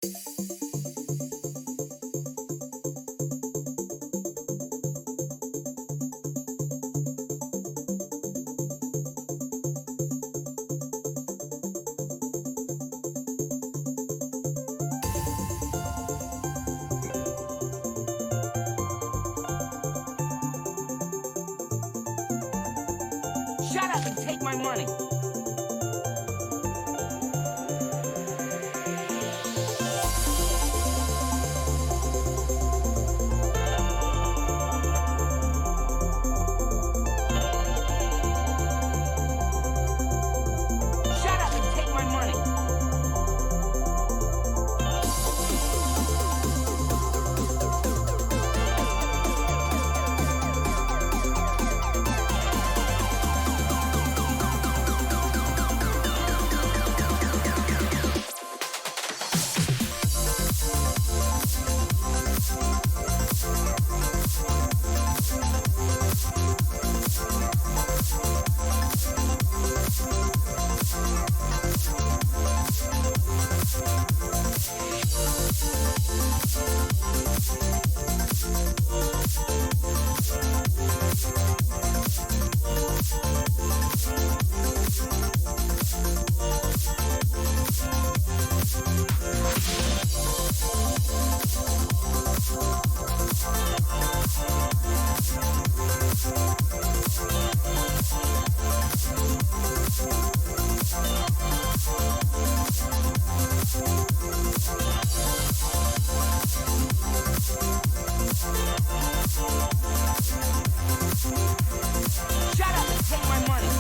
Shut up and take my money. Shut up and take my money. Shut up and take my money.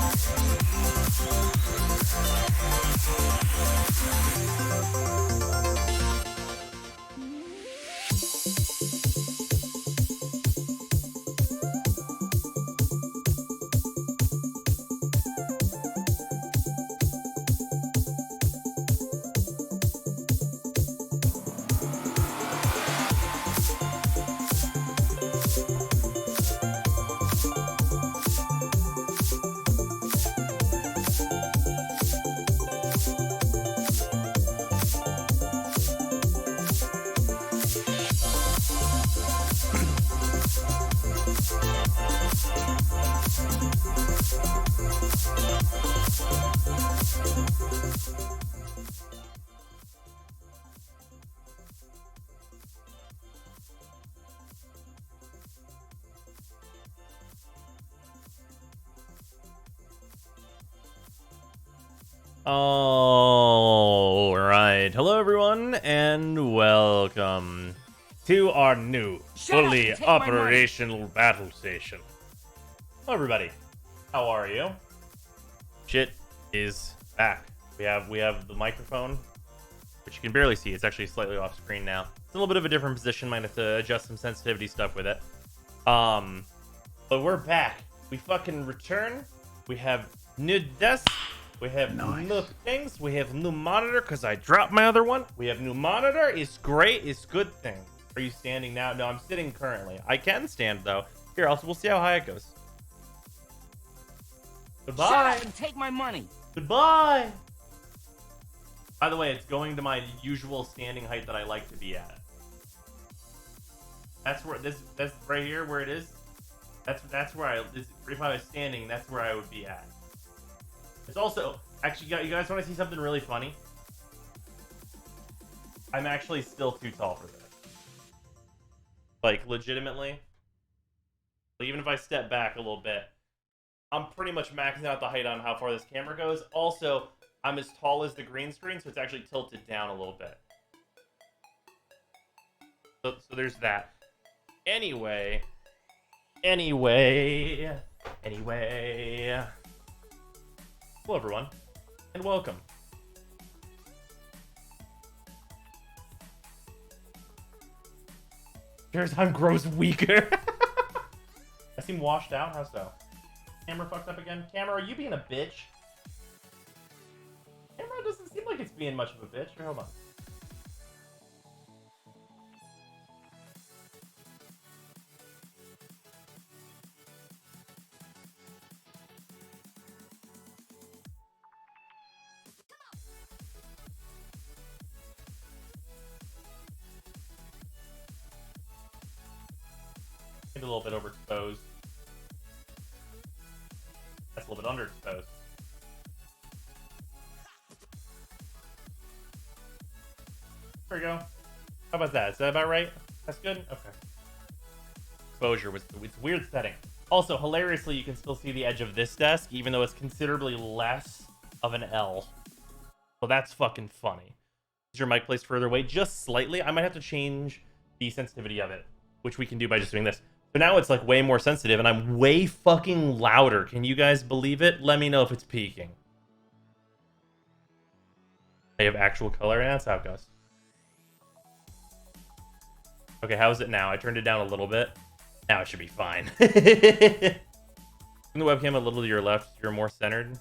All right. Hello, everyone, and welcome to our new, Shut up fully and take my money. operational battle station. Hello, everybody. How are you? Shit is back. We have the microphone, which you can barely see. It's actually slightly off screen now. It's a little bit of a different position. Might have to adjust some sensitivity stuff with it. But we're back. We fucking return. We have new desk. We have new things. We have new monitor because I dropped my other one. We have new monitor. It's great. It's good thing. Are you standing now? No, I'm sitting currently. I can stand though. Here, else we'll see how high it goes. Goodbye. Shut up and take my money. Goodbye. By the way, it's going to my usual standing height that I like to be at. That's where that's right here where it is. That's where if I was standing, that's where I would be at. It's also actually, you guys want to see something really funny? I'm actually still too tall for this. Like legitimately. Even if I step back a little bit, I'm pretty much maxing out the height on how far this camera goes. Also, I'm as tall as the green screen, so it's actually tilted down a little bit. So there's that. Anyway. Hello, everyone, and welcome. Time grows weaker. I seem washed out. How so? Camera fucked up again. Camera, are you being a bitch? Camera doesn't seem like it's being much of a bitch. Here, hold on. Maybe a little bit overexposed. That's a little bit underexposed. There we go. How about that? Is that about right? That's good? Okay. Exposure was it's weird setting. Also, hilariously, you can still see the edge of this desk, even though it's considerably less of an L. So that's fucking funny. Is your mic placed further away? Just slightly. I might have to change the sensitivity of it, which we can do by just doing this. So now it's like way more sensitive, and I'm way fucking louder. Can you guys believe it? Let me know if it's peaking. I have actual color, and that's how it goes. Okay, how is it now? I turned it down a little bit. Now it should be fine. Turn the webcam a little to your left. You're more centered.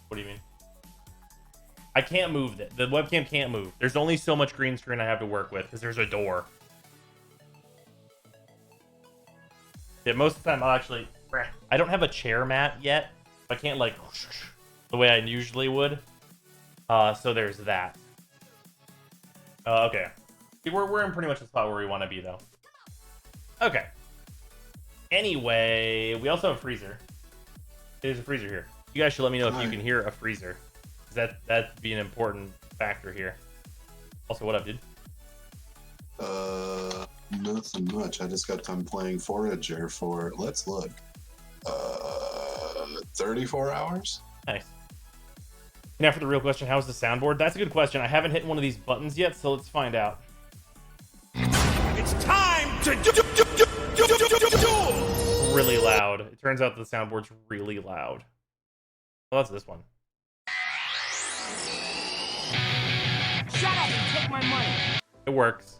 What do you mean? I can't move it. The webcam can't move. There's only so much green screen I have to work with because there's a door. Yeah, most of the time I'll actually... I don't have a chair mat yet. I can't like the way I usually would. So there's that. Okay. We're in pretty much the spot where we want to be though. Okay. Anyway, we also have a freezer. There's a freezer here. You guys should let me know if you can hear a freezer. That'd be an important factor here. Also, what up, dude? Nothing much. I just got done playing Forager for, let's look, 34 hours? Nice. Now for the real question, how's the soundboard? That's a good question. I haven't hit one of these buttons yet, so let's find out. It's time to do. Really loud. It turns out the soundboard's really loud. Well, that's this one. Shut up and take my money. It works.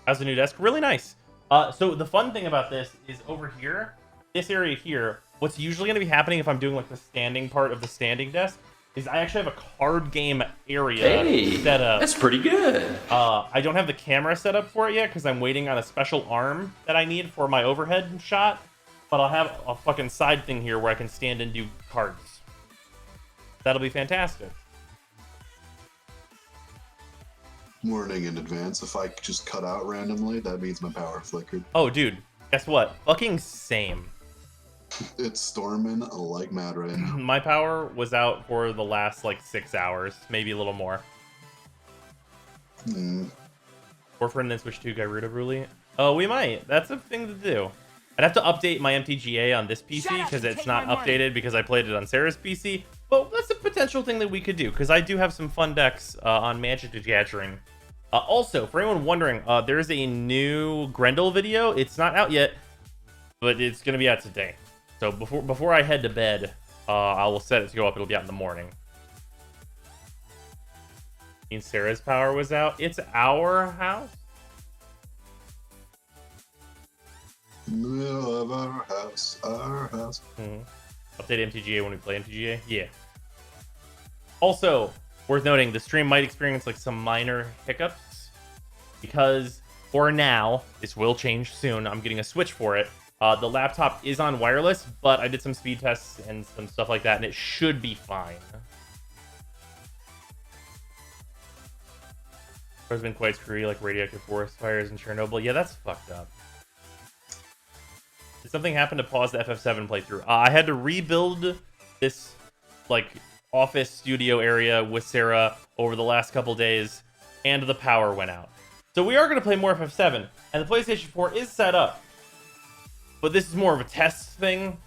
How's the new desk? Really nice. So the fun thing about this is over here, this area here, what's usually going to be happening if I'm doing like the standing part of the standing desk is I actually have a card game area set up. That's pretty good. I don't have the camera set up for it yet because I'm waiting on a special arm that I need for my overhead shot. But I'll have a fucking side thing here where I can stand and do cards. That'll be fantastic. Warning in advance, if I just cut out randomly, that means my power flickered. Oh, dude, guess what? Fucking same. It's storming like mad right now. My power was out for the last, like, 6 hours. Maybe a little more. Warframe then switch to Gyruda Bruli? Oh, we might. That's a thing to do. I'd have to update my MTGA on this PC because it's not updated because I played it on Sarah's PC. But that's a potential thing that we could do because I do have some fun decks on Magic the Gathering. Also, for anyone wondering, there's a new Grendel video. It's not out yet, but it's going to be out today. So before I head to bed, I will set it to go up. It'll be out in the morning. means Sarah's power was out. It's our house. Middle of our house, our house. Update MTGA when we play MTGA. Yeah. Also, worth noting, the stream might experience like some minor hiccups because for now, this will change soon. I'm getting a Switch for it. The laptop is on wireless, but I did some speed tests and some stuff like that, and it should be fine. There's been quite screwy, like radioactive forest fires in Chernobyl. Yeah, that's fucked up. Did something happen to pause the FF7 playthrough? I had to rebuild this, like, office studio area with Sarah over the last couple days, and the power went out. So we are going to play more FF7, and the PlayStation 4 is set up. But this is more of a test thing.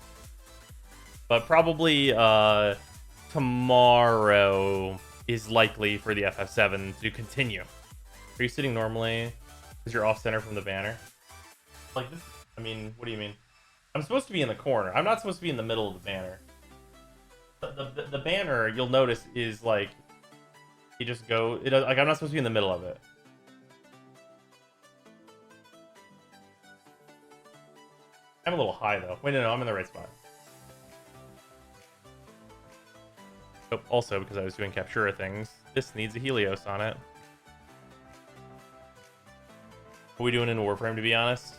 But probably tomorrow is likely for the FF7 to continue. Are you sitting normally? Is you're off center from the banner? Like this? I mean, what do you mean? I'm supposed to be in the corner. I'm not supposed to be in the middle of the banner. The banner, you'll notice, is like you just go. Like I'm not supposed to be in the middle of it. I'm a little high though. Wait, no, I'm in the right spot. Oh, also, because I was doing Captura things, this needs a Helios on it. What are we doing in Warframe, to be honest?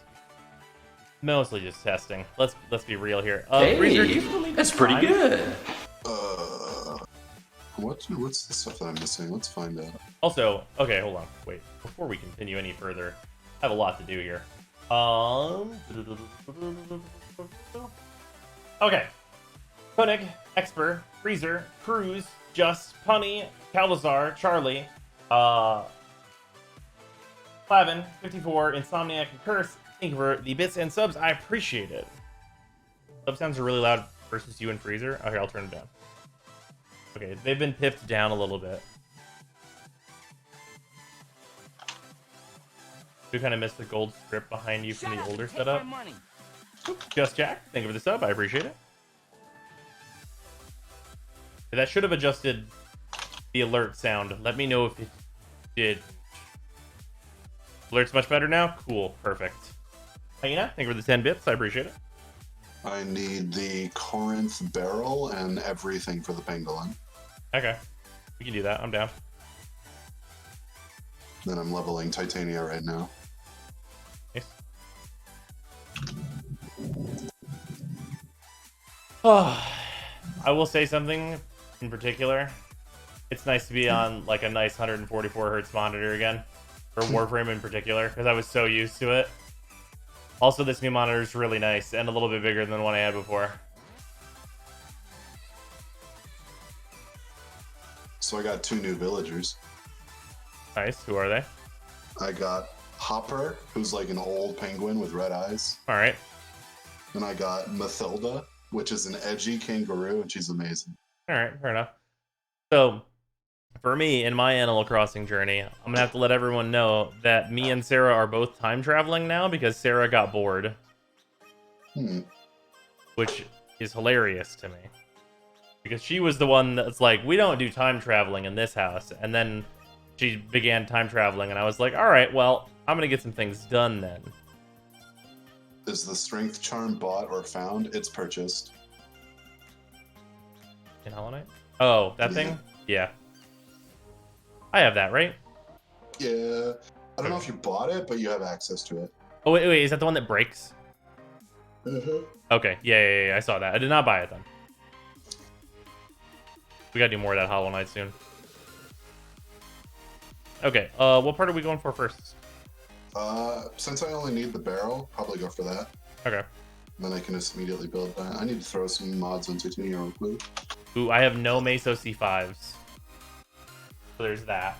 Mostly just testing. Let's be real here. Hey, Freezer, do you believe that's in pretty time? good. What's the stuff that I'm missing? Let's find out. Also, okay, hold on. Wait, before we continue any further, I have a lot to do here. Okay. Koenig, Exper, Freezer, Cruz, Just, Punny, Calvazar, Charlie, Clavin, 54, Insomniac, and Curse. Thank you for the bits and subs. I appreciate it. Sub sounds are really loud versus you and Freezer. Okay, I'll turn it down. Okay, they've been pipped down a little bit. You kind of missed the gold strip behind you from Shut the up older and take setup. my money. Just Jack, thank you for the sub. I appreciate it. That should have adjusted the alert sound. Let me know if it did. Alert's much better now? Cool. Perfect. Hyena, thank you for the 10 bits. I appreciate it. I need the Corinth barrel and everything for the pangolin. Okay. We can do that. I'm down. Then I'm leveling Titania right now. Nice. Oh, I will say something in particular. It's nice to be on like a nice 144 hertz monitor again. For Warframe in particular, because I was so used to it. Also, this new monitor is really nice and a little bit bigger than the one I had before. So I got 2 new villagers. Nice. Who are they? I got Hopper, who's like an old penguin with red eyes. All right. And I got Mathilda, which is an edgy kangaroo, and she's amazing. All right. Fair enough. So, for me, in my Animal Crossing journey, I'm going to have to let everyone know that me and Sarah are both time traveling now because Sarah got bored. Which is hilarious to me. Because she was the one that's like, we don't do time traveling in this house. And then she began time traveling, and I was like, all right, well, I'm going to get some things done then. Is the strength charm bought or found? It's purchased. In Hollow Knight? Oh, that thing? Yeah. I have that, right? Yeah. I don't know if you bought it, but you have access to it. Oh, wait, is that the one that breaks? Mm-hmm. Okay, yeah, I saw that. I did not buy it then. We gotta do more of that Hollow Knight soon. Okay, what part are we going for first? Since I only need the barrel, probably go for that. Okay. Then I can just immediately build that. I need to throw some mods on Titania real quick. Ooh, I have no Meso C5s. So there's that.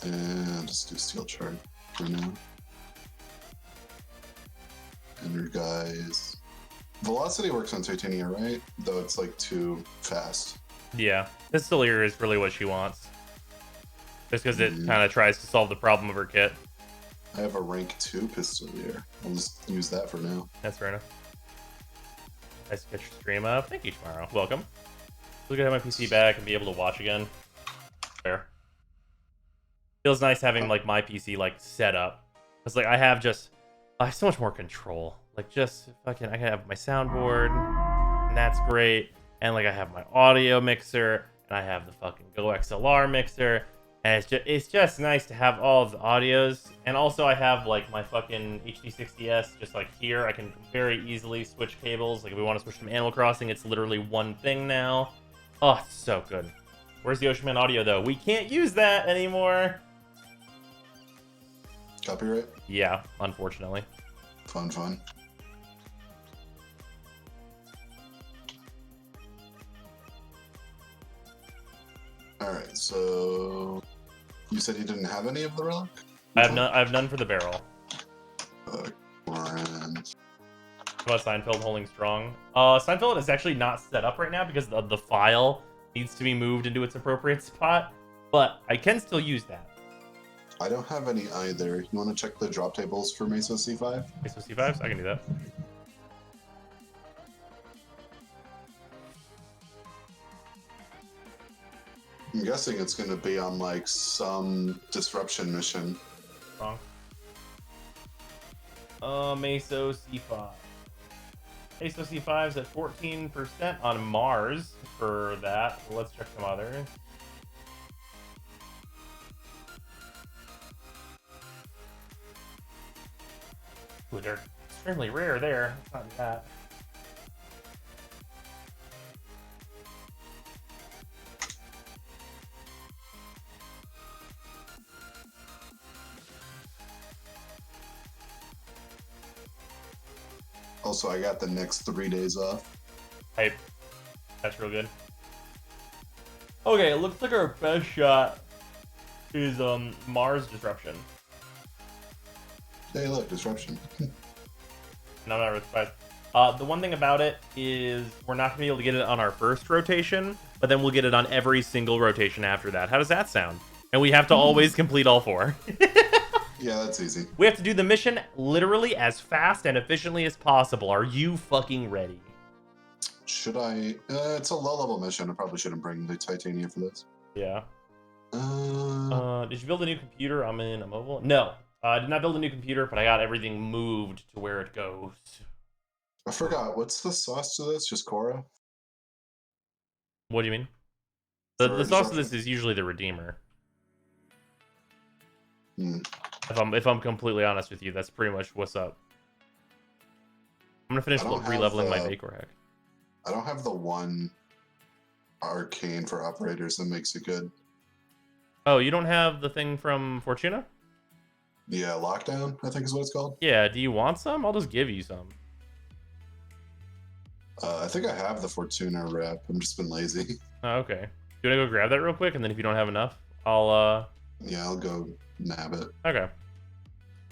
And just do steel chart for now. Energize. Velocity works on Titania, right? Though it's like too fast. Yeah, Pistolier is really what she wants. Just because it kind of tries to solve the problem of her kit. I have a rank 2 Pistolier. I'll just use that for now. That's fair enough. Nice to catch your stream up. Thank you, tomorrow. Welcome. Look at my PC back and be able to watch again. Fair. Feels nice having like my PC like set up. Cause like I have so much more control. Like just fucking, I can have my soundboard, and that's great. And like I have my audio mixer, and I have the fucking Go XLR mixer, and it's just nice to have all of the audios. And also I have like my fucking HD60S just like here. I can very easily switch cables. Like if we want to switch from Animal Crossing, it's literally one thing now. Oh, it's so good. Where's the Ocean Man audio though? We can't use that anymore. Copyright? Yeah, unfortunately. Fun. Alright, so you said you didn't have any of the relic? I have none for the barrel. Grand. About Seinfeld holding strong. Seinfeld is actually not set up right now because the file needs to be moved into its appropriate spot, but I can still use that. I don't have any either. You want to check the drop tables for Meso C5? Meso C5s? I can do that. I'm guessing it's going to be on like some disruption mission. Wrong. Meso C5. Meso C5's at 14% on Mars for that. Well, let's check some others. Ooh, they're extremely rare there. Let's not do that. also I got the next 3 days off. Hype. That's real good. Okay, it looks like our best shot is Mars Disruption. Hey, look, disruption. No, I'm not really surprised. The one thing about it is we're not going to be able to get it on our first rotation, but then we'll get it on every single rotation after that. How does that sound? And we have to always complete all 4. Yeah, that's easy. We have to do the mission literally as fast and efficiently as possible. Are you fucking ready? Should I? It's a low-level mission. I probably shouldn't bring the titanium for this. Yeah. Uh, Did you build a new computer? I'm in a mobile. No, I did not build a new computer, but I got everything moved to where it goes. I forgot. What's the sauce to this? Just Cora? What do you mean? For The sauce of disruption? this is usually the Redeemer. Hmm. If I'm completely honest with you, that's pretty much what's up. I'm gonna finish I don't have re-leveling my the- Vapor Hack. I don't have the one arcane for operators that makes it good. Oh, you don't have the thing from Fortuna? Yeah, lockdown, I think is what it's called. Yeah, do you want some? I'll just give you some. I think I have the Fortuna wrap. I've just been lazy. Oh, okay. Do you wanna go grab that real quick, and then if you don't have enough, I'll Yeah, I'll go nab it. okay.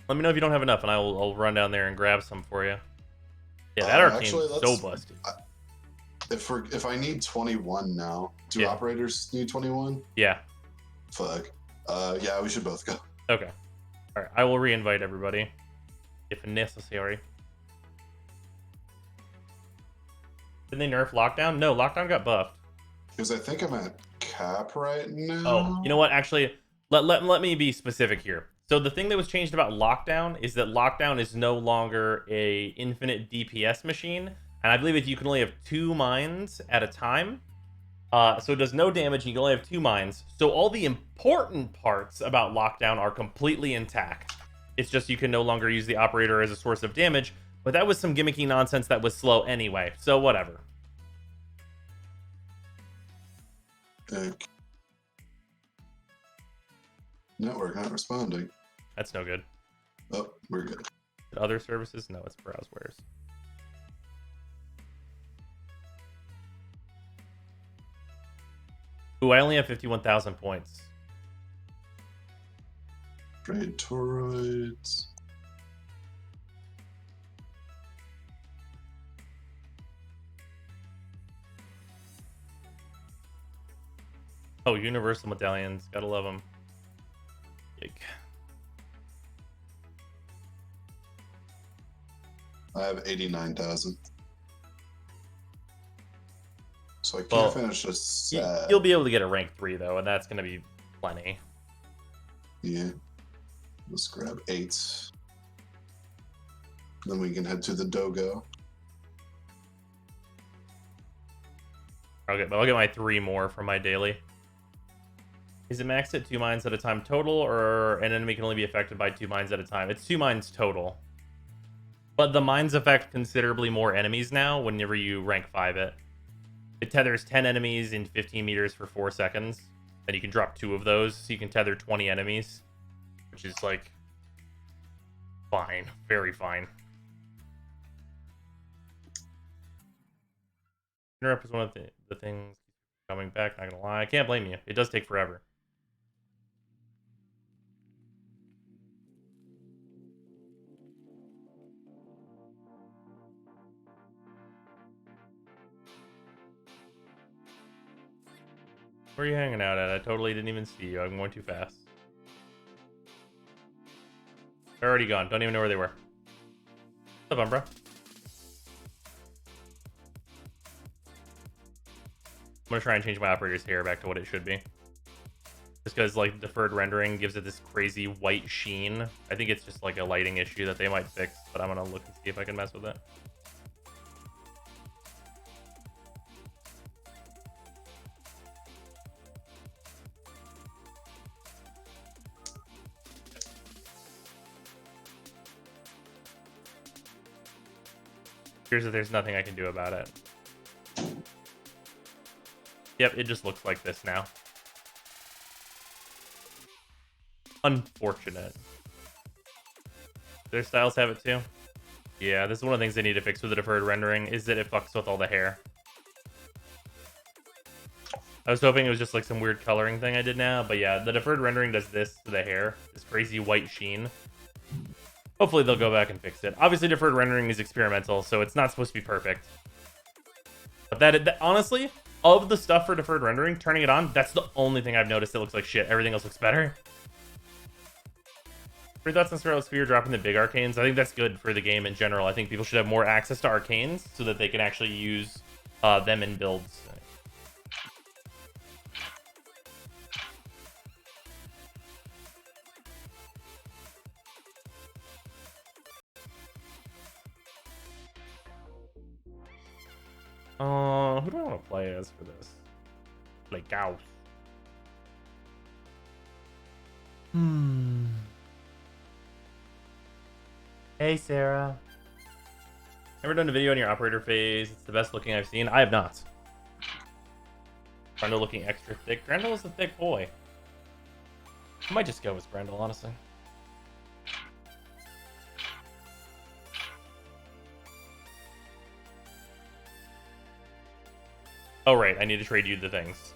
Let me know if you don't have enough, and I'll run down there and grab some for you. Yeah, that arcane's actually, so let's- busted. If I need 21 now, do Yeah. operators need 21? Yeah. Fuck. Yeah, we should both go. Okay. All right. I will re-invite everybody if necessary. Did they nerf lockdown? No, lockdown got buffed. Because I think I'm at cap right now. Oh, you know what? Actually, let me be specific here. So the thing that was changed about lockdown is that lockdown is no longer a infinite DPS machine, and I believe that you can only have 2 mines at a time. So it does no damage, and you can only have 2 mines. So all the important parts about lockdown are completely intact. It's just you can no longer use the operator as a source of damage, but that was some gimmicky nonsense that was slow anyway, so whatever. Okay. Network not responding. That's no good. Oh, we're good. Other services? No, it's browsewares. Ooh, I only have 51,000 points. Trade toroids. Oh, universal medallions. Gotta love them. Yike. I have 89,000. So I can't Well, finish this. You'll be able to get a rank 3, though, and that's gonna be plenty. Yeah. Let's grab 8. Then we can head to the Dogo. I'll get my 3 more from my daily. Is it maxed at 2 mines at a time total, or an enemy can only be affected by 2 mines at a time? It's 2 mines total. But the mines affect considerably more enemies now whenever you rank 5 it. It tethers 10 enemies in 15 meters for 4 seconds. And you can drop 2 of those, so you can tether 20 enemies. Which is, like, fine. Very fine. Interrupt is one of the things coming back, not gonna lie. I can't blame you. It does take forever. Where are you hanging out at? I totally didn't even see you. I'm going too fast. They're already gone. Don't even know where they were. What's up, Umbra? I'm gonna try and change my operator's hair back to what it should be. Just because, like, deferred rendering gives it this crazy white sheen. I think it's just, like, a lighting issue that they might fix, but I'm gonna look and see if I can mess with it. Here's that there's nothing I can do about it. Yep, it just looks like this now. Unfortunate. Their styles have it too. Yeah, this is one of the things they need to fix with the deferred rendering, is that it fucks with all the hair. I was hoping it was just like some weird coloring thing I did now, but yeah, the deferred rendering does this to the hair, this crazy white sheen. Hopefully they'll go back and fix it. Obviously, deferred rendering is experimental, so it's not supposed to be perfect. But that honestly, of the stuff for deferred rendering, turning it on, that's the only thing I've noticed that looks like shit. Everything else looks better. Your thoughts on Scarlet Sphere dropping the big arcanes? I think that's good for the game in general. I think people should have more access to arcanes so that they can actually use them in builds. Who do I want to play as for this? Play Gauss. Hey, Sarah. Ever done a video on your operator phase? It's the best looking I've seen. I have not. Grendel looking extra thick. Grendel is a thick boy. I might just go with Grendel, honestly. Oh, right. I need to trade you the things.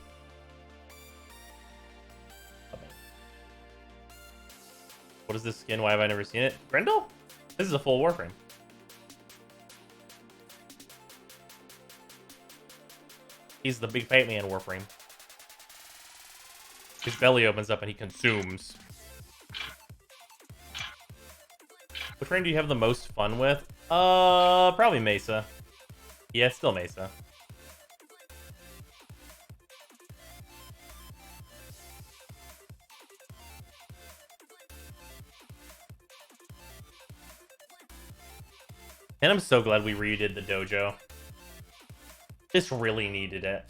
What is this skin? Why have I never seen it? Grendel? This is a full Warframe. He's the big fat man Warframe. His belly opens up and he consumes. Which frame do you have the most fun with? Probably Mesa. Yeah, it's still Mesa. And I'm so glad we redid the dojo. This really needed it.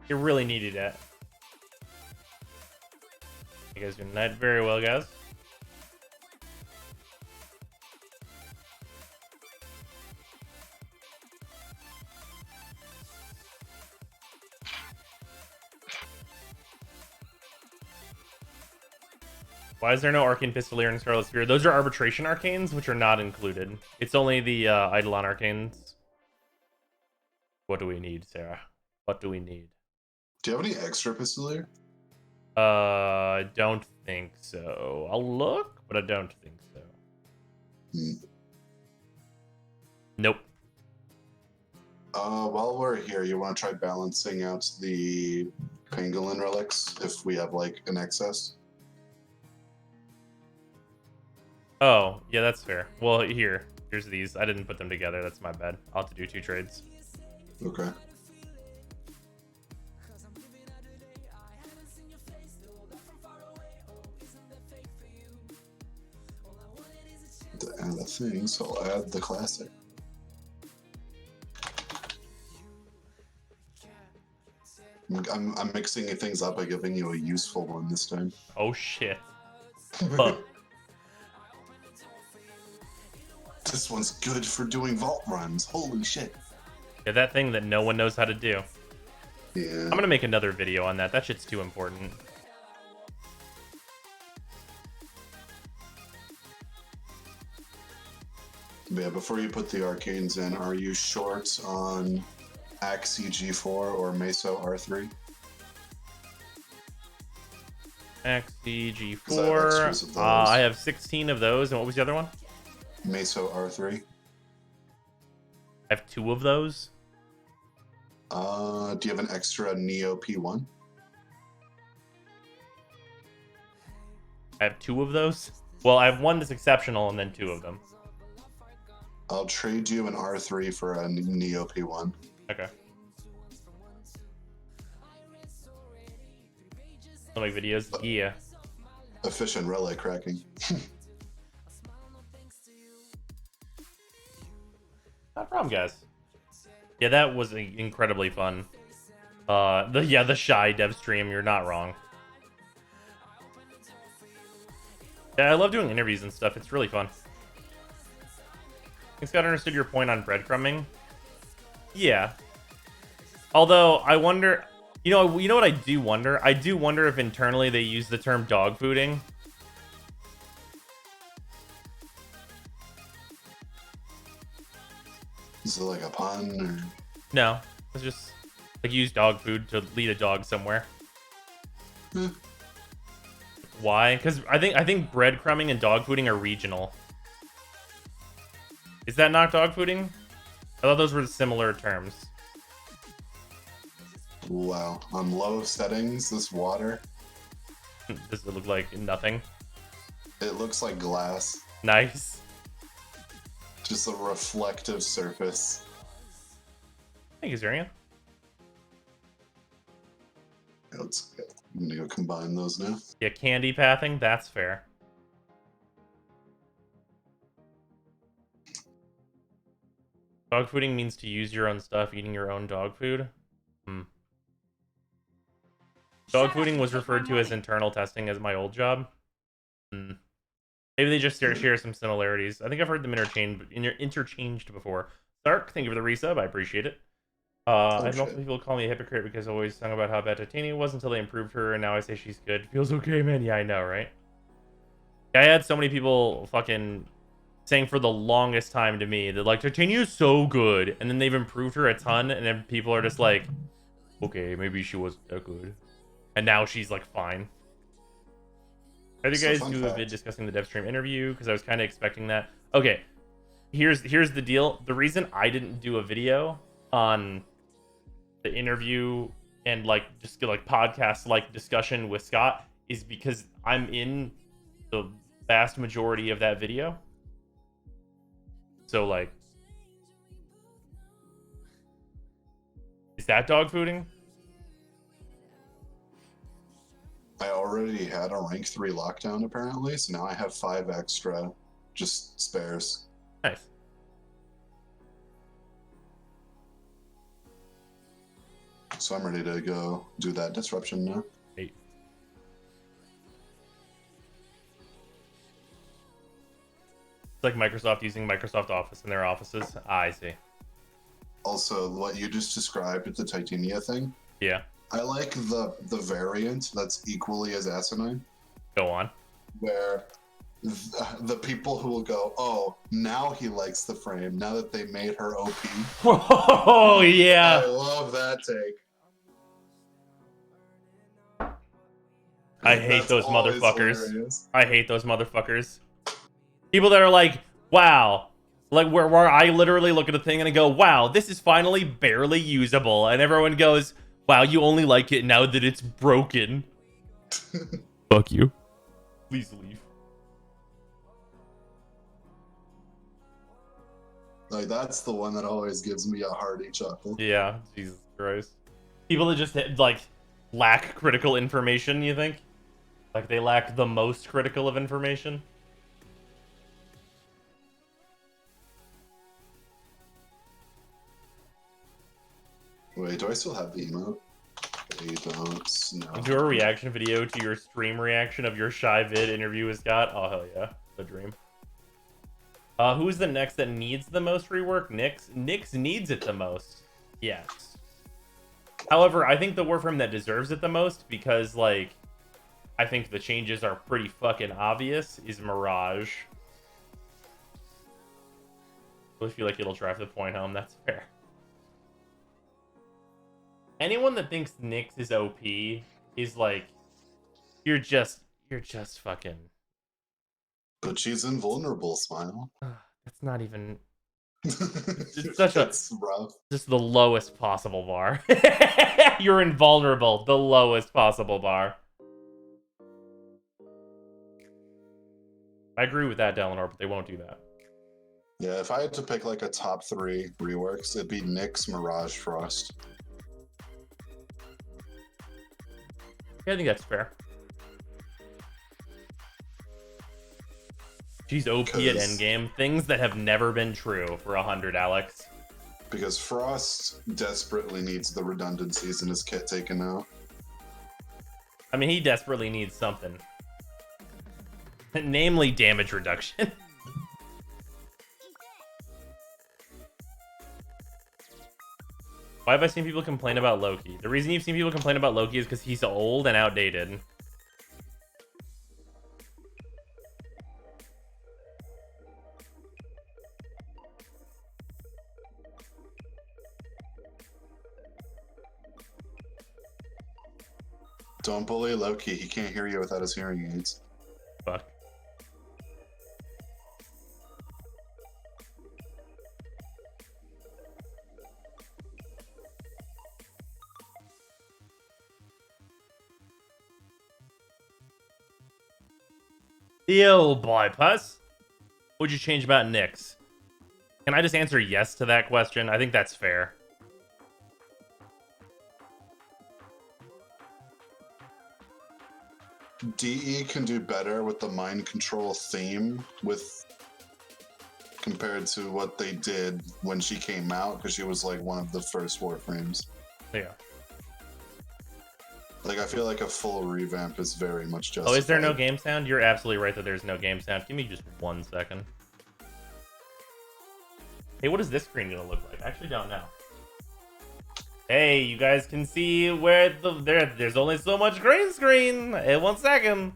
It really needed it. You guys doing that very well, guys. Why is there no Arcane Pistolier in Scarlet Sphere? Those are Arbitration Arcanes, which are not included. It's only the Eidolon Arcanes. What do we need, Sarah? What do we need? Do you have any extra Pistolier? I don't think so. I'll look, but I don't think so. Nope. While we're here, you want to try balancing out the Pangolin relics if we have like an excess? Oh, yeah, that's fair. Well, here's these. I didn't put them together. That's my bad. I'll have to do 2 trades. Okay. To add a thing, so I'll add the classic. I'm mixing things up by giving you a useful one this time. Oh, shit. Huh. This one's good for doing vault runs. Holy shit. Yeah, that thing that no one knows how to do. Yeah. I'm gonna make another video on that. That shit's too important. Yeah, before you put the arcanes in, are you short on Axie G4 or Meso R3? Axie Because I have extras G4. of those. I have 16 of those. And what was the other one? Meso R3. I have 2 of those. Do you have an extra Neo P1? I have 2 of those. Well, I have 1 that's exceptional and then 2 of them. I'll trade you an R3 for a Neo P1. Okay. I'll make videos. Yeah. Efficient relay cracking. Not a problem, guys. Yeah, that was incredibly fun. The Shy dev stream, you're not wrong. Yeah, I love doing interviews and stuff. It's really fun. I think Scott understood your point on breadcrumbing. Yeah. Although I wonder, you know what I do wonder? I do wonder if internally they use the term dog fooding. Is it like a pun or? No, it's just like use dog food to lead a dog somewhere. Hmm. Why? Because I think breadcrumbing and dog fooding are regional. Is that not dog fooding? I thought those were similar terms. Wow. On low settings, this water, Does it look like nothing? it looks like glass. Nice. Just a reflective surface. Thank you, Zarian. I'm gonna go combine those now. Yeah, candy pathing, that's fair. Dog fooding means to use your own stuff, eating your own dog food. Dog fooding was referred to as internal testing as my old job. Maybe they just share some similarities. I think I've heard them interchanged before. Stark, thank you for the resub. I appreciate it. I had multiple people call me a hypocrite because I always sung about how bad Titania was until they improved her, and now I say she's good. Feels okay, man. Yeah, I know, right? I had so many people fucking saying for the longest time to me that, like, Titania's so good, and then they've improved her a ton, and then people are just like, okay, maybe she wasn't that good. And now she's, like, fine. How do you guys do a vid discussing the dev stream interview? Because I was kind of expecting that. Okay, here's the deal. The reason I didn't do a video on the interview and like just like podcast like discussion with Scott is because I'm in the vast majority of that video. So like, is that dog fooding? I already had a rank 3 lockdown apparently, so now I have 5 extra, just spares. Nice. So I'm ready to go do that disruption now. Hey. It's like Microsoft using Microsoft Office in their offices. I see. Also, what you just described with the Titania thing, Yeah. I like the variant that's equally as asinine, Go on. where the people who will go, oh, now he likes the frame, now that they made her OP. Oh, yeah. I love that take. I hate That's those always motherfuckers. hilarious. I hate those motherfuckers. People that are like, wow. Like, where I literally look at a thing and I go, wow, this is finally barely usable. And everyone goes, wow, you only like it now that it's broken. Fuck you. Please leave. Like, that's the one that always gives me a hearty chuckle. Yeah, Jesus Christ. People that just, like, lack critical information, you think? Like, they lack the most critical of information? Wait, do I still have the emote? I don't. No. Do a reaction video to your stream reaction of your shy vid interview with Scott? Oh, hell yeah. The dream. Who's the next that needs the most rework? Nyx? Nyx needs it the most. Yes. However, I think the Warframe that deserves it the most, because, like, I think the changes are pretty fucking obvious, is Mirage. I feel like it'll drive the point home. That's fair. Anyone that thinks Nyx is OP is like, you're just fucking. But she's invulnerable, Smile. That's not even. It's such a- rough. Just the lowest possible bar. You're invulnerable. The lowest possible bar. I agree with that, Dalinar, but they won't do that. Yeah, if I had to pick like a top 3 reworks, it'd be Nyx, Mirage, Frost. Yeah, I think that's fair. She's OP at 'Cause- endgame. Things that have never been true for 100, Alex. Because Frost desperately needs the redundancies in his kit taken out. I mean, he desperately needs something. Namely, damage reduction. Why have I seen people complain about Loki? The reason you've seen people complain about Loki is because he's old and outdated. Don't bully Loki. He can't hear you without his hearing aids. Fuck. Yo, bypass. What'd you change about Nyx? Can I just answer yes to that question? I think that's fair. DE can do better with the mind control theme compared to what they did when she came out, because she was like one of the first Warframes. Yeah. Like, I feel like a full revamp is very much justified. Oh, is there no game sound? You're absolutely right that there's no game sound. Give me just 1 second. Hey, what is this screen gonna look like? I actually don't know. Hey, you guys can see where there's only so much green screen. Hey, 1 second.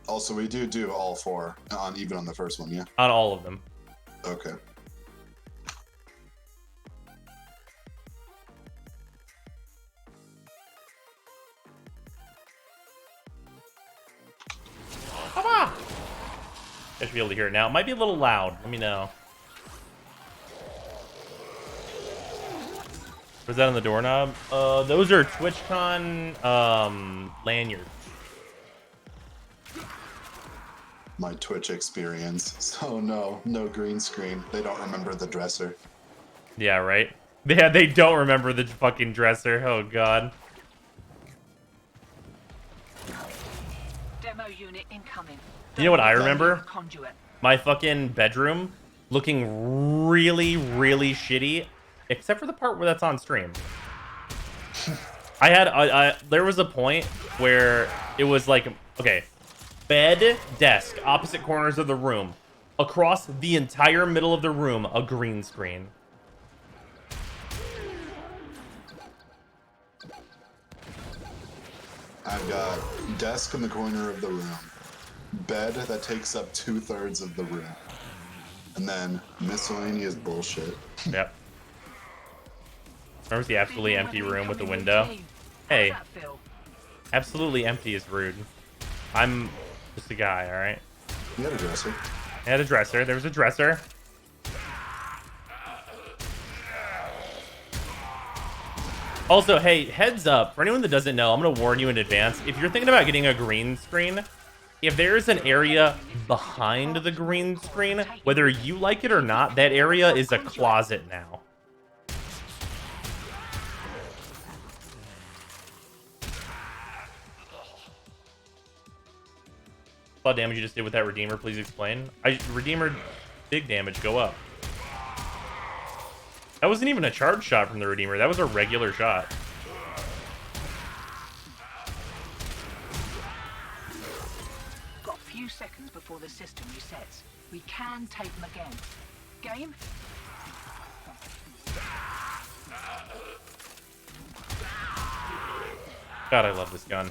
Also, we do all four even on the first one, yeah? On all of them. Okay. Come on. I should be able to hear it now. It might be a little loud. Let me know. Was that on the doorknob? Those are TwitchCon lanyards. My Twitch experience. So no green screen. They don't remember the dresser. Yeah, right? Yeah, they don't remember the fucking dresser. Oh, God. Demo unit incoming. You know what I remember? Conduit. My fucking bedroom looking really, really shitty, except for the part where that's on stream. There was a point where it was like, okay, bed, desk, opposite corners of the room. Across the entire middle of the room, a green screen. I've got desk in the corner of the room. Bed that takes up 2/3 of the room. And then miscellaneous bullshit. Yep. Remember the absolutely empty room with the window? Hey, absolutely empty is rude. I'm just a guy, alright? You had a dresser. I had a dresser. There was a dresser. Also, hey, heads up. For anyone that doesn't know, I'm going to warn you in advance. If you're thinking about getting a green screen, if there's an area behind the green screen, whether you like it or not, that area is a closet now. What damage you just did with that Redeemer, please explain. Redeemer, big damage, go up. That wasn't even a charge shot from the Redeemer. That was a regular shot. Got a few seconds before the system resets. We can take them again. Game? God, I love this gun.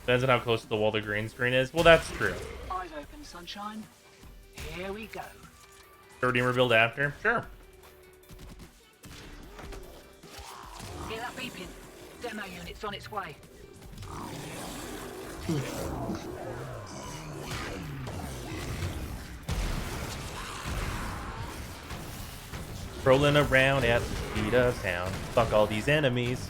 Depends on how close to the wall the green screen is. Well, that's true. Eyes open, sunshine. Here we go. Redeemer build after? Sure. Hear that beeping? Demo unit's on its way. Rolling around at the speed of sound. Fuck all these enemies.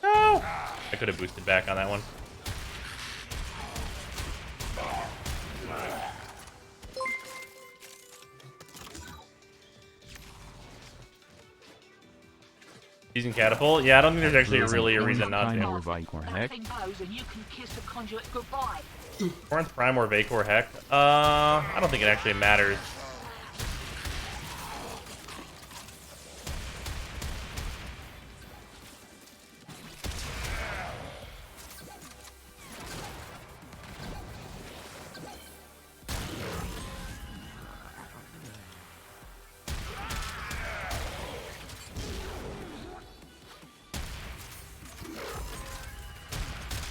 No! I could have boosted back on that one. Using catapult? Yeah, I don't think there's actually really a reason not to. Nothing goes and you can kiss the conduit goodbye. Corinth Prime or Vacor Heck? I don't think it actually matters.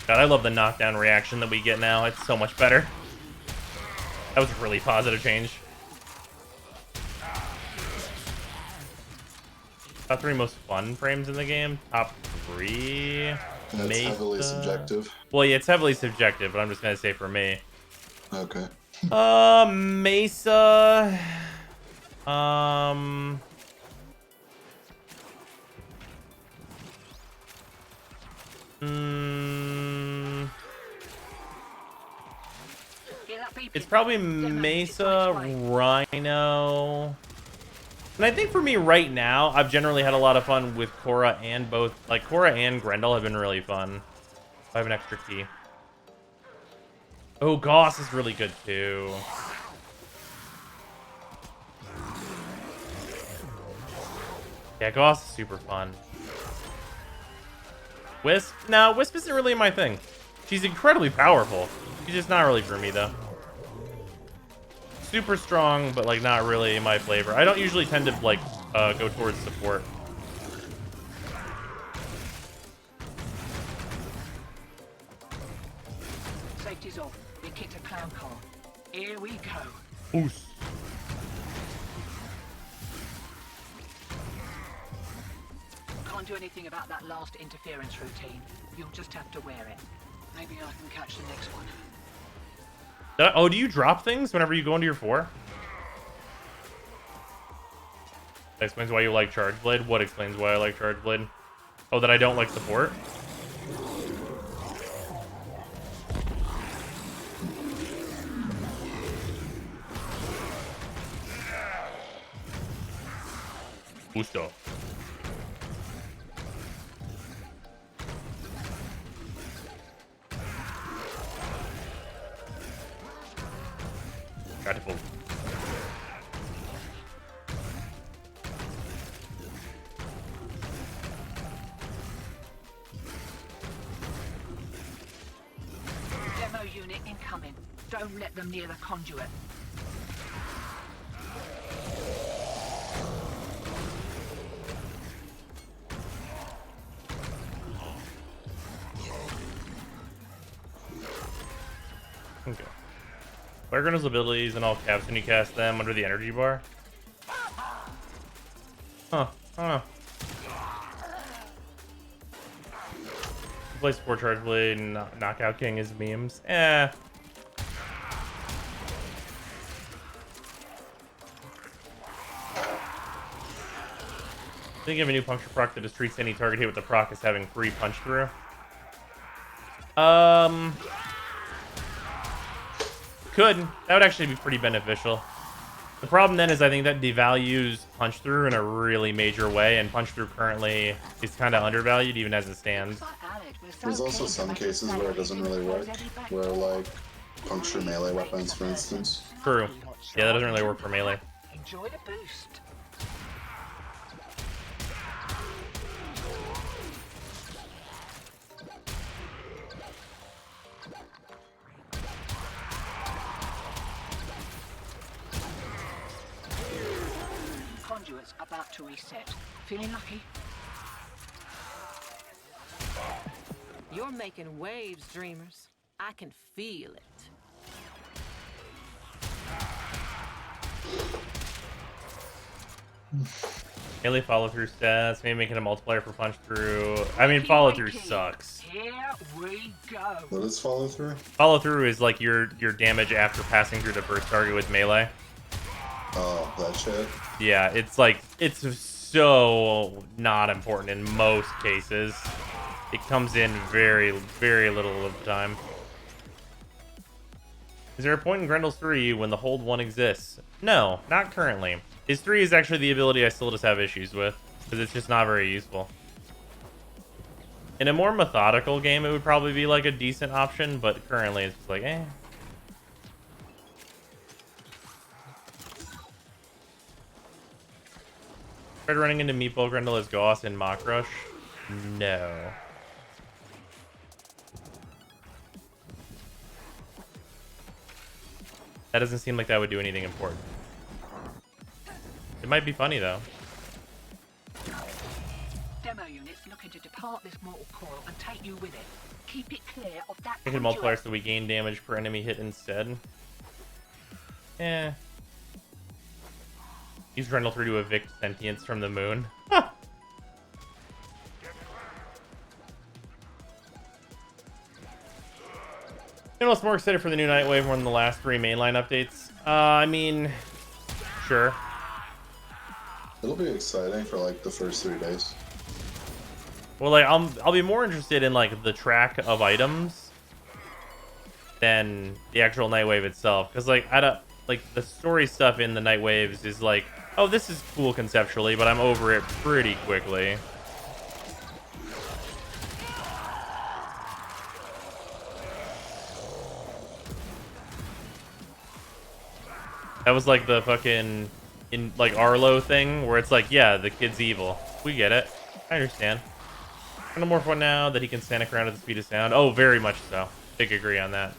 God, I love the knockdown reaction that we get now. It's so much better. That was a really positive change. Top 3 most fun frames in the game. Top 3. That's heavily subjective. Well, yeah, it's heavily subjective, but I'm just gonna say for me. Okay. Mesa. Hear that beeping? It's probably Demo, Mesa, it's on its way. Rhino. And I think for me right now, I've generally had a lot of fun with Korra and both. Like, Korra and Grendel have been really fun. I have an extra key. Oh, Goss is really good too. Yeah, Goss is super fun. Wisp? No, Wisp isn't really my thing. She's incredibly powerful. She's just not really for me, though. Super strong, but, like, not really my flavor. I don't usually tend to, like, go towards support. Safety's off. We kicked a clown car. Here we go. Oos. Can't do anything about that last interference routine. You'll just have to wear it. Maybe I can catch the next one. Oh, do you drop things whenever you go into your 4? That explains why you like Charge Blade. What explains why I like Charge Blade? Oh, that I don't like support? Gusto. Beautiful. Demo unit incoming. Don't let them near the conduit. Okay. Fire Grendel's abilities in all caps when you cast them under the energy bar. Huh. I don't know. Play support Charge Blade and Knockout King is memes. Eh. Think of a new puncture proc that just treats any target hit with the proc as having free punch through. Could. That would actually be pretty beneficial. The problem then is I think that devalues punch through in a really major way, and punch through currently is kind of undervalued even as it stands. There's also some cases where it doesn't really work, where like puncture melee weapons, for instance. True. Yeah, that doesn't really work for melee. Enjoy the boost. Conduits about to reset. Feeling lucky? You're making waves, dreamers. I can feel it. Melee follow through stats, maybe making a multiplier for punch through. I mean, follow through sucks. Here we go. What is follow through? Follow through is like your damage after passing through the first target with melee. Oh, that shit. Yeah, it's like, it's so not important in most cases. It comes in very, very little of the time. Is there a point in Grendel's 3 when the hold 1 exists? No, not currently. His 3 is actually the ability I still just have issues with, because it's just not very useful. In a more methodical game, it would probably be like a decent option, but currently it's just like, eh. Tried running into Meatball Grendel as Goss in Mock Rush? No. That doesn't seem like that would do anything important. It might be funny, though. Demo units looking to depart this mortal coil and take you with it. Keep it clear of that It can multiply so we gain damage per enemy hit instead. Eh. Use Rendell 3 to evict sentience from the moon. Huh. You know what's more excited for the new Nightwave more than the last 3 mainline updates? I mean, sure. It'll be exciting for like the first 3 days. Well, like I'll be more interested in like the track of items than the actual Nightwave itself, because like I don't like the story stuff in the Nightwaves is like, oh, this is cool conceptually, but I'm over it pretty quickly. That was like the fucking in like Arlo thing where it's like, yeah, the kid's evil. We get it. I understand. Morph one now that he can stand around at the speed of sound. Oh, very much so. Big agree on that.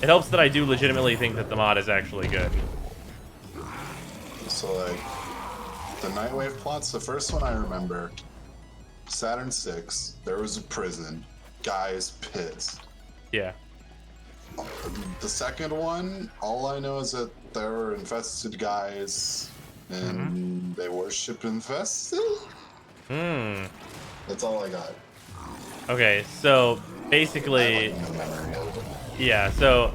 It helps that I do legitimately think that the mod is actually good. So like the Nightwave plots, the first one I remember, Saturn 6, there was a prison, guys pits. Yeah. The second one, all I know is that there were infested guys and they worship infested. That's all I got. Okay, so basically, No memory of it. yeah, so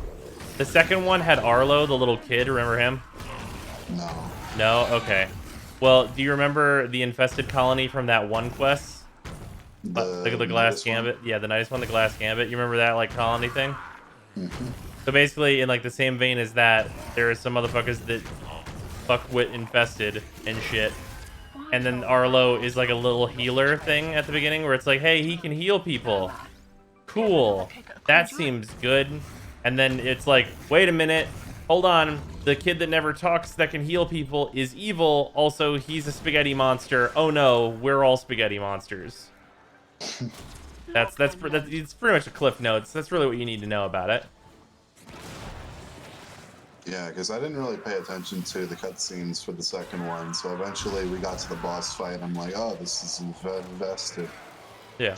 the second one had Arlo, the little kid. Remember him? No. No? Okay. Well, do you remember the infested colony from that one quest? The Glass Nidus Gambit? one? Yeah, the Nidus one, the Glass Gambit. You remember that, like, colony thing? Mm-hmm. So basically, in, like, the same vein as that, there are some motherfuckers that fuckwit infested and shit. And then Arlo is like a little healer thing at the beginning where it's like, hey, he can heal people. Cool. That seems good. And then it's like, wait a minute. Hold on. The kid that never talks that can heal people is evil. Also, he's a spaghetti monster. Oh no, we're all spaghetti monsters. It's pretty much the Cliff Notes. That's really what you need to know about it. Yeah, because I didn't really pay attention to the cutscenes for the second one, so eventually we got to the boss fight, and I'm like, oh, this is invested. Yeah.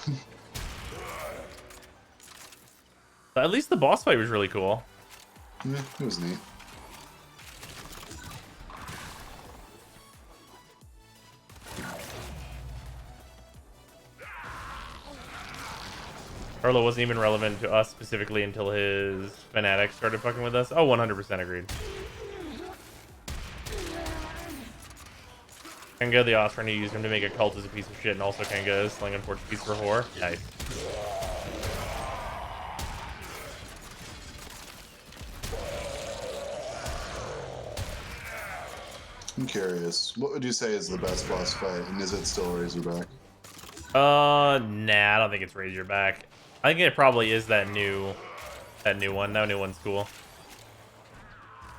But at least the boss fight was really cool. Yeah, it was neat. Arlo wasn't even relevant to us specifically until his fanatics started fucking with us. Oh, 100% agreed. Kenga the Osprey used him to make a cult as a piece of shit, and also Kenga is slinging Portuguese for whore. Nice. I'm curious, what would you say is the best boss fight, and is it still Razorback? Nah, I don't think it's Razorback. I think it probably is that new one. That new one's cool.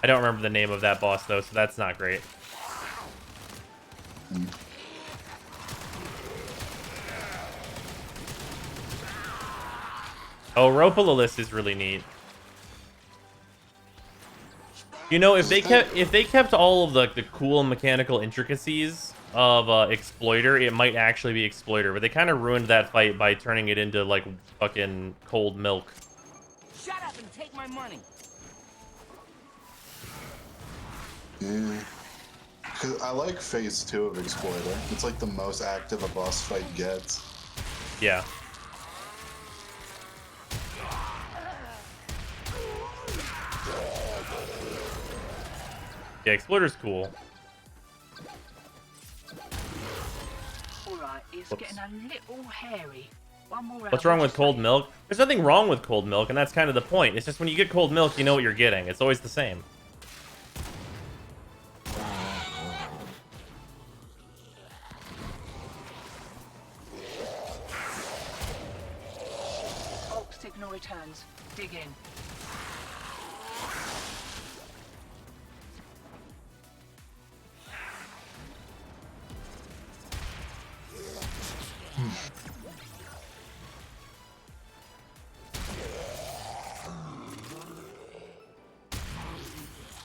I don't remember the name of that boss though, so that's not great. Oh, Ropalilis is really neat. You know, if they kept all of the cool mechanical intricacies of Exploiter, it might actually be Exploiter, but they kind of ruined that fight by turning it into like fucking cold milk. Shut up and take my money. Yeah. 'Cause I like phase 2 of Exploiter. It's like the most active a boss fight gets. Yeah. Yeah, Exploiter's cool. Alright, it's Whoops. getting a little hairy. One more What's round, wrong what with you cold say? milk? There's nothing wrong with cold milk, and that's kind of the point. It's just when you get cold milk, you know what you're getting. It's always the same. Bulk signal returns. Dig in.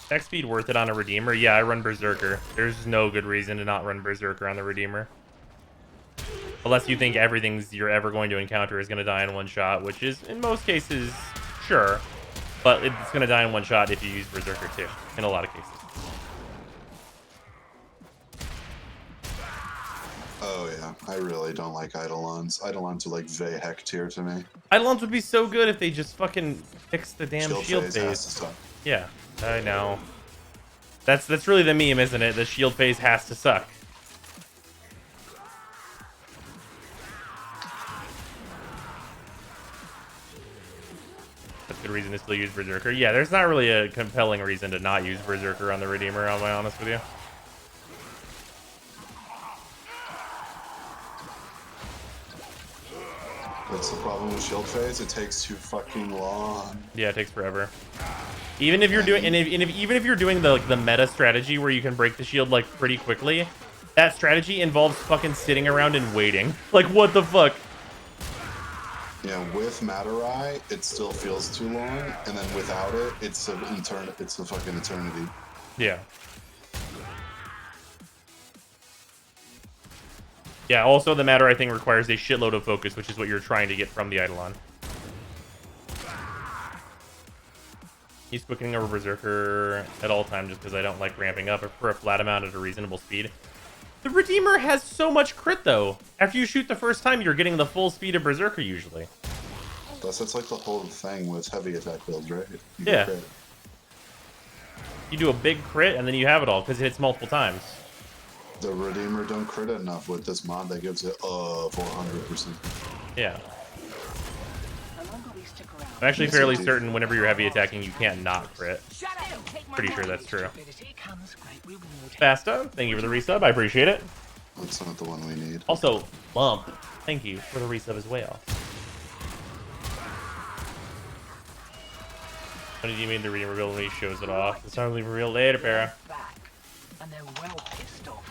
Attack speed worth it on a Redeemer? Yeah, I run Berserker. There's no good reason to not run Berserker on the Redeemer. Unless you think everything you're ever going to encounter is going to die in one shot, which is, in most cases, sure. But it's going to die in one shot if you use Berserker too, in a lot of cases. Oh yeah, I really don't like Eidolons. Eidolons are like Vehek tier to me. Eidolons would be so good if they just fucking fixed the damn shield phase has phase. to suck. Yeah, I know. That's really the meme, isn't it? The shield phase has to suck. That's a good reason to still use Berserker. Yeah, there's not really a compelling reason to not use Berserker on the Redeemer, I'll be honest with you. That's the problem with shield phase. It takes too fucking long. Yeah, it takes forever. Even if you're doing, even if you're doing the like the meta strategy where you can break the shield like pretty quickly, that strategy involves fucking sitting around and waiting. Like what the fuck? Yeah, with Matarai, it still feels too long, and then without it, it's a fucking eternity. Yeah. Yeah, also the Matarai thing requires a shitload of focus, which is what you're trying to get from the Eidolon. He's quickening over Berserker at all times just because I don't like ramping up for a flat amount at a reasonable speed. The Redeemer has so much crit, though. After you shoot the first time, you're getting the full speed of Berserker, usually. That's like the whole thing with heavy attack builds, right? You Yeah. crit. You do a big crit, and then you have it all, because it hits multiple times. The Redeemer don't crit enough with this mod that gives it 400%. Yeah. The longer we stick around, I'm actually Yes, fairly indeed. certain whenever you're heavy attacking, you can't not crit. Shut up and take my Pretty money. sure that's true. stability comes great reward. Fasta, thank you for the resub. I appreciate it. That's not the one we need. Also, Lump, thank you for the resub as well. What did you mean the Redeemer ability shows it off? It's not even real later, Para. Back, and they're well pissed off.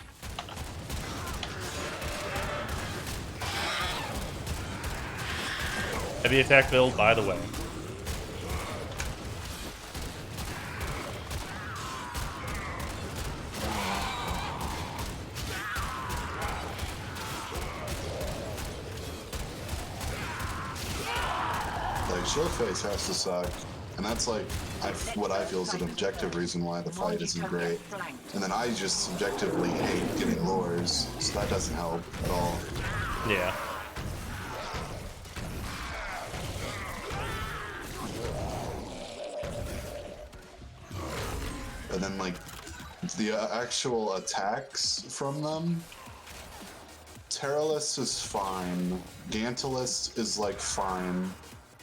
Heavy attack build, by the way. Like, shield phase has to suck. And that's like what I feel is an objective reason why the fight isn't great. And then I just subjectively hate getting lures, so that doesn't help at all. Yeah. And then like the actual attacks from them, Terralist is fine, Gantalist is like fine,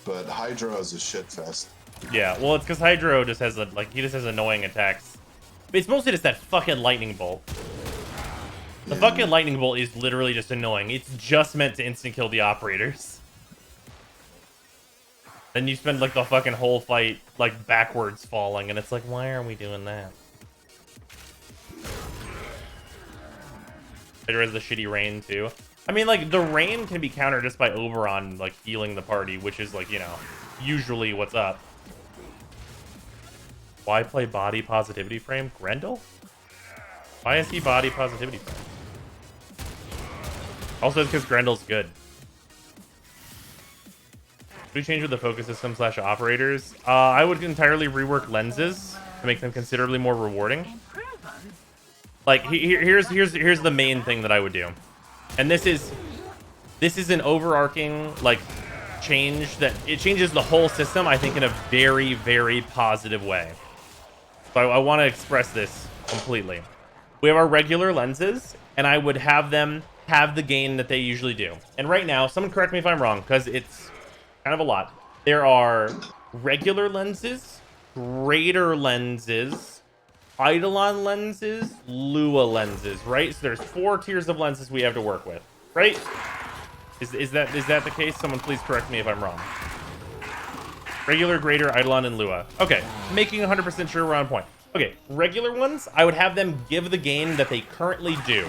but Hydra is a shitfest. Yeah, well, it's because Hydro just has, he just has annoying attacks. It's mostly just that fucking lightning bolt. The Yeah. fucking lightning bolt is literally just annoying. It's just meant to instant kill the operators. Then you spend, like, the fucking whole fight, like, backwards falling, and it's like, why are we doing that? Hydra has the shitty rain, too. I mean, like, the rain can be countered just by Oberon, like, healing the party, which is, like, you know, usually what's up. Why play body positivity frame? Grendel? Why is he body positivity frame? Also, it's because Grendel's good. Do we change with the focus system / operators? I would entirely rework lenses to make them considerably more rewarding. Improvement? Like, here's the main thing that I would do. And this is an overarching, like, change that it changes the whole system, I think, in a very, very positive way. So I want to express this completely. We have our regular lenses, and I would have them have the gain that they usually do. And right now, someone correct me if I'm wrong, because it's kind of a lot. There are regular lenses, greater lenses, Eidolon lenses, Lua lenses, right? So there's 4 tiers of lenses we have to work with, right? Is that the case? Someone please correct me if I'm wrong. Regular, greater, Eidolon, and Lua. Okay, making 100% sure we're on point. Okay, regular ones, I would have them give the gain that they currently do.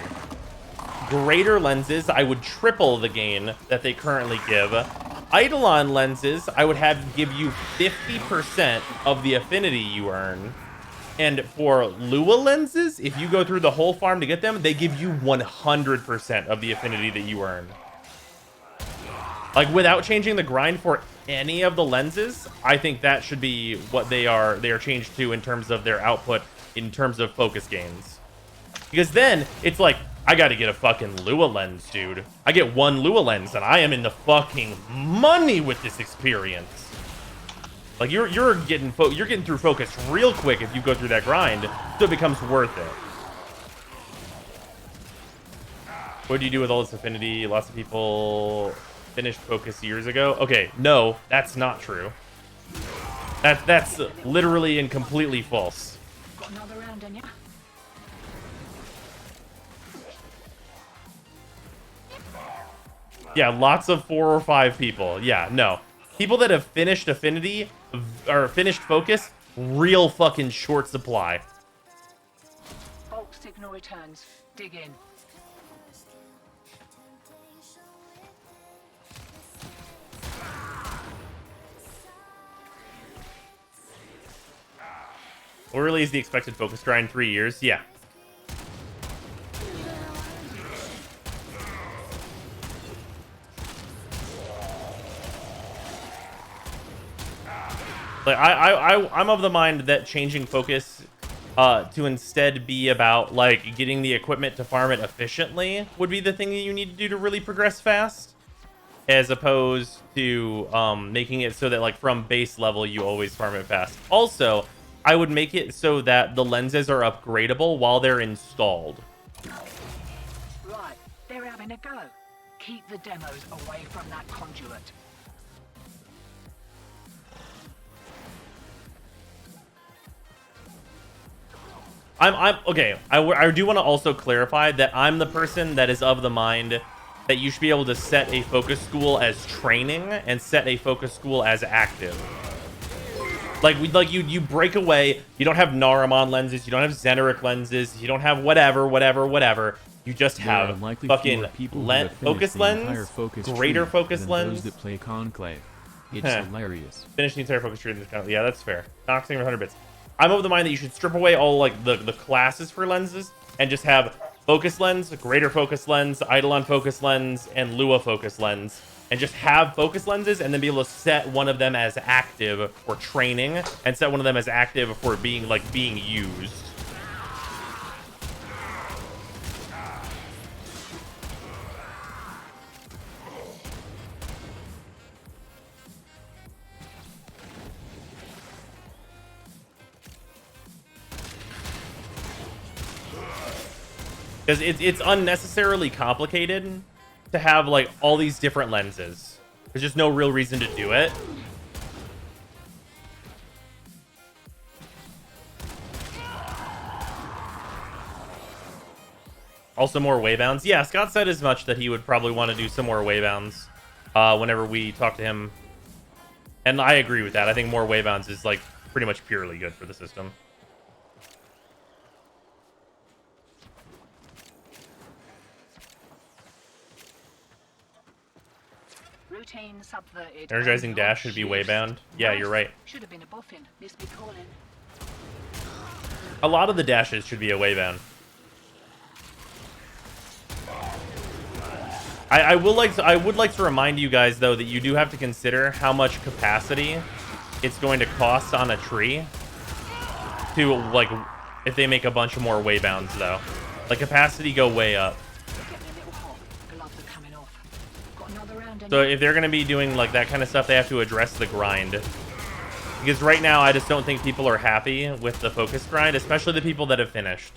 Greater lenses, I would triple the gain that they currently give. Eidolon lenses, I would have give you 50% of the affinity you earn. And for Lua lenses, if you go through the whole farm to get them, they give you 100% of the affinity that you earn. Like, without changing the grind for any of the lenses, I think that should be what they are changed to in terms of their output, in terms of focus gains. Because then, it's like, I gotta get a fucking Lua lens, dude. I get one Lua lens, and I am in the fucking money with this experience. Like, you're getting through focus real quick if you go through that grind, so it becomes worth it. What do you do with all this affinity? Lots of people finished focus years ago. Okay, no, that's not true. That's literally and completely false. Got another round in ya? Yeah, lots of 4 or 5 people. Yeah, no. People that have finished affinity or finished focus, real fucking short supply. Bulk signal returns. Dig in. What really is the expected focus grind? 3 years? Yeah. Like I'm of the mind that changing focus to instead be about like getting the equipment to farm it efficiently would be the thing that you need to do to really progress fast, as opposed to making it so that like from base level you always farm it fast. Also, I would make it so that the lenses are upgradable while they're installed. Right, they're having a go. Keep the demos away from that conduit. I'm okay. I do want to also clarify that I'm the person that is of the mind that you should be able to set a focus school as training and set a focus school as active. Like you break away. You don't have Naramon lenses. You don't have Zeneric lenses. You don't have whatever. You just have fucking focus lens, greater focus lens. Those that play Conclave. It's hilarious. Finish the entire focus tree in this kind of, yeah, that's fair. Noxing for 100 bits. I'm of the mind that you should strip away all like the classes for lenses and just have focus lens, greater focus lens, Eidolon focus lens, and Lua focus lens, and just have focus lenses and then be able to set one of them as active for training and set one of them as active for being used. Because it's unnecessarily complicated to have like all these different lenses. There's just no real reason to do it. Also more waybounds. Yeah, Scott said as much that he would probably want to do some more waybounds whenever we talk to him. And I agree with that. I think more waybounds is like pretty much purely good for the system. Routine subverted. Energizing dash should be waybound. Yeah, you're right. Should have been a boffin. Missed me calling. A lot of the dashes should be a waybound. I would like to remind you guys though that you do have to consider how much capacity it's going to cost on a tree to like if they make a bunch of more waybounds though. Like capacity go way up. So if they're going to be doing like that kind of stuff, they have to address the grind. Because right now, I just don't think people are happy with the focus grind, especially the people that have finished.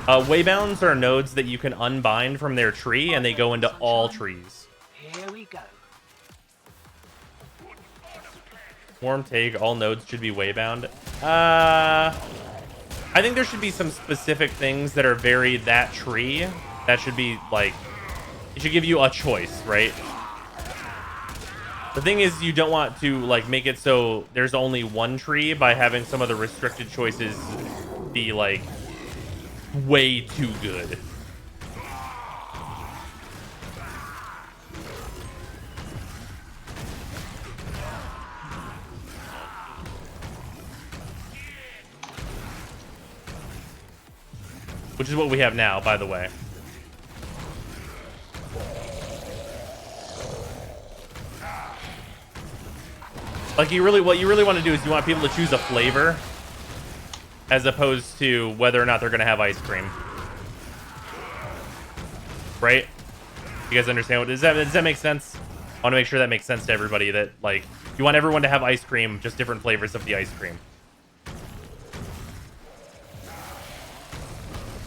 Waybounds are nodes that you can unbind from their tree, and they go into all trees. Here we go. Warm take, all nodes should be waybound. I think there should be some specific things that are very that tree. That should be like, it should give you a choice, right? The thing is, you don't want to like make it so there's only one tree by having some of the restricted choices be like way too good. Which is what we have now, by the way. Like what you really want to do is you want people to choose a flavor as opposed to whether or not they're going to have ice cream. Right? You guys understand what does that make sense? I want to make sure that makes sense to everybody, that like you want everyone to have ice cream, just different flavors of the ice cream.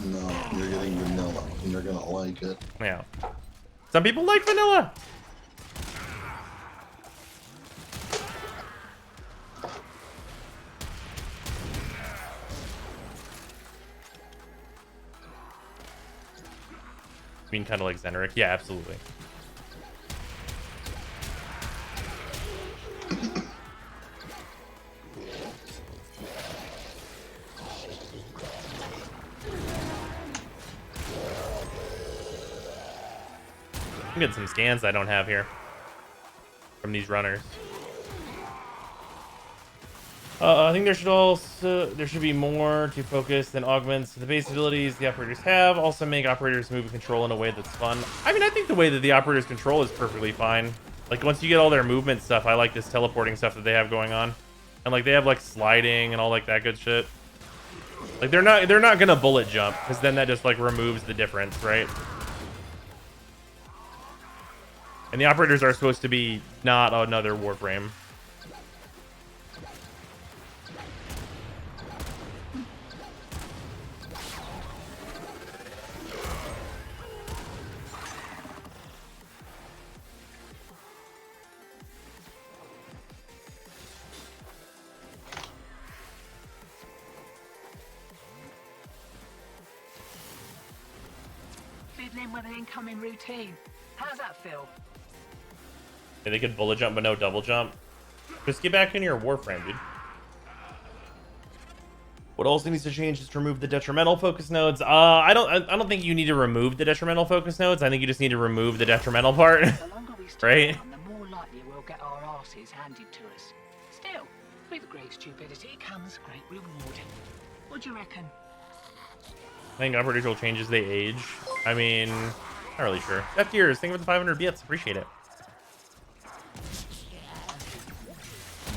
No, you're getting vanilla, and you're gonna like it. Yeah. Some people like vanilla. You mean kind of like Zenric? Yeah, absolutely. I'm getting some scans I don't have here from these runners. I think there should be more to focus than augments the base abilities the operators have. Also make operators move and control in a way that's fun. I mean, I think the way that the operators control is perfectly fine. Like once you get all their movement stuff, I like this teleporting stuff that they have going on, and like they have like sliding and all like that good shit. Like they're not gonna bullet jump because then that just like removes the difference, right? And the operators are supposed to be not another Warframe. Fiddling with an incoming routine. How's that feel? Yeah, they could bullet jump but no double jump. Just get back in your Warframe, dude. What also needs to change is to remove the detrimental focus nodes. I don't think you need to remove the detrimental focus nodes. I think you just need to remove the detrimental part. The longer we stay Right? on, the more likely we'll get our asses handed to us. Still, with great stupidity comes great reward. What do you reckon? I think operators will change as they age. I mean, not really sure. F years. Think about the 500 bits. Appreciate it.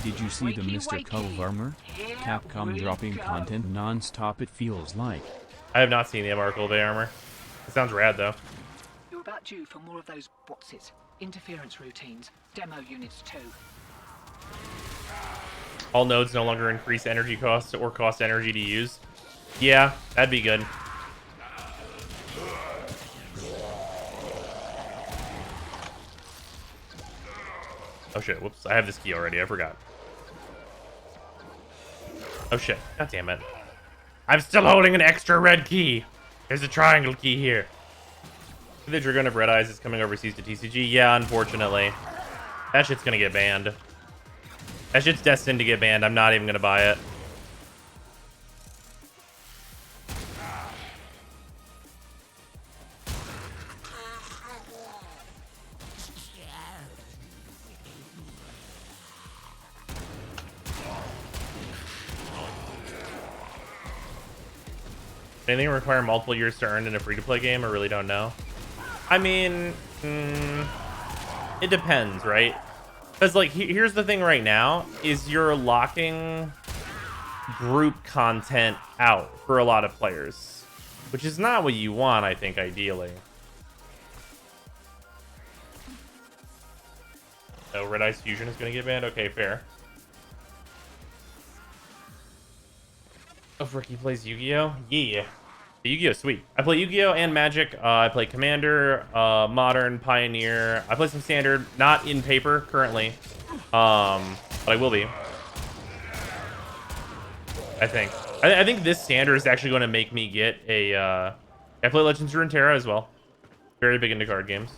Did you see the Mr. Cove armor? Capcom dropping content non-stop, it feels like. I have not seen the Markle Bay armor. It sounds rad though. You're about due for more of those what's-its, interference routines, demo units too. All nodes no longer increase energy costs or cost energy to use. Yeah, that'd be good. Oh shit, whoops. I have this key already, I forgot. Oh shit, god damn it. I'm still holding an extra red key. There's a triangle key here. The Dragon of Red Eyes is coming overseas to TCG. Yeah, unfortunately. That shit's gonna get banned. That shit's destined to get banned. I'm not even gonna buy it. Anything require multiple years to earn in a free-to-play game? I really don't know. I mean, it depends, right? Because, like, here's the thing right now, is you're locking group content out for a lot of players, which is not what you want, I think, ideally. So, Red Ice Fusion is going to get banned? Okay, fair. Oh, Ricky plays Yu-Gi-Oh? Yeah. Yu-Gi-Oh! Sweet. I play Yu-Gi-Oh! And Magic. I play Commander, Modern, Pioneer. I play some Standard, not in paper currently. But I will be. I think. I think this Standard is actually going to make me get a... I play Legends of Runeterra as well. Very big into card games.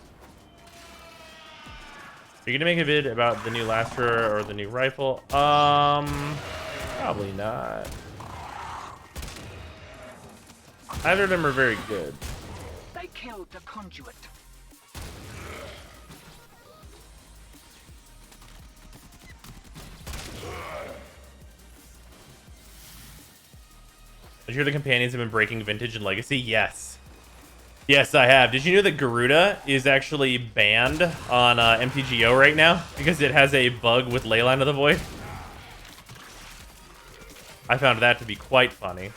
Are you going to make a vid about the new Lastra or the new rifle? Probably not. Either of them are very good. They killed the conduit. Did you hear the companions have been breaking Vintage and Legacy? Yes. Yes, I have. Did you know that Garuda is actually banned on MTGO right now because it has a bug with Leyline of the Void? I found that to be quite funny.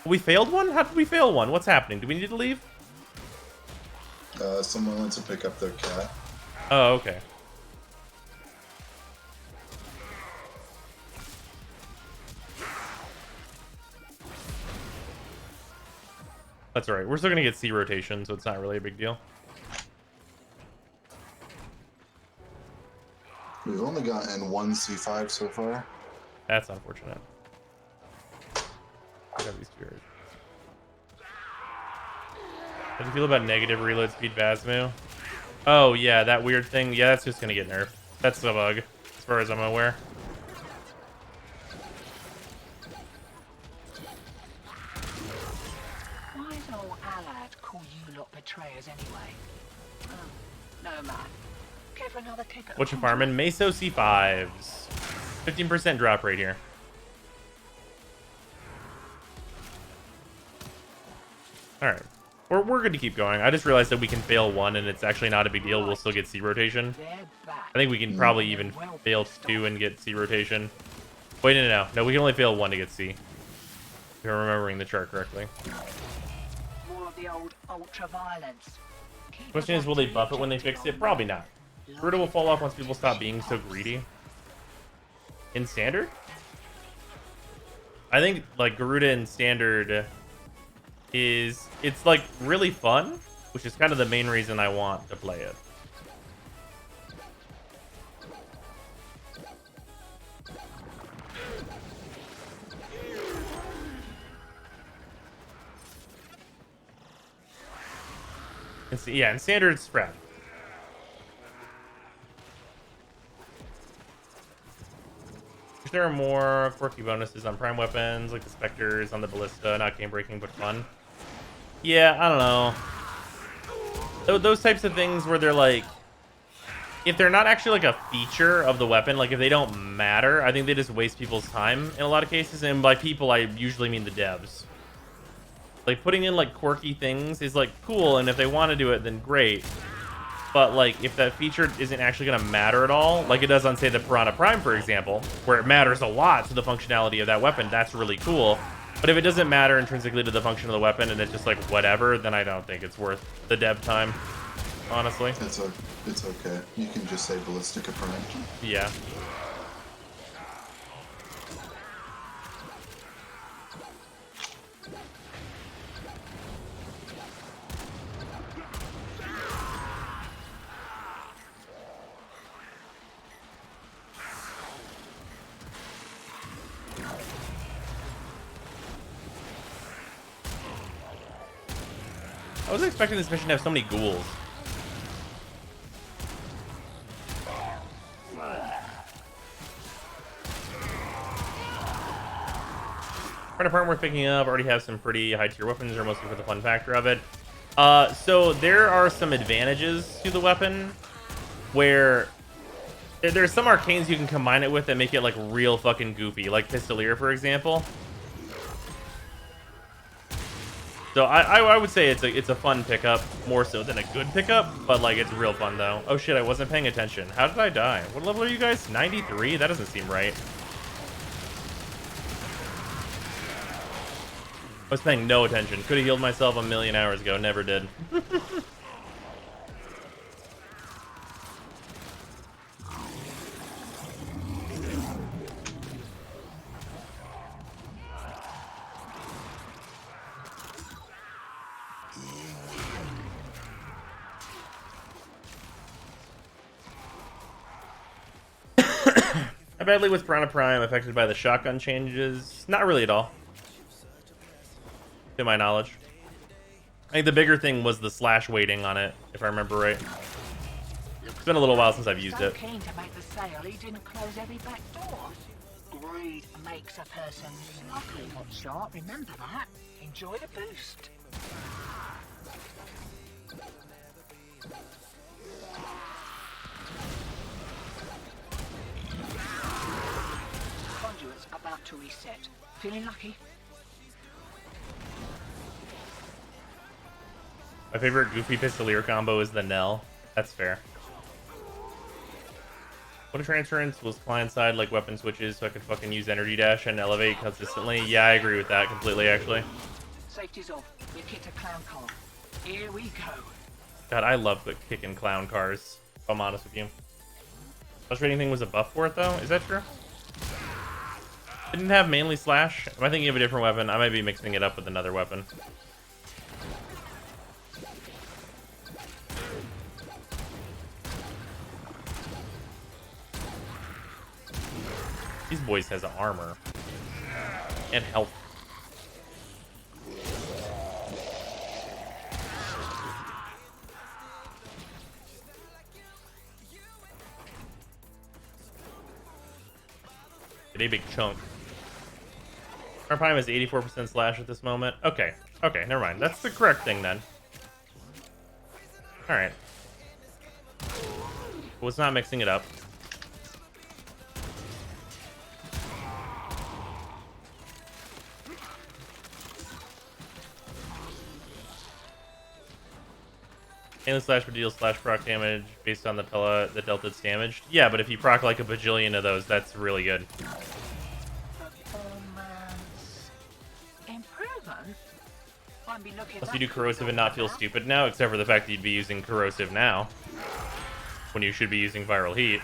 We failed one? How did we fail one? What's happening? Do we need to leave? Someone wants to pick up their cat. Oh, okay. That's alright. We're still gonna get C rotation, so it's not really a big deal. We've only gotten one C5 so far. That's unfortunate. I got these spirits. How do you feel about negative reload speed Vasmu? Oh, yeah, that weird thing. Yeah, that's just gonna get nerfed. That's the bug, as far as I'm aware. Why does old Alad call you lot betrayers anyway? Oh, no man. Care for another kick at What you farming? Meso C5s. 15% drop rate here. Alright. We're going to keep going. I just realized that we can fail one, and it's actually not a big deal. We'll still get C rotation. They're back. I think we can probably even fail two and get C rotation. Wait, no. No, we can only fail one to get C. If you're remembering the chart correctly. More of the old ultra violence. Question is, will they buff it when they fix it? Probably not. Garuda will fall off once people stop being so greedy. In standard? I think like Garuda in standard it's like really fun, which is kind of the main reason I want to play it. Yeah, in standard it's spread. There are more quirky bonuses on prime weapons, like the Spectres on the Ballista, not game breaking but fun. Yeah, I don't know. Those types of things where they're like, if they're not actually like a feature of the weapon, like if they don't matter, I think they just waste people's time in a lot of cases. And by people, I usually mean the devs. Like putting in like quirky things is like cool, and if they want to do it, then great. But like if that feature isn't actually going to matter at all, like it does on say the Piranha Prime, for example, where it matters a lot to the functionality of that weapon, that's really cool. But if it doesn't matter intrinsically to the function of the weapon and it's just like whatever, then I don't think it's worth the dev time, honestly. It's okay. You can just say Ballistica Prime. Yeah. I wasn't expecting this mission to have so many ghouls. Part of part worth picking up. Already have some pretty high tier weapons, or mostly for the fun factor of it. So there are some advantages to the weapon where there's some arcanes you can combine it with that make it like real fucking goofy, like Pistolier, for example. So I would say it's a fun pickup, more so than a good pickup, but like it's real fun though. Oh shit, I wasn't paying attention. How did I die? What level are you guys? 93? That doesn't seem right. I was paying no attention. Could have healed myself a million hours ago. Never did. How badly was Piranha Prime affected by the shotgun changes? Not really at all, to my knowledge. I think the bigger thing was the slash weighting on it, if I remember right. It's been a little while since I've used it. Keen to make the sale, he didn't close every back door. Greed makes a person ugly, hotshot. Remember that. Enjoy the boost. Conduit's about to reset. Feeling lucky? My favorite Goofy Pistolier combo is the Nell. That's fair. What a transference was client side like weapon switches so I could fucking use energy dash and elevate consistently. Yeah, I agree with that completely actually. Safety's off. We kicked a clown car. Here we go. God, I love the kicking clown cars, if I'm honest with you. Frustrating thing was a buff for it though, is that true? Didn't have mainly slash. Am I thinking of a different weapon? I might be mixing it up with another weapon. These boys has armor and health. Get a big chunk. Our prime is 84% slash at this moment. Okay, okay, never mind. That's the correct thing then. All right. Well, it's not mixing it up. Mainly slash would deal slash proc damage based on the delta it's damaged. Yeah, but if you proc like a bajillion of those, that's really good. Performance improvement. Won't be looking Plus you do back corrosive and not feel stupid now, except for the fact that you'd be using corrosive now, when you should be using viral heat.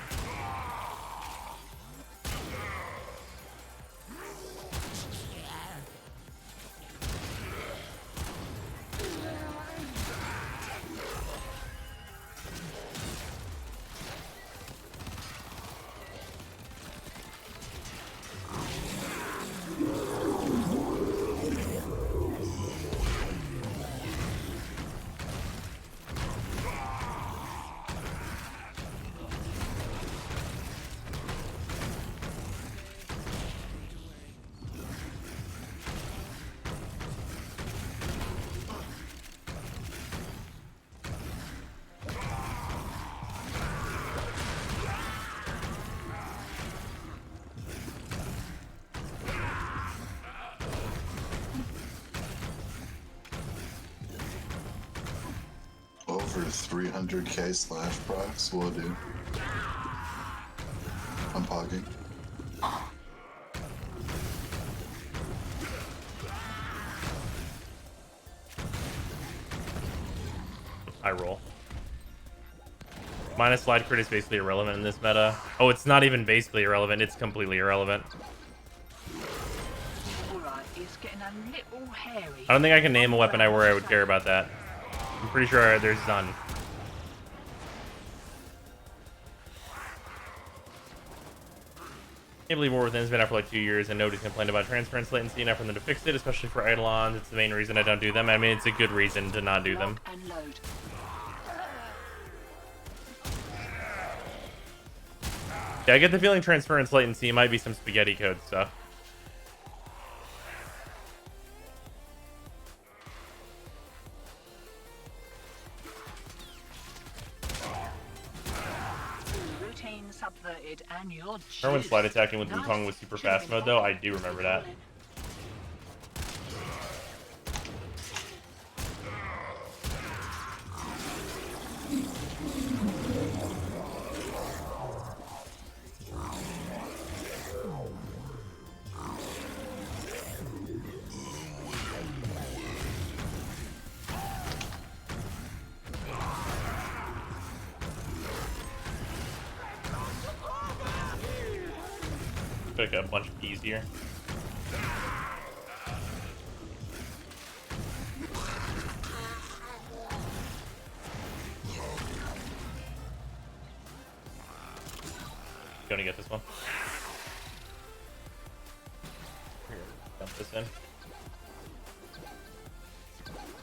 Over 300k slash procs will do. I'm pogging. I roll. Minus slide crit is basically irrelevant in this meta. Oh, it's not even basically irrelevant, it's completely irrelevant. Alright, it's getting a little hairy. I don't think I can name a weapon where I would care about that. I'm pretty sure there's none. Can't believe War Within's been out for like 2 years and nobody's complained about transference latency enough for them to fix it, especially for Eidolons. It's the main reason I don't do them. I mean, it's a good reason to not do them. And load. Yeah, I get the feeling transference latency might be some spaghetti code stuff. Routine subverted and you're Remember when juiced. slide attacking with Nice. Wukong was super Should've fast been mode though? I fucking do remember that. Like a bunch of keys here. Gonna get this one. Here, dump this in.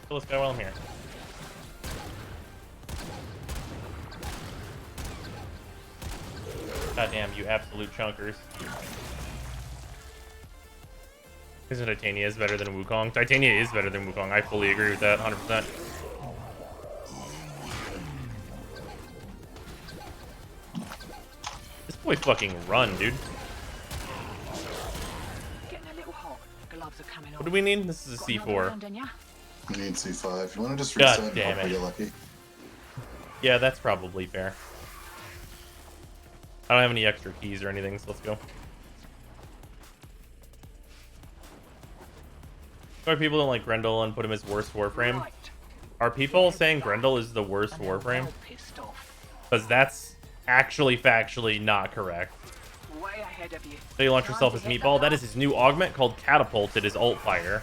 Kill this guy while I'm here. God damn, you absolute chunkers. Isn't Titania is better than Wukong? Titania is better than Wukong. I fully agree with that, 100%. This boy fucking run, dude. Getting a little hot. Gloves are coming off. What do we need? This is a Got another C4. round in ya? You need C5. You want to just God reset and damn hope I it. get lucky? Yeah, that's probably fair. I don't have any extra keys or anything, so let's go. Why people don't like Grendel and put him as worst Warframe? Right. Are people saying Grendel is the worst And I'm Warframe? well pissed off. Because that's actually factually not correct. Way ahead of you. So you launch Time yourself to as hit the Meatball. That button. is his new augment called Catapult. It is Alt Fire.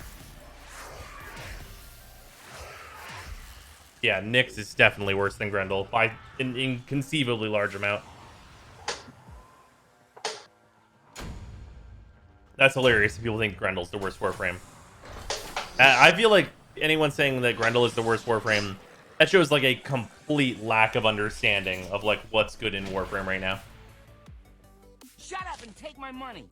Yeah, Nyx is definitely worse than Grendel by an inconceivably large amount. That's hilarious if people think Grendel's the worst Warframe. I feel like anyone saying that Grendel is the worst Warframe, that shows like a complete lack of understanding of like what's good in Warframe right now. Shut up and take my money.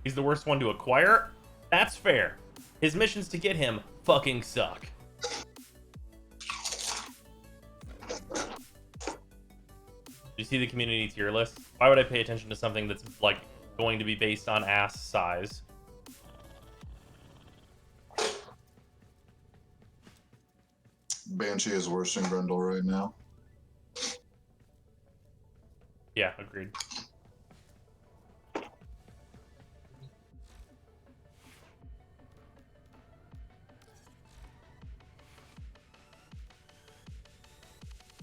He's the worst one to acquire? That's fair. His missions to get him fucking suck. You see the community tier list? Why would I pay attention to something that's like going to be based on ass size? Banshee is worse than Grendel right now. Yeah, agreed.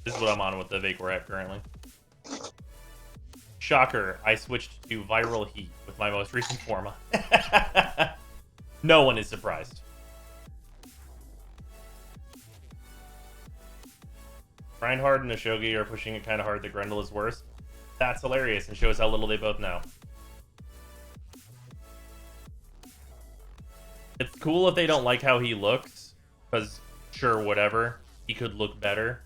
This is what I'm on with the Vapor app currently. Shocker, I switched to Viral Heat with my most recent forma. No one is surprised. Reinhard and Ashogi are pushing it kind of hard that Grendel is worse. That's hilarious and shows how little they both know. It's cool if they don't like how he looks, because sure, whatever, he could look better.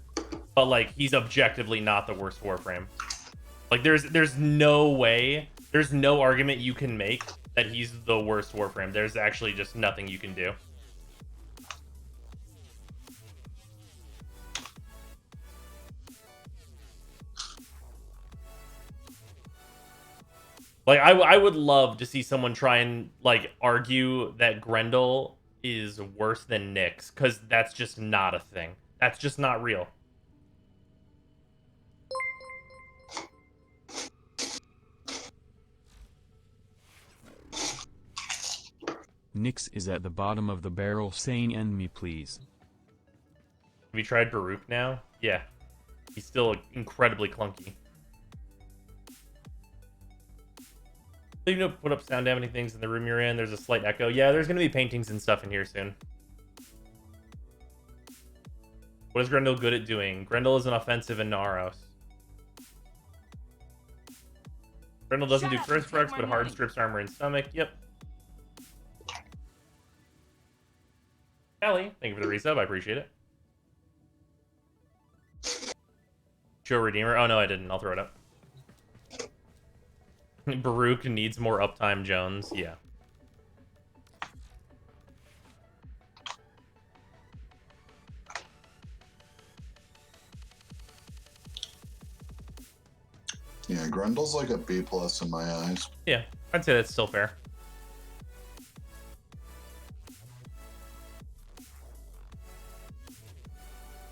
But like, he's objectively not the worst Warframe. Like, there's no way, there's no argument you can make that he's the worst Warframe. There's actually just nothing you can do. Like, I would love to see someone try and, like, argue that Grendel is worse than Nyx, because that's just not a thing. That's just not real. Nyx is at the bottom of the barrel saying end me please. Have you tried Baruch now? Yeah. He's still incredibly clunky. You know, put up sound dampening things in the room you're in. There's a slight echo. Yeah, there's going to be paintings and stuff in here soon. What is Grendel good at doing? Grendel is an offensive in Naros. Grendel doesn't do first strikes, but hard strips armor and stomach. Yep. Kelly, thank you for the resub. I appreciate it. Show Redeemer. Oh, no, I didn't. I'll throw it up. Baruch needs more uptime, Jones. Yeah. Yeah, Grendel's like a B+ in my eyes. Yeah, I'd say that's still fair.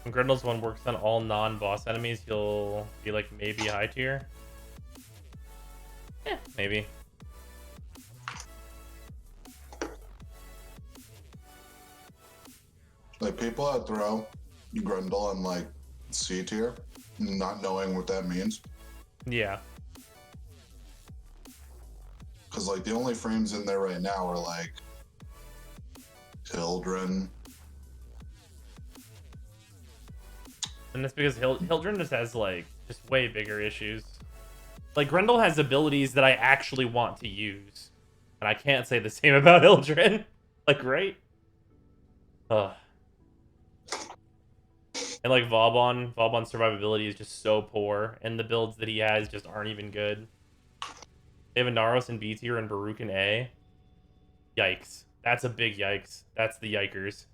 When Grendel's one works on all non-boss enemies, he'll be like maybe high tier. Yeah, maybe. Like, people that throw Grendel in, like, C tier, not knowing what that means. Yeah. Because, like, the only frames in there right now are, like, Hildren. And that's because Hildren just has, like, just way bigger issues. Like, Grendel has abilities that I actually want to use. And I can't say the same about Hildren. Like, right? Ugh. And, like, Vauban survivability is just so poor. And the builds that he has just aren't even good. They have a Naros in B tier and Baruch in A. Yikes. That's a big yikes. That's the yikers.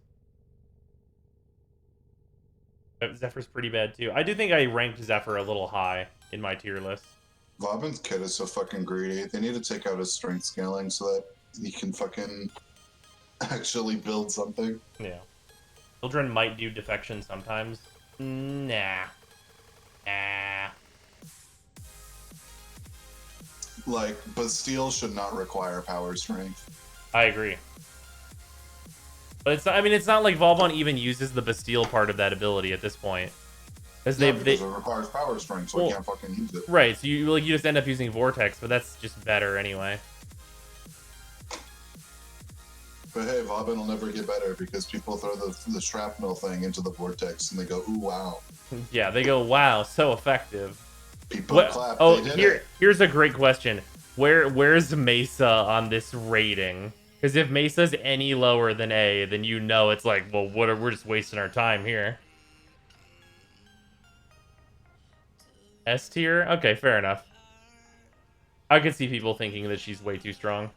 Zephyr's pretty bad, too. I do think I ranked Zephyr a little high in my tier list. Vauban's kid is so fucking greedy. They need to take out his strength scaling so that he can fucking actually build something. Yeah. Children might do defection sometimes. Nah. Nah. Like, Bastille should not require power strength. I agree. But it's not, I mean, it's not like Vauban even uses the Bastille part of that ability at this point. Because Because it requires power strength, so Well, I can't fucking use it. right, so you just end up using Vortex, but that's just better anyway. But hey, Vauban will never get better because people throw the shrapnel thing into the vortex and they go, ooh, wow. Yeah, they go, wow, so effective. People clap. Oh, They did it. here's a great question. Where's Mesa on this rating? Because if Mesa's any lower than A, then you know it's like, well, we're just wasting our time here. S tier? Okay, fair enough. I could see people thinking that she's way too strong.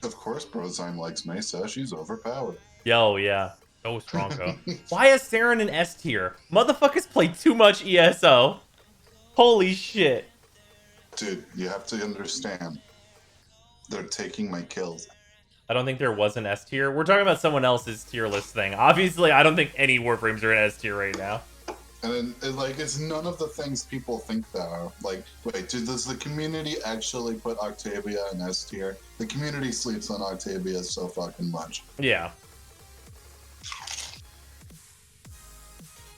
Of course, Brozyme likes Mesa. She's overpowered. Yo, yeah. So strong, though. Why is Saren an S tier? Motherfuckers play too much ESO. Holy shit. Dude, you have to understand. They're taking my kills. I don't think there was an S tier. We're talking about someone else's tier list thing. Obviously, I don't think any Warframes are an S tier right now. And like, it's none of the things people think they are. Like, wait, does the community actually put Octavia in S tier? The community sleeps on Octavia so fucking much. Yeah.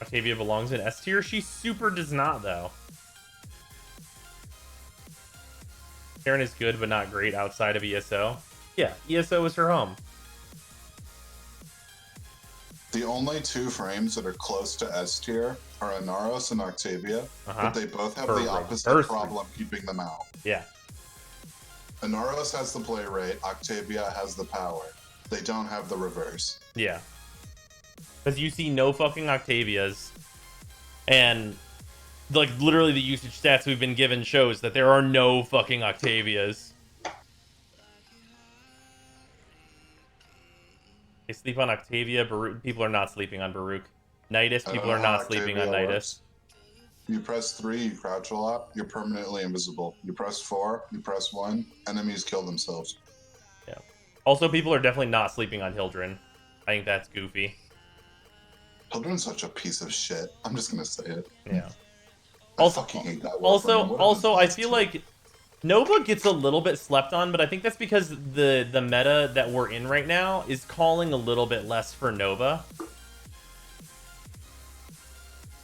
Octavia belongs in S tier. She super does not, though. Karen is good, but not great outside of ESO. Yeah, ESO is her home. The only two frames that are close to S tier are Inaros and Octavia, but they both have the opposite problem keeping them out. Yeah. Inaros has the play rate, Octavia has the power. They don't have the reverse. Yeah. Because you see no fucking Octavias, and like literally the usage stats we've been given shows that there are no fucking Octavias. They sleep on Octavia. Baruch. People are not sleeping on Baruch. Nidus. People are not sleeping on Nidus. You press 3, you crouch a lot, you're permanently invisible. You press 4, you press 1, enemies kill themselves. Yeah. Also, people are definitely not sleeping on Hildren. I think that's goofy. Hildren's such a piece of shit. I'm just gonna say it. Yeah. I fucking hate that Warframe. Also, I feel like Nova gets a little bit slept on, but I think that's because the meta that we're in right now is calling a little bit less for Nova.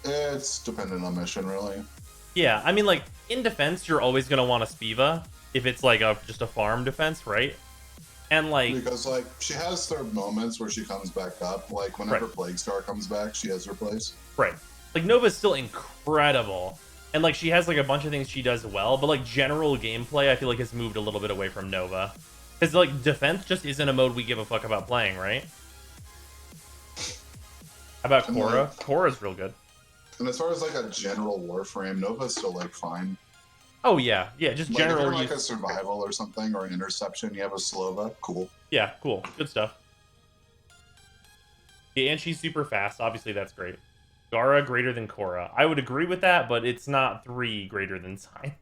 It's dependent on mission, really. Yeah, I mean, like, in defense, you're always going to want a Spiva if it's, like, just a farm defense, right? And, like... Because, like, she has her moments where she comes back up. Like, whenever Plague Star comes back, she has her place. Right. Like, Nova's still incredible. And, like, she has, like, a bunch of things she does well. But, like, general gameplay, I feel like, has moved a little bit away from Nova. Because, like, defense just isn't a mode we give a fuck about playing, right? How about Korra? Korra's real good. And as far as, like, a general Warframe, Nova's still, like, fine. Oh, yeah. Yeah, just like, general... If you're, like, a survival or something, or an interception, you have a Slova, cool. Yeah, cool. Good stuff. Yeah, and she's super fast. Obviously, that's great. Gara greater than Korra. I would agree with that, but it's not 3 greater than Science.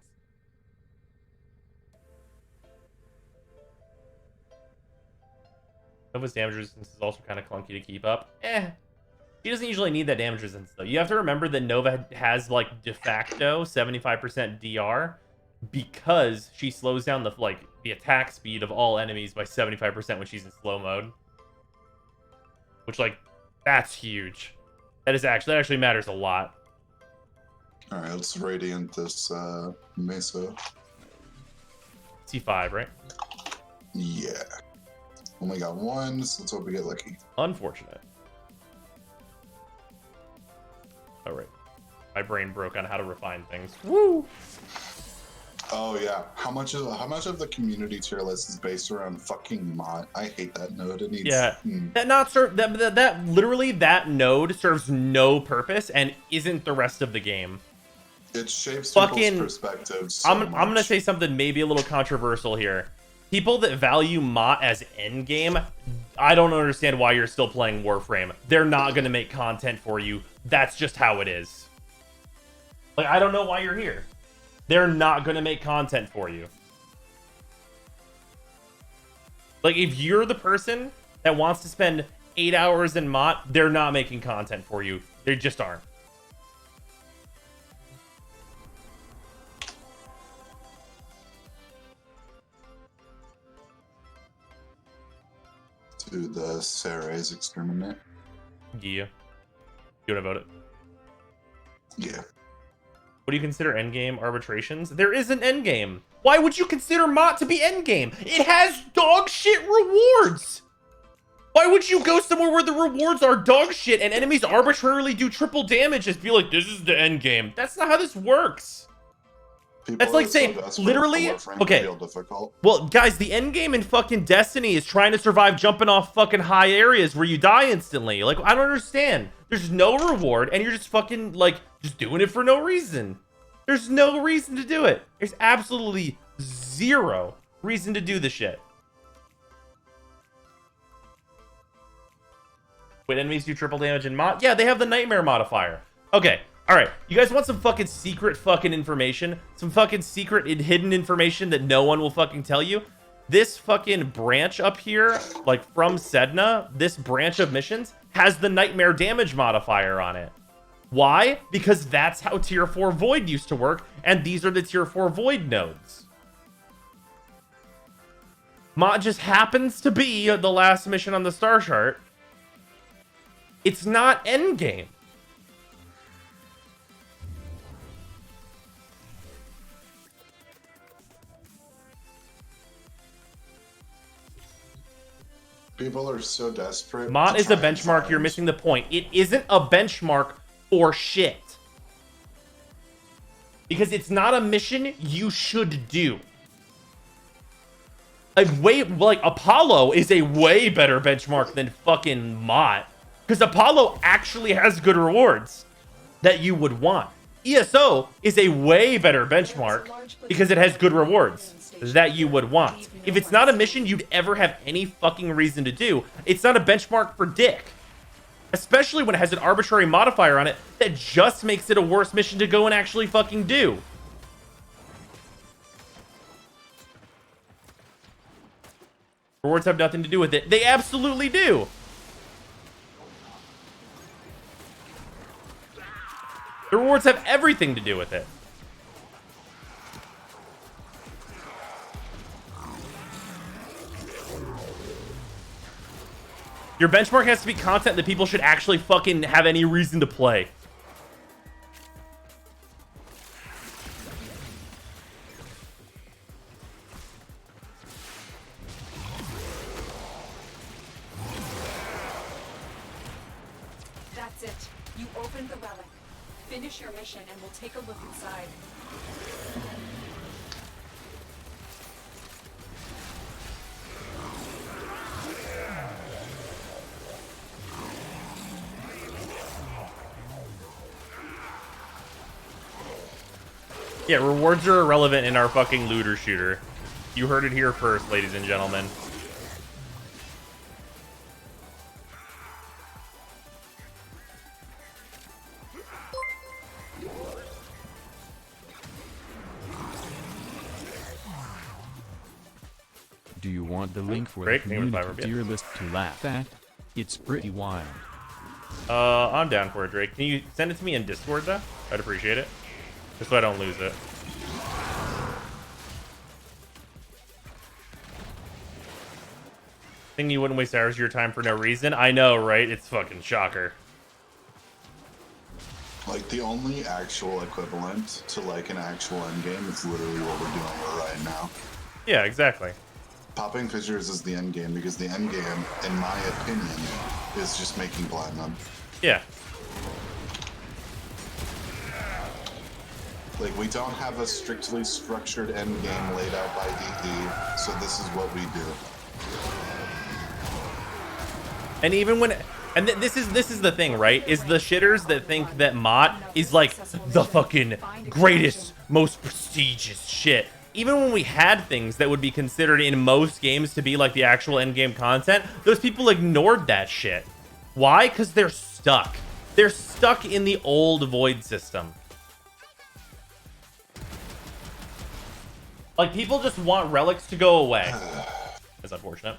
Nova's damage resistance is also kind of clunky to keep up. He doesn't usually need that damage resistance, though. You have to remember that Nova has, like, de facto 75% DR because she slows down the attack speed of all enemies by 75% when she's in slow mode. Which, like, that's huge. That actually matters a lot. Alright, let's Radiant this Mesa. C5, right? Yeah. Only got one, so let's hope we get lucky. Unfortunate. All right. My brain broke on how to refine things. Woo! Oh yeah. How much of the community tier list is based around fucking Mott? I hate that node. It needs that node serves no purpose and isn't the rest of the game. It shapes people's perspectives so I'm gonna say something maybe a little controversial here. People that value Mott as endgame, I don't understand why you're still playing Warframe. They're not gonna make content for you. That's just how it is. Like, I don't know why you're here. They're not gonna make content for you. Like, if you're the person that wants to spend 8 hours in Mott, they're not making content for you. They just aren't. To the Ceres exterminate. Yeah. You want to vote it? Yeah. What do you consider endgame arbitrations? There is an endgame. Why would you consider Mott to be endgame? It has dog shit rewards. Why would you go somewhere where the rewards are dog shit and enemies arbitrarily do triple damage and be like, this is the endgame? That's not how this works. People That's like are so saying, desperate literally, for more Frank okay. feel difficult. Well, guys, the end game in fucking Destiny is trying to survive jumping off fucking high areas where you die instantly. Like, I don't understand. There's no reward, and you're just fucking, like, just doing it for no reason. There's no reason to do it. There's absolutely zero reason to do the shit. When enemies do triple damage in Mott? Yeah, they have the Nightmare modifier. Okay. All right, you guys want some fucking secret fucking information? Some fucking secret and hidden information that no one will fucking tell you? This fucking branch up here, like from Sedna, this branch of missions has the Nightmare damage modifier on it. Why? Because that's how Tier 4 Void used to work, and these are the Tier 4 Void nodes. Mott just happens to be the last mission on the star chart. It's not endgame. People are so desperate. Mott to is a try and benchmark. find- You're missing the point. It isn't a benchmark for shit. Because it's not a mission you should do. Like, Apollo is a way better benchmark than fucking Mott. Because Apollo actually has good rewards that you would want. ESO is a way better benchmark because it has good rewards that you would want. If it's not a mission you'd ever have any fucking reason to do, it's not a benchmark for dick. Especially when it has an arbitrary modifier on it that just makes it a worse mission to go and actually fucking do. Rewards have nothing to do with it. They absolutely do. The rewards have everything to do with it. Your benchmark has to be content that people should actually fucking have any reason to play. That's it. You opened the relic. Finish your mission and we'll take a look inside. Yeah, rewards are irrelevant in our fucking looter shooter. You heard it here first, ladies and gentlemen. Do you want the link for Great, the name is community Fiverr, tier list to laugh at? It's pretty wild. I'm down for it, Drake. Can you send it to me in Discord, though? I'd appreciate it. Just so I don't lose it. Thing you wouldn't waste hours of your time for no reason? I know, right? It's fucking shocker. Like, the only actual equivalent to, like, an actual endgame is literally what we're doing right now. Yeah, exactly. Popping fissures is the endgame because the endgame, in my opinion, is just making platinum. Yeah. Like, we don't have a strictly structured endgame laid out by EE, so this is what we do. And even when... And this is the thing, right? Is the shitters that think that Mott is, like, the fucking greatest, most prestigious shit. Even when we had things that would be considered in most games to be, like, the actual endgame content, those people ignored that shit. Why? Because they're stuck. They're stuck in the old Void system. Like, people just want relics to go away. That's unfortunate.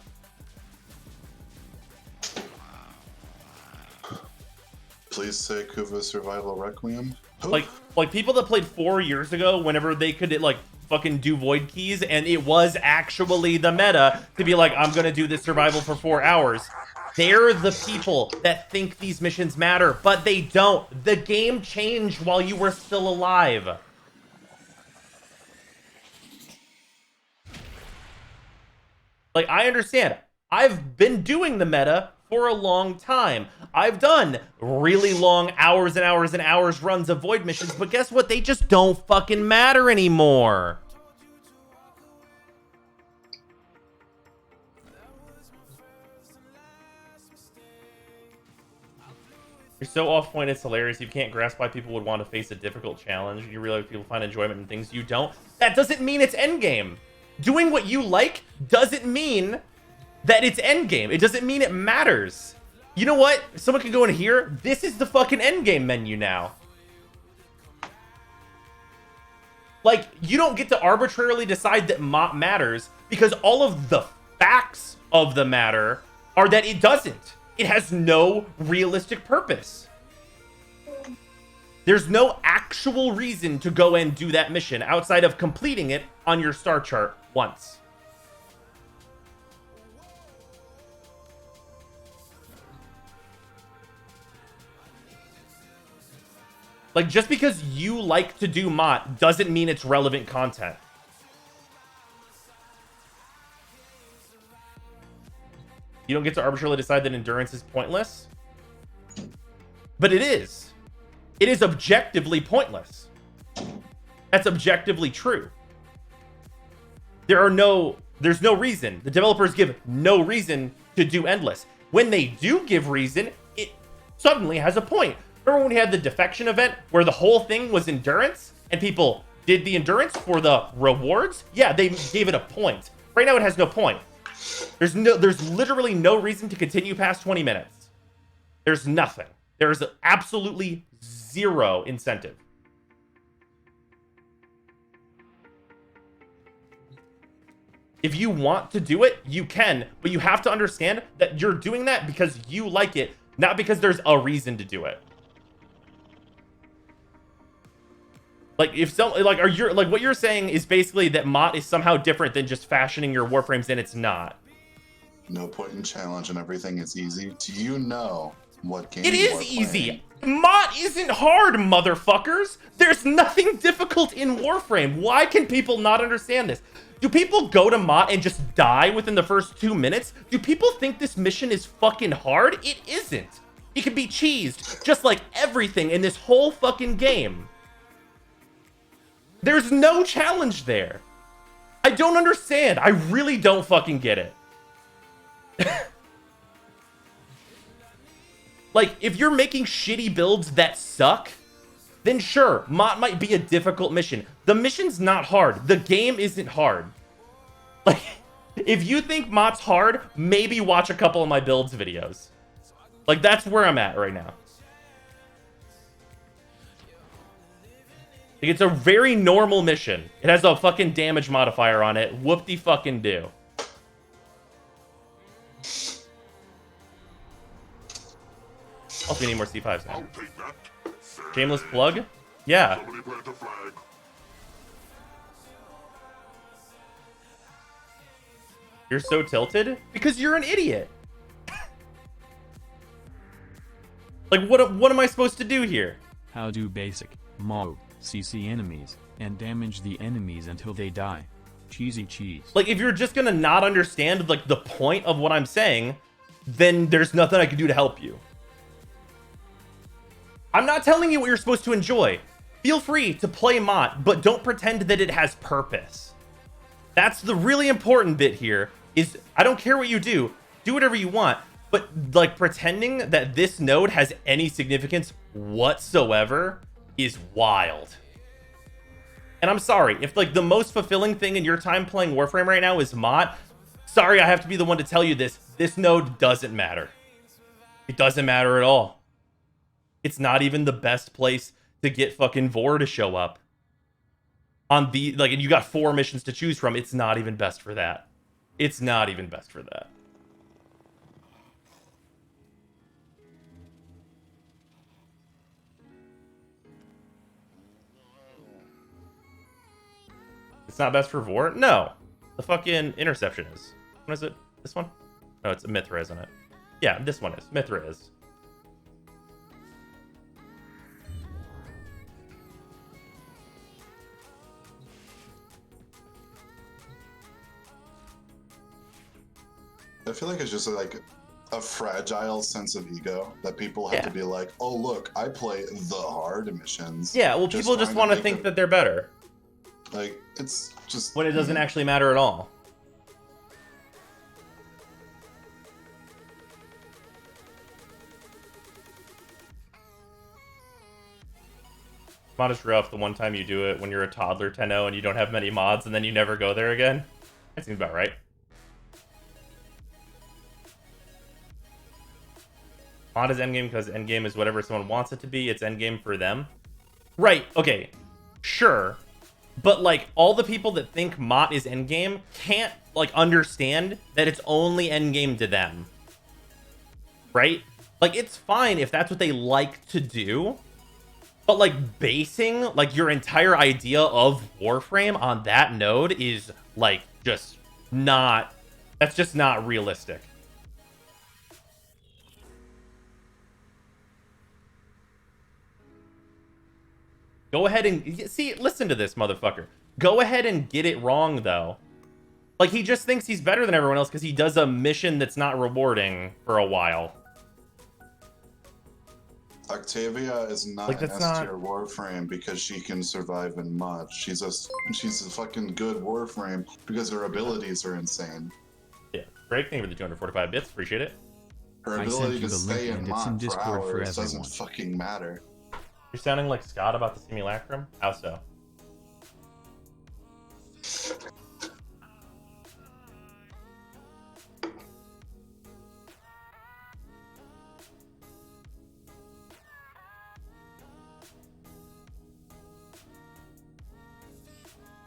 Please say Kuva Survival Requiem. Like people that played 4 years ago, whenever they could like fucking do void keys, and it was actually the meta to be like, I'm gonna do this survival for 4 hours. They're the people that think these missions matter, but they don't. The game changed while you were still alive. Like, I understand. I've been doing the meta for a long time. I've done really long hours and hours and hours runs of void missions, but guess what? They just don't fucking matter anymore. You're so off point, it's hilarious. You can't grasp why people would want to face a difficult challenge. You realize people find enjoyment in things you don't. That doesn't mean it's endgame. Doing what you like doesn't mean that it's endgame. It doesn't mean it matters. You know what? Someone can go in here. This is the fucking endgame menu now. Like, you don't get to arbitrarily decide that matters because all of the facts of the matter are that it doesn't. It has no realistic purpose. There's no actual reason to go and do that mission outside of completing it on your star chart once. Like, just because you like to do MOT doesn't mean it's relevant content. You don't get to arbitrarily decide that endurance is pointless. But it is. It is objectively pointless. That's objectively true. There's no reason. The developers give no reason to do endless. When they do give reason, it suddenly has a point. Remember when we had the defection event where the whole thing was endurance and people did the endurance for the rewards? Yeah, they gave it a point. Right now it has no point. There's literally no reason to continue past 20 minutes. There's nothing. There's absolutely zero incentive. If you want to do it, you can, but you have to understand that you're doing that because you like it, not because there's a reason to do it. Like, if some, like, what you're saying is basically that MOT is somehow different than just fashioning your warframes, and it's not. No point in challenge and everything is easy. Do you know what game it you is are easy. playing? MOT isn't hard, motherfuckers. There's nothing difficult in Warframe. Why can people not understand this? Do people go to MOT and just die within the first 2 minutes? Do people think this mission is fucking hard? It isn't. It can be cheesed, just like everything in this whole fucking game. There's no challenge there. I don't understand. I really don't fucking get it. Like, if you're making shitty builds that suck, then sure, MOT might be a difficult mission. The mission's not hard. The game isn't hard. Like, if you think MOT's hard, maybe watch a couple of my builds videos. Like, that's where I'm at right now. Like, it's a very normal mission. It has a fucking damage modifier on it. Whoop-de-fucking-do. Also, we need more C5s now. Shameless plug? Yeah. You're so tilted? Because you're an idiot. Like, what am I supposed to do here? How do basic MOT CC enemies and damage the enemies until they die? Cheesy cheese. Like, if you're just gonna not understand, like, the point of what I'm saying, then there's nothing I can do to help you. I'm not telling you what you're supposed to enjoy. Feel free to play MOT, but don't pretend that it has purpose. That's the really important bit here, is I don't care what you do whatever you want, but, like, pretending that this node has any significance whatsoever is wild. And I'm sorry, if, like, the most fulfilling thing in your time playing Warframe right now is MOT, sorry I have to be the one to tell you this. This node doesn't matter. It doesn't matter at all. It's not even the best place to get fucking Vor to show up. On the, like, and you got 4 missions to choose from, it's not even best for that. It's not even best for that. It's not best for Vor? No. The fucking interception is. What is it? This one? No, it's a Mithra, isn't it? Yeah, this one is. Mithra is. I feel like it's just like a fragile sense of ego that people have to be like, oh look, I play the hard missions. Yeah, well, people just want to think that they're better. Like, it's just... When it doesn't actually matter at all. Mod is rough the one time you do it when you're a toddler 10-0 and you don't have many mods and then you never go there again. That seems about right. Mod is endgame because endgame is whatever someone wants it to be. It's endgame for them. Right, okay. Sure. But, like, all the people that think Mott is endgame can't, like, understand that it's only endgame to them. Right? Like, it's fine if that's what they like to do. But, like, basing, like, your entire idea of Warframe on that node is, like, just not... That's just not realistic. Go ahead and... See, listen to this, motherfucker. Go ahead and get it wrong, though. Like, he just thinks he's better than everyone else because he does a mission that's not rewarding for a while. Octavia is not like, an S-tier Warframe because she can survive in mod. She's a fucking good Warframe because her abilities are insane. Yeah. Break, thank you for the 245 bits. Appreciate it. Her ability to stay in mod for hours doesn't fucking matter. You're sounding like Scott about the simulacrum? How so?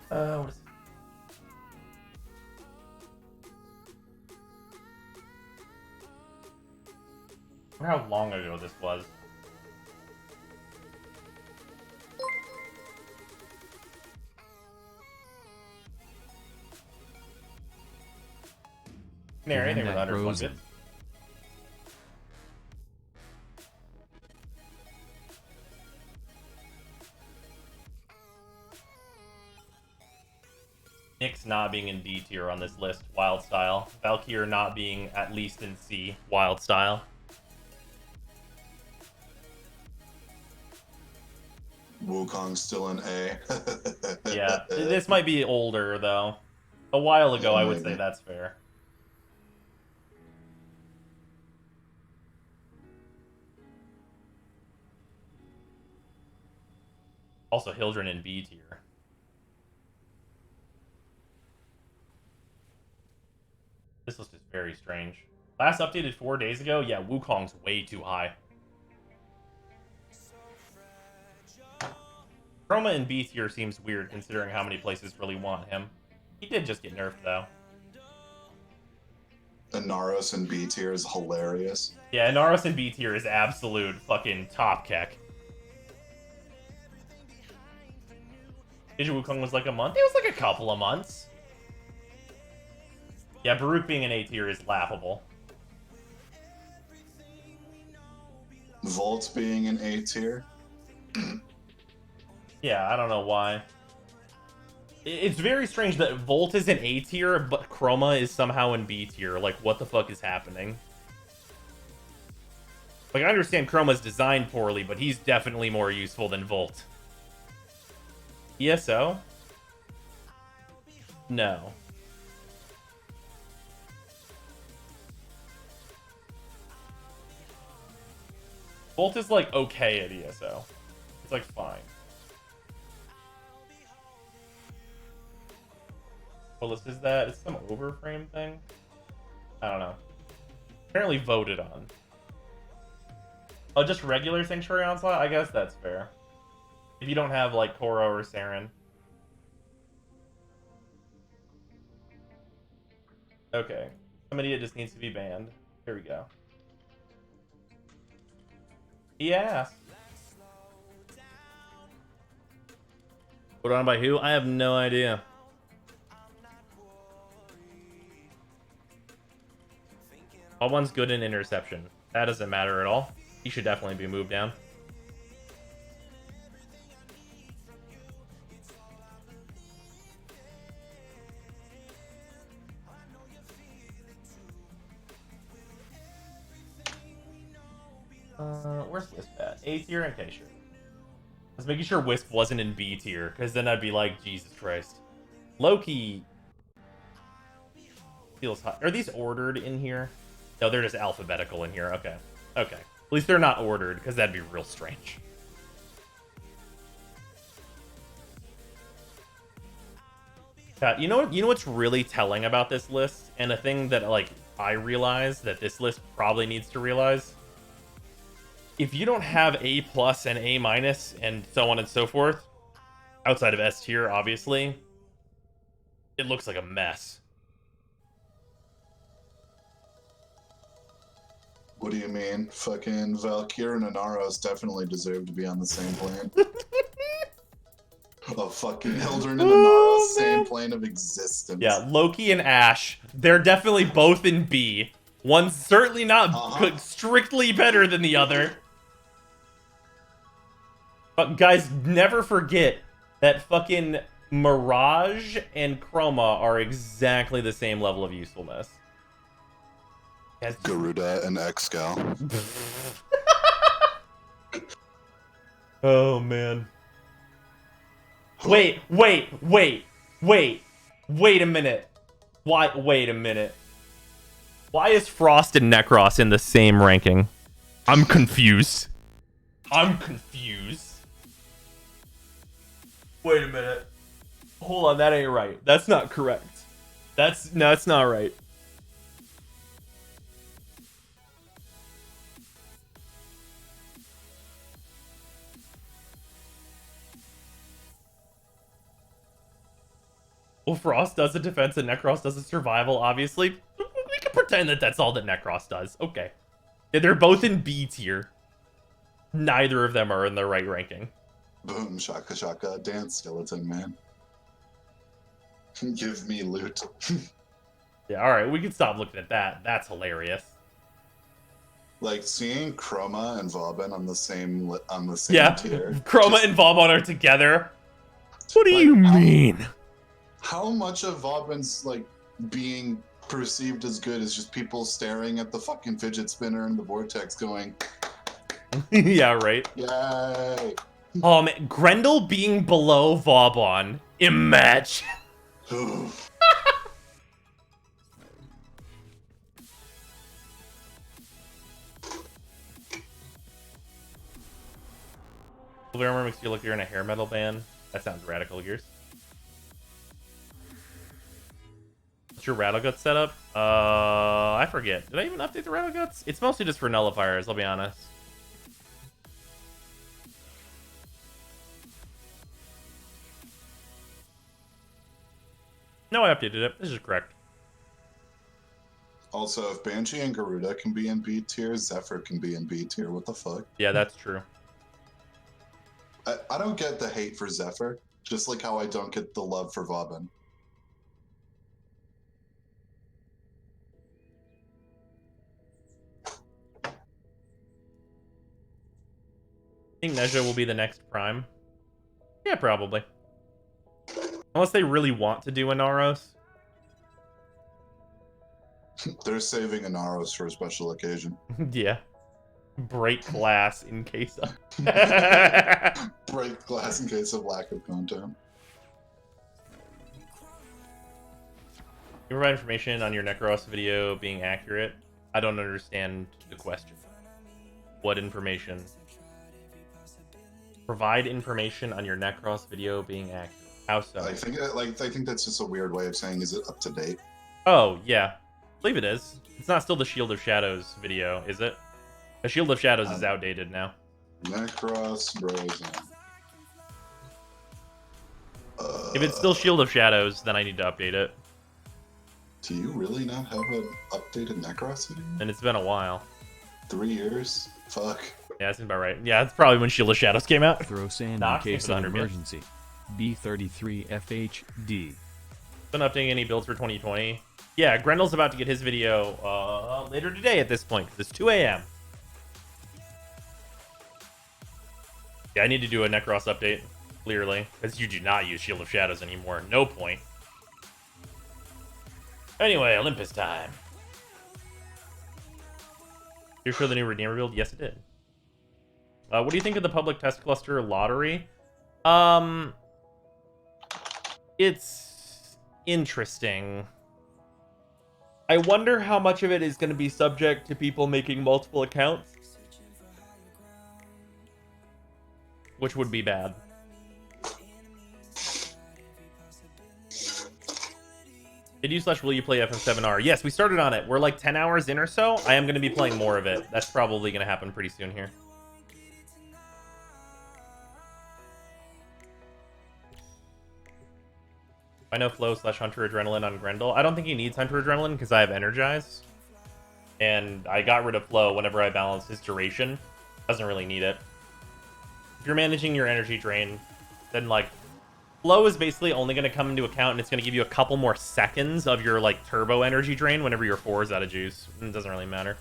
What is it? I wonder how long ago this was. Canary, anything with 101 bits. Nyx not being in D tier on this list, wild style. Valkyr not being at least in C, wild style. Wukong's still in A. Yeah, this might be older though. A while ago, I would say that's fair. Also, Hildren in B tier. This list is very strange. Last updated 4 days ago? Yeah, Wukong's way too high. Chroma in B tier seems weird considering how many places really want him. He did just get nerfed though. Inaros in B tier is hilarious. Yeah, Inaros in B tier is absolute fucking top keck. Age of Wukong was like a month? It was like a couple of months. Yeah, Baruch being an A tier is laughable. Volt being an A tier? Yeah, I don't know why. It's very strange that Volt is an A tier, but Chroma is somehow in B tier. Like, what the fuck is happening? Like, I understand Chroma's designed poorly, but he's definitely more useful than Volt. ESO? No. Volt is, like, okay at ESO. It's, like, fine. What list is that? It's some overframe thing? I don't know. Apparently voted on. Oh, just regular Sanctuary Onslaught? I guess that's fair. If you don't have, like, Koro or Saren. Okay. Somebody just needs to be banned. Here we go. He asked. Put on by who? I have no idea. All one's good in interception. That doesn't matter at all. He should definitely be moved down. Where's Wisp at? A tier? Okay, sure. I was making sure Wisp wasn't in B tier, because then I'd be like, Jesus Christ. Loki feels hot. Are these ordered in here? No, they're just alphabetical in here. Okay. Okay. At least they're not ordered, because that'd be real strange. You know what's really telling about this list? And a thing that, like, I realize that this list probably needs to realize? If you don't have A+ and A- and so on and so forth, outside of S tier, obviously, it looks like a mess. What do you mean? Fucking Valkyr and Inaros definitely deserve to be on the same plane. A fucking Hildern and Inaros, same plane of existence. Yeah, Loki and Ashe, they're definitely both in B. One's certainly not strictly better than the other. But guys, never forget that fucking Mirage and Chroma are exactly the same level of usefulness. Garuda and Excal. Oh, man. Wait a minute. Wait a minute. Why is Frost and Necros in the same ranking? I'm confused. Wait a minute. Hold on, that ain't right. That's not correct. That's not right. Well, Frost does a defense and Necros does a survival, obviously. We can pretend that that's all that Necros does. Okay. Yeah, they're both in B tier. Neither of them are in the right ranking. Boom, shaka shaka, dance skeleton, man. Give me loot. Yeah, alright, we can stop looking at that. That's hilarious. Like, seeing Chroma and Vauban on the same Yeah, tier. Chroma and Vauban are together. What do you mean? How much of Vauban's, like, being perceived as good is just people staring at the fucking fidget spinner and the vortex going, yeah, right. yay! Oh man, Grendel being below Vauban. Imagine. Silver armor makes you look like you're in a hair metal band. That sounds radical, Gears. What's your Rattle Guts setup? I forget. Did I even update the Rattle Guts? It's mostly just for nullifiers, I'll be honest. No, I updated it. This is correct. Also, if Banshee and Garuda can be in B tier, Zephyr can be in B tier. What the fuck? Yeah, that's true. I don't get the hate for Zephyr, just like how I don't get the love for Vauban. I think Nezha will be the next Prime. Yeah, probably. Unless they really want to do Inaros. They're saving Inaros for a special occasion. Yeah. Break glass in case of... Break glass in case of lack of content. You provide information on your Necros video being accurate? I don't understand the question. What information? Provide information on your Necros video being accurate. How so? I think that's just a weird way of saying, is it up to date? Oh, yeah. I believe it is. It's not still the Shield of Shadows video, is it? The Shield of Shadows is outdated now. Necros Bros. If it's still Shield of Shadows, then I need to update it. Do you really not have an updated Necros anymore? And it's been a while. 3 years? Fuck. Yeah, that's about right. Yeah, that's probably when Shield of Shadows came out. Throw sand Nah, in case of 100 mil. emergency. B33 FHD. Been updating any builds for 2020. Yeah, Grendel's about to get his video later today at this point, 'cause it's 2 a.m. Yeah, I need to do a Necros update, clearly, because you do not use Shield of Shadows anymore. No point. Anyway, Olympus time. You show the new Redeemer build? Yes, it did. What do you think of the public test cluster lottery? It's interesting. I wonder how much of it is going to be subject to people making multiple accounts, which would be bad. Did you / will you play FF7R? Yes, we started on it. We're like 10 hours in or so. I am going to be playing more of it. That's probably going to happen pretty soon here. I know Flow / Hunter Adrenaline on Grendel. I don't think he needs Hunter Adrenaline because I have Energize. And I got rid of Flow whenever I balanced his duration. Doesn't really need it. If you're managing your energy drain, then like Flow is basically only going to come into account and it's going to give you a couple more seconds of your like turbo energy drain whenever your 4 is out of juice. It doesn't really matter.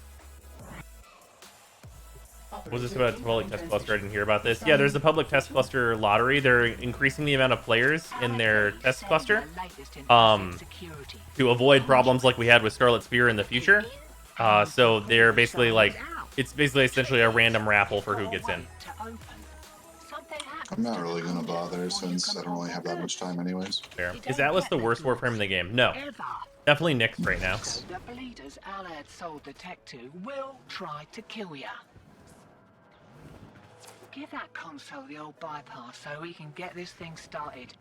Was this about a public test cluster? I didn't hear about this. Yeah, there's a public test cluster lottery. They're increasing the amount of players in their test cluster to avoid problems like we had with Scarlet Spear in the future. So they're basically like, it's basically essentially a random raffle for who gets in. I'm not really gonna bother since I don't really have that much time anyways. Fair. Is Atlas the worst Warframe in the game? No. Definitely Nyx right now. The bleeders Alad sold the tech to will try to kill ya. Give that console the old bypass so we can get this thing started.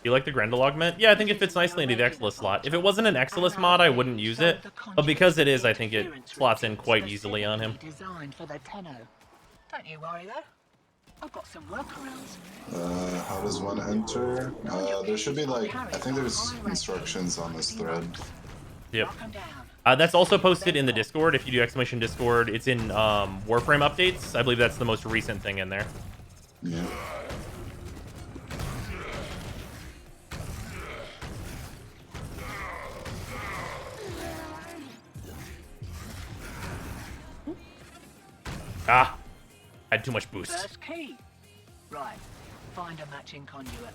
You like the Grendel augment? Yeah, I think it fits nicely into the Exilus slot. If it wasn't an Exilus mod, I wouldn't use it. But because it is, I think it slots in quite easily on him. Designed for the Tenno. Don't you worry though. I've got some workarounds. How does one enter? There should be like, I think there's instructions on this thread. Yep. That's also posted in the Discord. If you do exclamation Discord, it's in Warframe updates. I believe that's the most recent thing in there. Yeah. Ah, had too much boost. First key. Right. Find a matching conduit.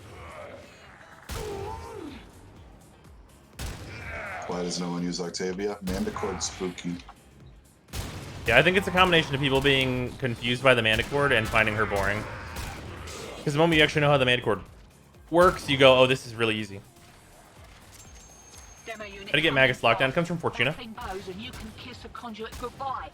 Why does no one use Octavia? Manticore's spooky. Yeah, I think it's a combination of people being confused by the Manticore and finding her boring. Because the moment you actually know how the Manticore works, you go, oh, this is really easy. How to get Magus Lockdown comes from Fortuna. Bows and you can kiss a conduit goodbye.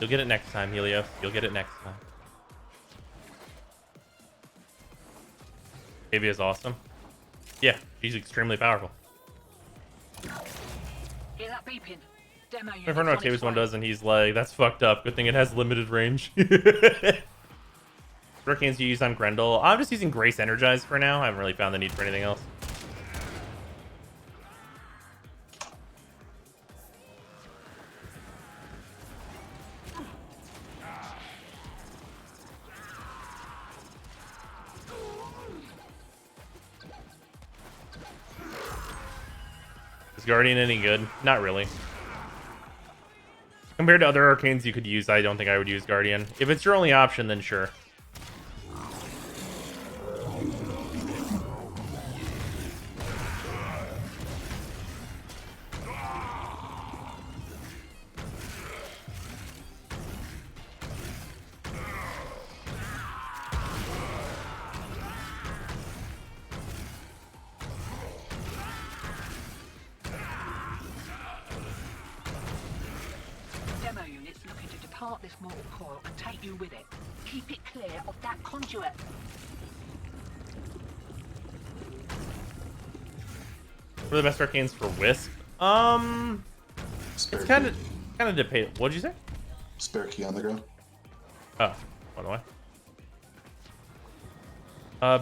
You'll get it next time, Helios. You'll get it next time. Octavia is awesome. Yeah, she's extremely powerful. Hear that beeping? Demo My friend Octavia's one does, and he's like, that's fucked up. Good thing it has limited range. Hurricanes you use on Grendel. I'm just using Grace Energize for now. I haven't really found the need for anything else. Is Guardian any good? Not really. Compared to other arcanes you could use, I don't think I would use Guardian. If it's your only option, then sure. start this mortal coil and take you with it. Keep it clear of that conduit. What are the best arcanes for Wisp? Spare It's kind key. of debate. What'd you say? Spare key on the ground. Oh, by the way.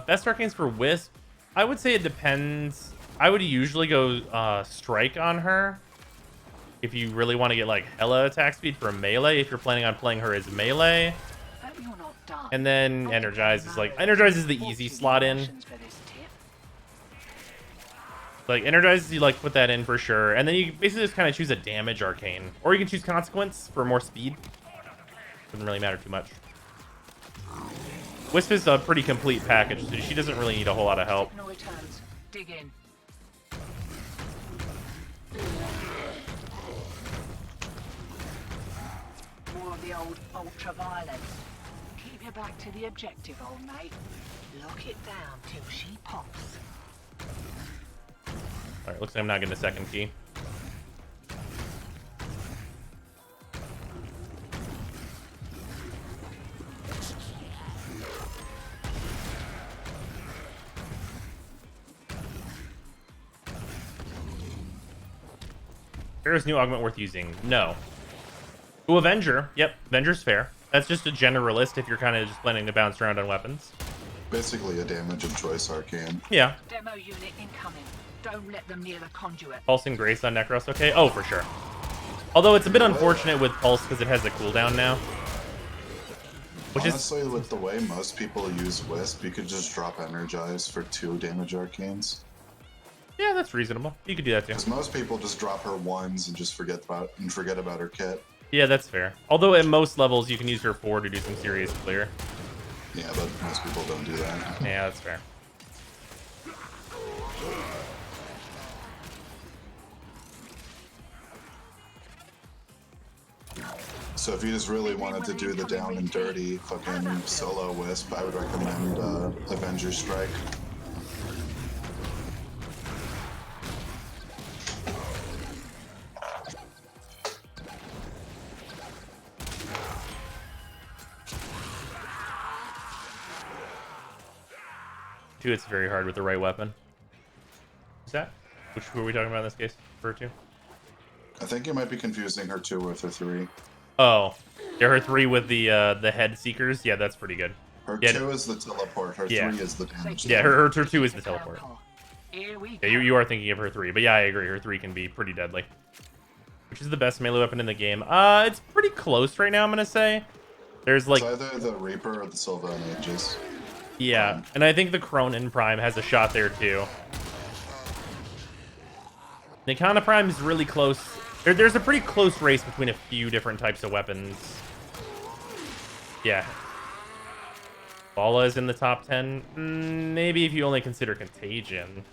Best arcanes for Wisp? I would say it depends. I would usually go Strike on her. If you really want to get like hella attack speed for melee, if you're planning on playing her as melee. Hope you're not done. And then Energize is like, Energize is the easy slot in. For this tip. Like, Energize, you like put that in for sure. And then you basically just kind of choose a damage arcane. Or you can choose Consequence for more speed. Doesn't really matter too much. Wisp is a pretty complete package, so she doesn't really need a whole lot of help. Signal returns. Dig in. More of the old ultraviolence. Keep your back to the objective, old mate. Lock it down till she pops. Alright, looks like I'm not getting a second key. Is new augment worth using? No. Ooh, Avenger. Yep, Avenger's fair. That's just a generalist if you're kind of just planning to bounce around on weapons. Basically a damage of choice arcane. Yeah. Demo unit incoming. Don't let them near the conduit. Pulsing Grace on Necros, okay? Oh, for sure. Although it's a bit unfortunate with Pulse because it has a cooldown now. Which Honestly, with the way most people use Wisp, you could just drop Energize for 2 damage arcanes. Yeah, that's reasonable. You could do that too. Because most people just drop her ones and just forget about her kit. Yeah, that's fair. Although at most levels you can use her 4 to do some serious clear. Yeah, but most people don't do that. Yeah, that's fair. So if you just really wanted to do the down and dirty fucking solo Wisp, I would recommend Avenger Strike. Two, it's very hard with the right weapon. Who's that? Who are we talking about in this case? For 2? I think you might be confusing her 2 with her 3. Oh, yeah, her 3 with the head seekers. Yeah, that's pretty good. Her Yeah, 2 is the teleport. Her Yeah. 3 is the damage. Yeah, her 2 is the teleport. Here we Yeah, go. you are thinking of her 3, but yeah, I agree. Her 3 can be pretty deadly. Which is the best melee weapon in the game? It's pretty close right now, I'm gonna say. There's like, It's either the Reaper or the Sylvan Aegis. yeah, and I think the Cronin Prime has a shot there too. The Nikana Prime is really close. There's a pretty close race between a few different types of weapons. Yeah. Bala is in the top 10. Maybe if you only consider Contagion.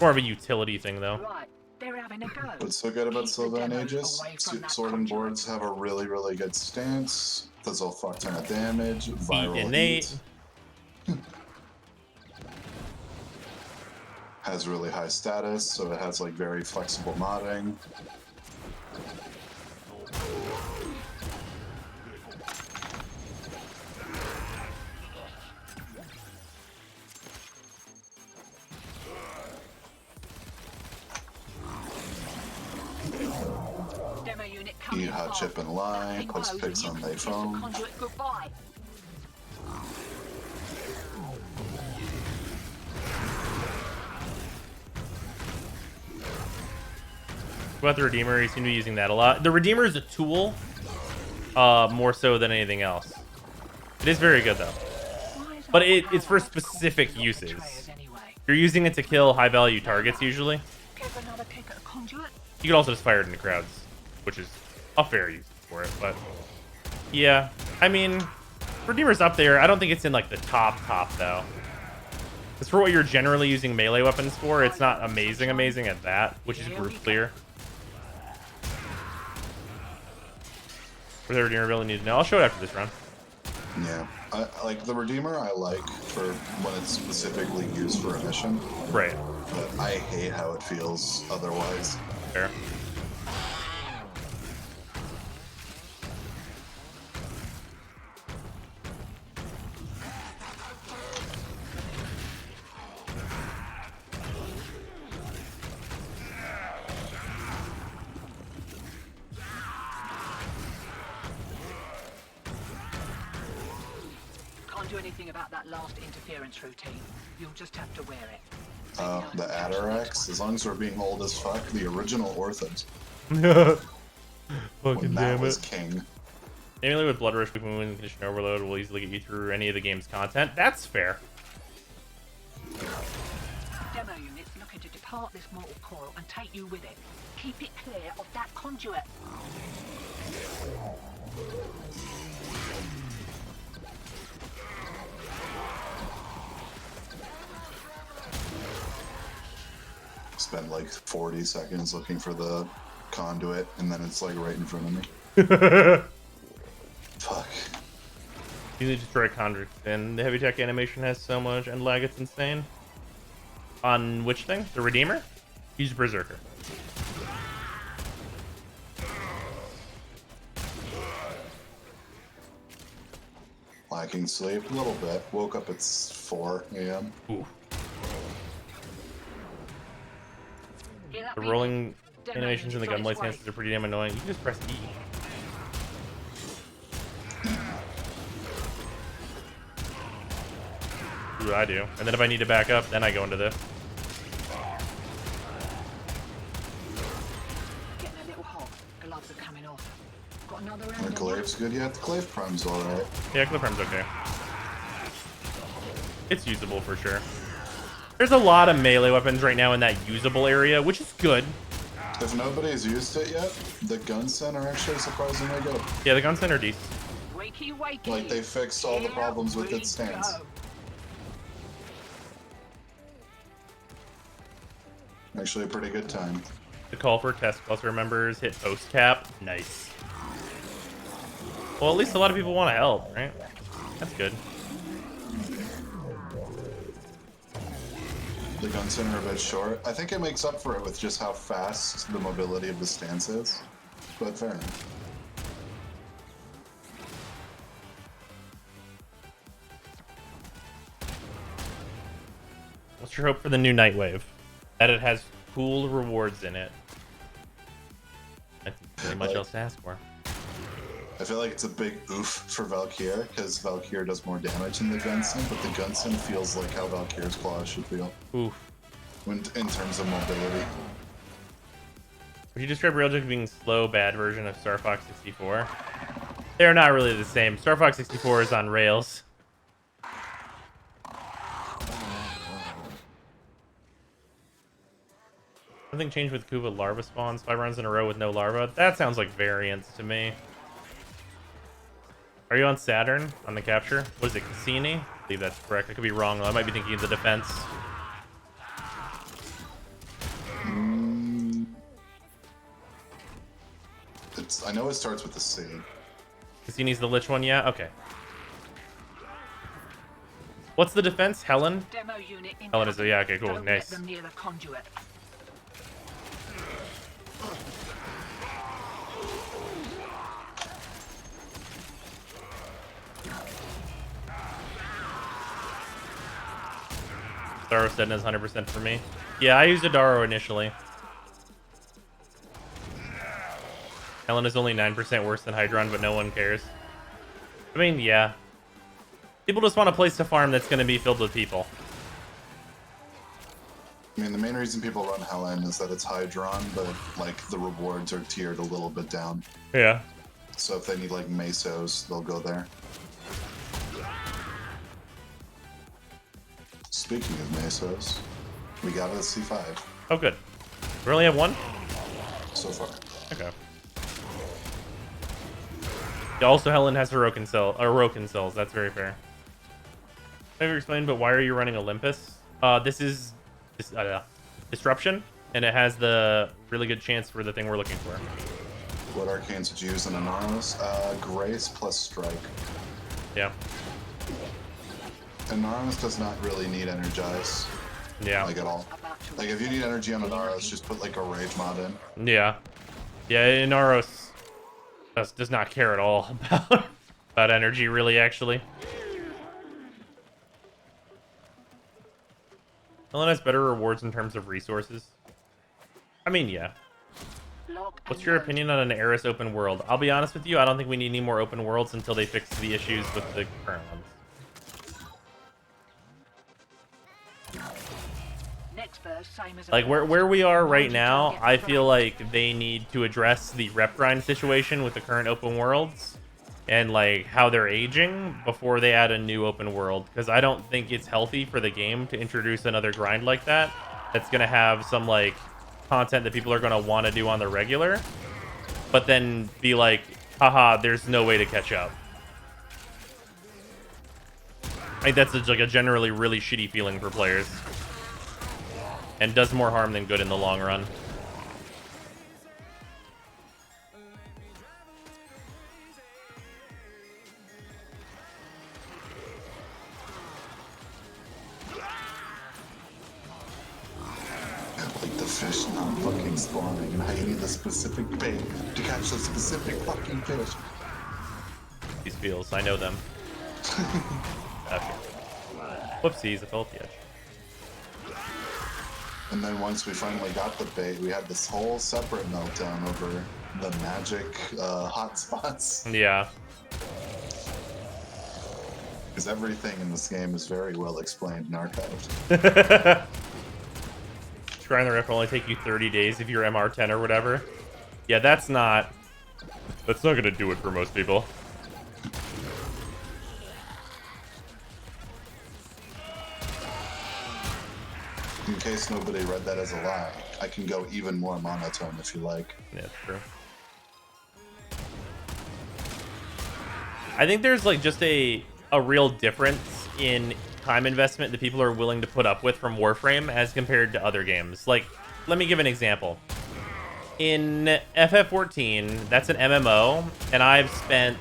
More of a utility thing, though. Right, they're having a go. What's so good about Keep the Sylvan demos Aegis? away from that Sword and conduit. boards have a really, really good stance. Does a fuck ton of damage. Viral innate. heat. Has really high status, so it has like very flexible modding. Demo unit coming Eat hot fast. chip and lie. Nothing Post goes pics and on you their can kiss the phone. conduit goodbye. What about the Redeemer? You seem to be using that a lot. The Redeemer is a tool, more so than anything else. It is very good, though. Why is But our it's for power specific betrayers uses. anyway? You're using it to kill high-value targets, usually. Give another kick at the conduit. You can also just fire it into crowds, which is a fair use for it, but... Yeah, I mean, Redeemer's up there. I don't think it's in, like, the top, though. It's for what you're generally using melee weapons for. It's not amazing at that, which is group clear. What does the Redeemer really need to know? I'll show it after this run. Yeah. Like the Redeemer, I like for when it's specifically used for a mission, Right. but I hate how it feels otherwise. Fair. Can't do anything about that last interference routine. You'll just have to wear it. The Atarax, as long as we're being old as fuck, the original Orthos, Fucking when that damn was it. king. Namely with Blood Rush, Movement, and Condition Overload will easily get you through any of the game's content. That's fair. Demo units looking to depart this mortal coil and take you with it. Keep it clear of that conduit. Spend like 40 seconds looking for the conduit, and then it's like right in front of me. Fuck. Easily destroy conduit, and the heavy tech animation has so much end lag, it's insane. On which thing? The Redeemer? Use Berserker. Lacking sleep a little bit. Woke up at 4 a.m. Ooh. Hear that The beep? rolling Demo animations and the units on gunblade its way. stances are pretty damn annoying. You can just press E. Ooh, I do. And then if I need to back up, then I go into this. Getting a little hot. Gloves are coming off. Got another round The of Glaive's good yet? The Glaive Prime's alright. Yeah, Cliff Arm's okay. It's usable for sure. There's a lot of melee weapons right now in that usable area, which is good. If nobody's used it yet, the Gunsen are actually surprisingly good. Yeah, the Gun Center decent. Wakey, wakey. Like, they fixed all the Here problems with we its stance. go. Actually, a pretty good time. The call for test cluster members hit post cap. Nice. Well, at least a lot of people want to help, right? That's good. The Gunsen are a bit short. I think it makes up for it with just how fast the mobility of the stance is. But fair enough. What's your hope for the new Nightwave? That it has cool rewards in it. That's pretty much else to ask for. I feel like it's a big oof for Valkyr, because Valkyr does more damage than the Gunsen, but the Gunsen feels like how Valkyr's claws should feel Oof. in terms of mobility. Would you describe Railjack being slow, bad version of Star Fox 64? They're not really the same. Star Fox 64 is on rails. Something changed with Kuva larva spawns 5 runs in a row with no larva. That sounds like variance to me. Are you on Saturn on the capture? Was it Cassini? I believe that's correct. I could be wrong though. I might be thinking of the defense. I know it starts with a C. Cassini's the Lich one, yeah? Okay. What's the defense? Helen? Demo unit in Helen is a, yeah, okay, cool, Don't nice. let them near the conduit. Daro said is 100% for me. Yeah, I used a Daro initially. Helen is only 9% worse than Hydron, but no one cares. I mean, yeah. People just want a place to farm that's going to be filled with people. I mean, the main reason people run Helen is that it's Hydron, but, like, the rewards are tiered a little bit down. Yeah. So if they need, like, Mesos, they'll go there. Speaking of Mesos, we got it at C5 Oh, good. We only have one? so far. Okay. Yeah, also, Helen has Heroic cells. That's very fair. I've never explained, but why are you running Olympus? This is Disruption, and it has the really good chance for the thing we're looking for. What arcanes would you use in Anonymous? Grace plus Strike. Yeah. And Naros does not really need energize, Yeah. like at all. Like if you need energy on a Naros, just put like a rage mod in. Yeah. Yeah, Inaros does not care at all about energy, really, actually. Ellen has better rewards in terms of resources. I mean, yeah. What's your opinion on an Eris open world? I'll be honest with you, I don't think we need any more open worlds until they fix the issues with the current ones. Like, where we are right now, I feel like they need to address the rep grind situation with the current open worlds and, like, how they're aging before they add a new open world. Because I don't think it's healthy for the game to introduce another grind like that that's going to have some, like, content that people are going to want to do on the regular, but then be like, haha, there's no way to catch up. I think that's like a generally really shitty feeling for players. And does more harm than good in the long run. Like the fish not fucking spawning, and I need the specific bait to catch the specific fucking fish. These feels, I know them. Okay. Whoopsies, I fell off the edge. And then once we finally got the bait, we had this whole separate meltdown over the magic hotspots. Yeah. Because everything in this game is very well explained and archived. Trying the ref will only take you 30 days if you're MR10 or whatever. Yeah, that's not gonna do it for most people. In case nobody read that as a lie, I can go even more monotone if you like. Yeah, that's true. I think there's like just a real difference in time investment that people are willing to put up with from Warframe as compared to other games. Like, let me give an example. In FF14, that's an MMO, and I've spent,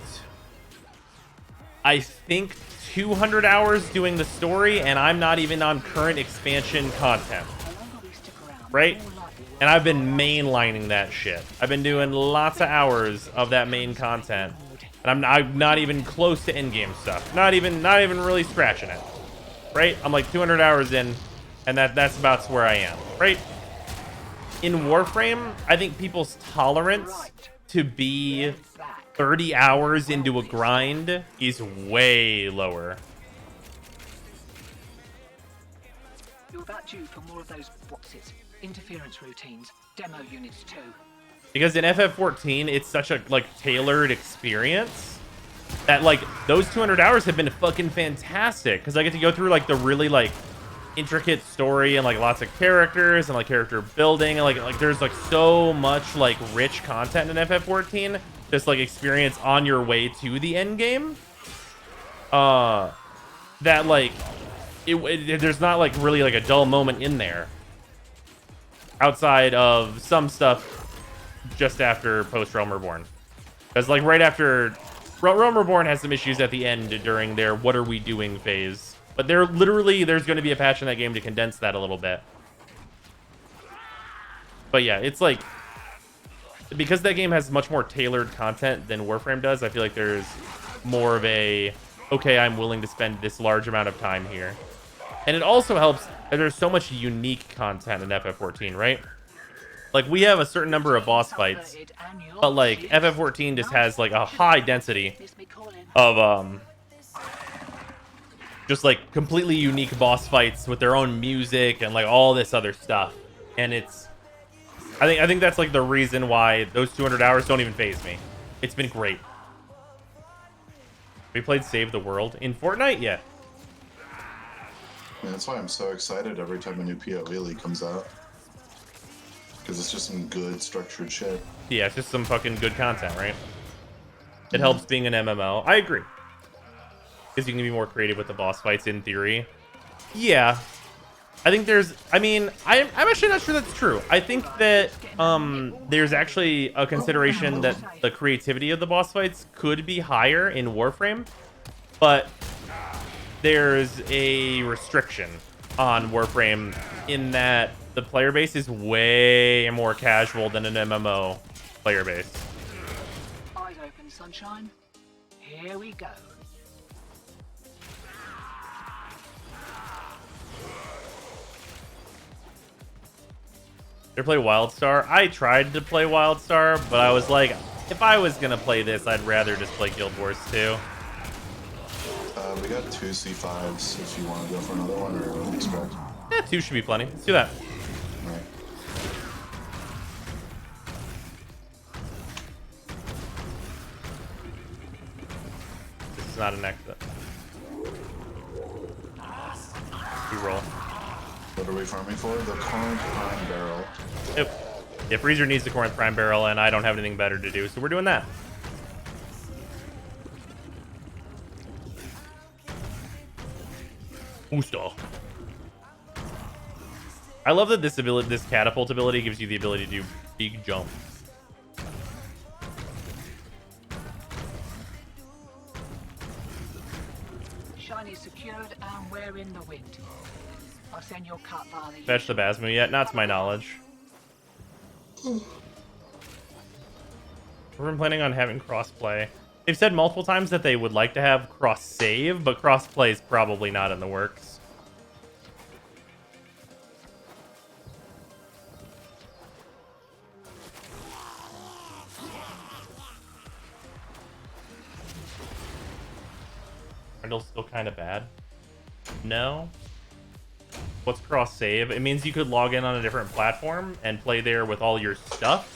I think, 200 hours doing the story, and I'm not even on current expansion content. Right? And I've been mainlining that shit. I've been doing lots of hours of that main content, and I'm not even close to endgame stuff. Not even really scratching it. Right? I'm like 200 hours in, and that's about where I am. Right? In Warframe, I think people's tolerance to be 30 hours into a grind is way lower. You're about due for more of those interference routines, demo units too. Because in FF14, it's such a like tailored experience that like those 200 hours have been fucking fantastic because I get to go through like the really like intricate story and like lots of characters and like character building and like there's like so much like rich content in FF14. Just like experience on your way to the end game. That like there's not like really like a dull moment in there. Outside of some stuff just after post Realm Reborn. Because like right after Realm Reborn has some issues at the end during their what are we doing phase. But there's going to be a patch in that game to condense that a little bit. But yeah, it's like because that game has much more tailored content than Warframe does, I feel like there's more of a, okay, I'm willing to spend this large amount of time here. And it also helps that there's so much unique content in FF14, right? Like, we have a certain number of boss fights, but, like, FF14 just has, like, a high density of, just, like, completely unique boss fights with their own music and, like, all this other stuff. And it's... I think that's like the reason why those 200 hours don't even faze me. It's been great. We played Save the World in Fortnite? Yeah. Yeah, that's why I'm so excited every time a new PoE comes out. Because it's just some good structured shit. Yeah, it's just some fucking good content, right? It helps being an MMO. I agree. Because you can be more creative with the boss fights in theory. Yeah. I think there's, I mean, I'm actually not sure that's true. I think that there's actually a consideration that the creativity of the boss fights could be higher in Warframe, but there's a restriction on Warframe in that the player base is way more casual than an MMO player base. Eyes open, sunshine. Here we go. You ever play WildStar? I tried to play WildStar, but I was like, if I was gonna play this, I'd rather just play Guild Wars 2. We got 2 C5s if you want to go for another one, or what do you expect? Yeah, 2 should be plenty. Let's do that. Alright. This is not an exit. We roll. What are we farming for? The Corinth Prime Barrel. Yep. Yeah, Freezer needs the Corinth Prime Barrel, and I don't have anything better to do, so we're doing that. Oosta. I love that this catapult ability gives you the ability to do big jumps. Shiny's secured and we're in the wind. I'll send your cut via the Fetch the Basmu yet? Not to my knowledge. We've been planning on having crossplay. They've said multiple times that they would like to have cross-save, but crossplay is probably not in the works. Randall's still kind of bad. No. What's cross-save? It means you could log in on a different platform and play there with all your stuff,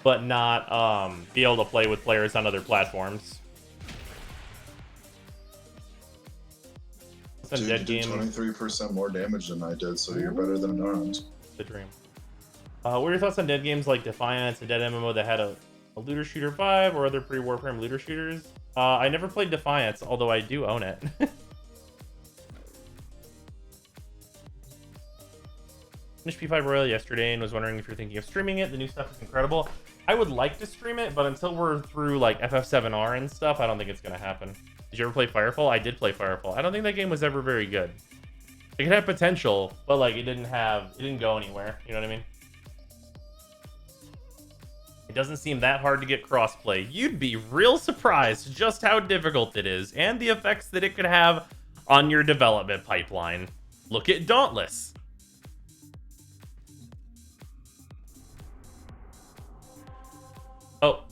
but not be able to play with players on other platforms. It's a Dude, dead you did game. 23% more damage than I did, so you're better than unarmed. The dream. What are your thoughts on dead games like Defiance, a dead MMO that had a looter shooter vibe, or other pre-Warframe looter shooters? I never played Defiance, although I do own it. Finished P5 Royal yesterday and was wondering if you're thinking of streaming it. The new stuff is incredible. I would like to stream it, but until we're through like FF7R and stuff, I don't think it's gonna happen. Did you ever play Firefall? I did play Firefall. I don't think that game was ever very good. It could have potential, but like it didn't go anywhere. You know what I mean? It doesn't seem that hard to get crossplay. You'd be real surprised just how difficult it is and the effects that it could have on your development pipeline. Look at Dauntless. Oh,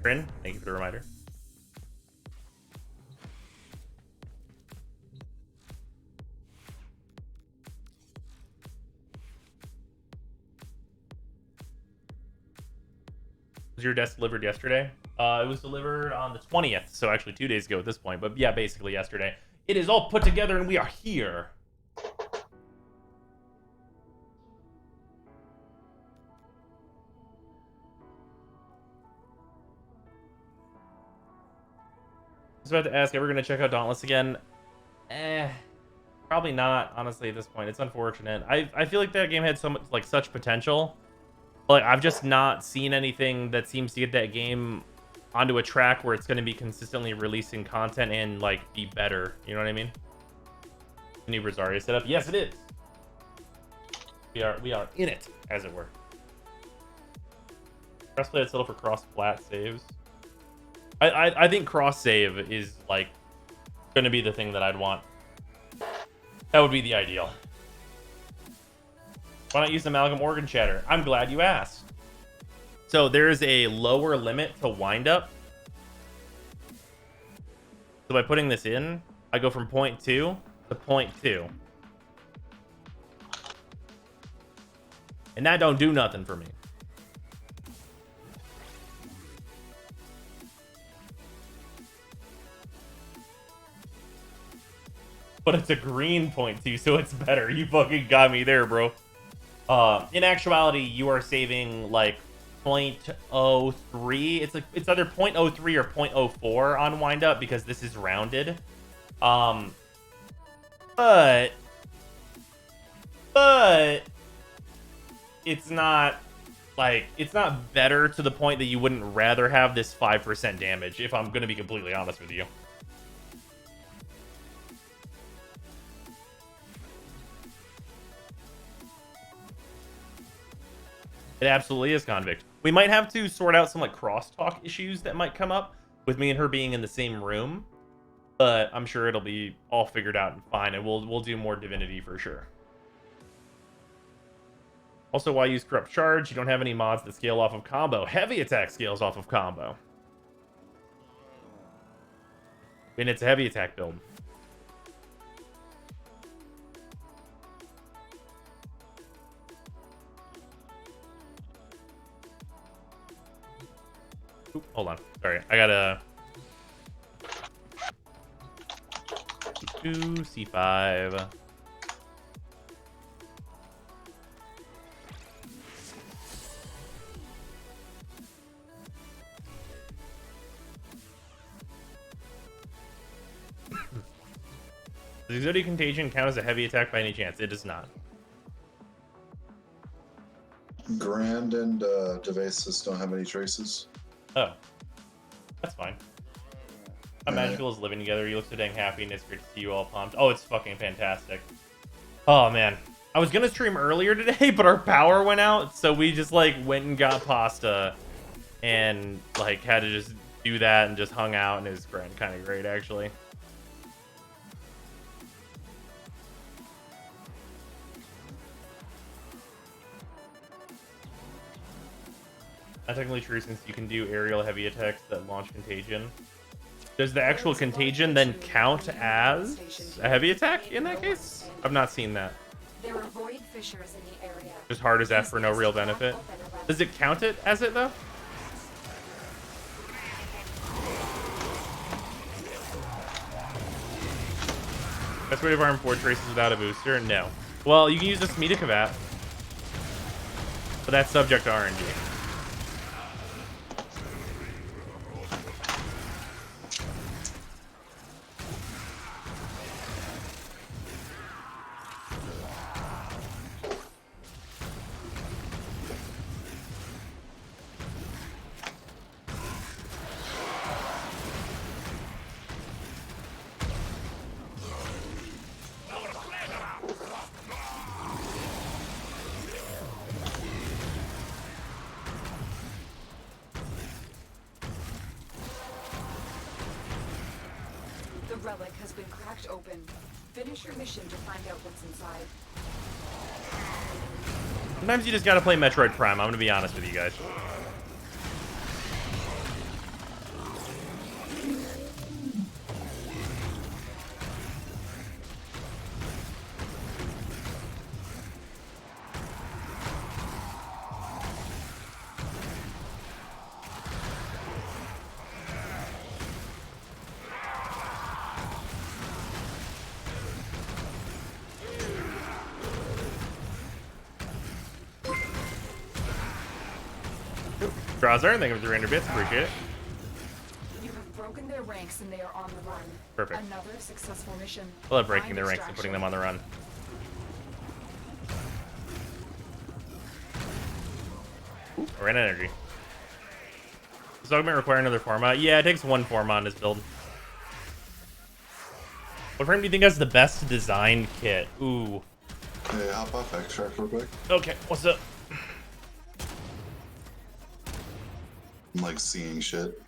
Bryn, thank you for the reminder. Was your desk delivered yesterday? It was delivered on the 20th, so actually 2 days ago at this point, but yeah, basically yesterday. It is all put together and we are here. I was about to ask, ever gonna check out Dauntless again? Probably not, honestly, at this point. It's unfortunate. I feel like that game had so much, like, such potential. Like, I've just not seen anything that seems to get that game onto a track where it's going to be consistently releasing content and, like, be better. You know what I mean? The new Rosaria setup? Yes, it is. We are in it, as it were. Crossplay had settled for cross-plat saves. I think cross-save is, like, going to be the thing that I'd want. That would be the ideal. Why not use Amalgam Organ Chatter? I'm glad you asked. So there's a lower limit to wind up. So by putting this in, I go from 0.2 to 0.2. And that don't do nothing for me. But it's a green 0.2, so it's better. You fucking got me there, bro. In actuality, you are saving like 0.03. It's either 0.03 or 0.04 on wind up because this is rounded. But it's not like, it's not better to the point that you wouldn't rather have this 5% damage, if I'm gonna be completely honest with you. It absolutely is convict. We might have to sort out some like crosstalk issues that might come up with me and her being in the same room, but I'm sure it'll be all figured out and fine, and we'll do more Divinity for sure. Also, why use Corrupt Charge? You don't have any mods that scale off of combo. Heavy Attack scales off of combo. I mean, it's a heavy attack build. Oop, hold on. Sorry, I gotta... C2, C5. Does Exodia Contagion count as a heavy attack by any chance? It does not. Grand and Devasis don't have any traces. Oh. That's fine. How magical is living together? You look so dang happy, and it's great to see you all pumped. Oh, it's fucking fantastic. Oh, man. I was gonna stream earlier today, but our power went out, so we just, like, went and got pasta and, like, had to just do that and just hung out, and it was kind of great, actually. Not technically true, since you can do aerial heavy attacks that launch Contagion. Does the actual Contagion then count as a heavy attack in that case? I've not seen that. There are void fissures in the area. Just hard as F for no real benefit. Does it count it as it, though? Best way to farm 4 traces without a booster? No. Well, you can use the Smita but that's subject to RNG. The relic has been cracked open. Finish your mission to find out what's inside. Sometimes you just gotta play Metroid Prime, I'm gonna be honest with you guys. Drawzer, thank you for 300 bits, appreciate it. You have broken their ranks and they are on the run. Perfect. Another successful mission. I love breaking Find their ranks and putting them on the run. Ooh, I ran energy. Does augment require another format? Yeah, it takes one format on this build. What frame do you think has the best designed kit? Ooh. Hey, hop off extract real quick. Okay, what's up? I'm like seeing shit.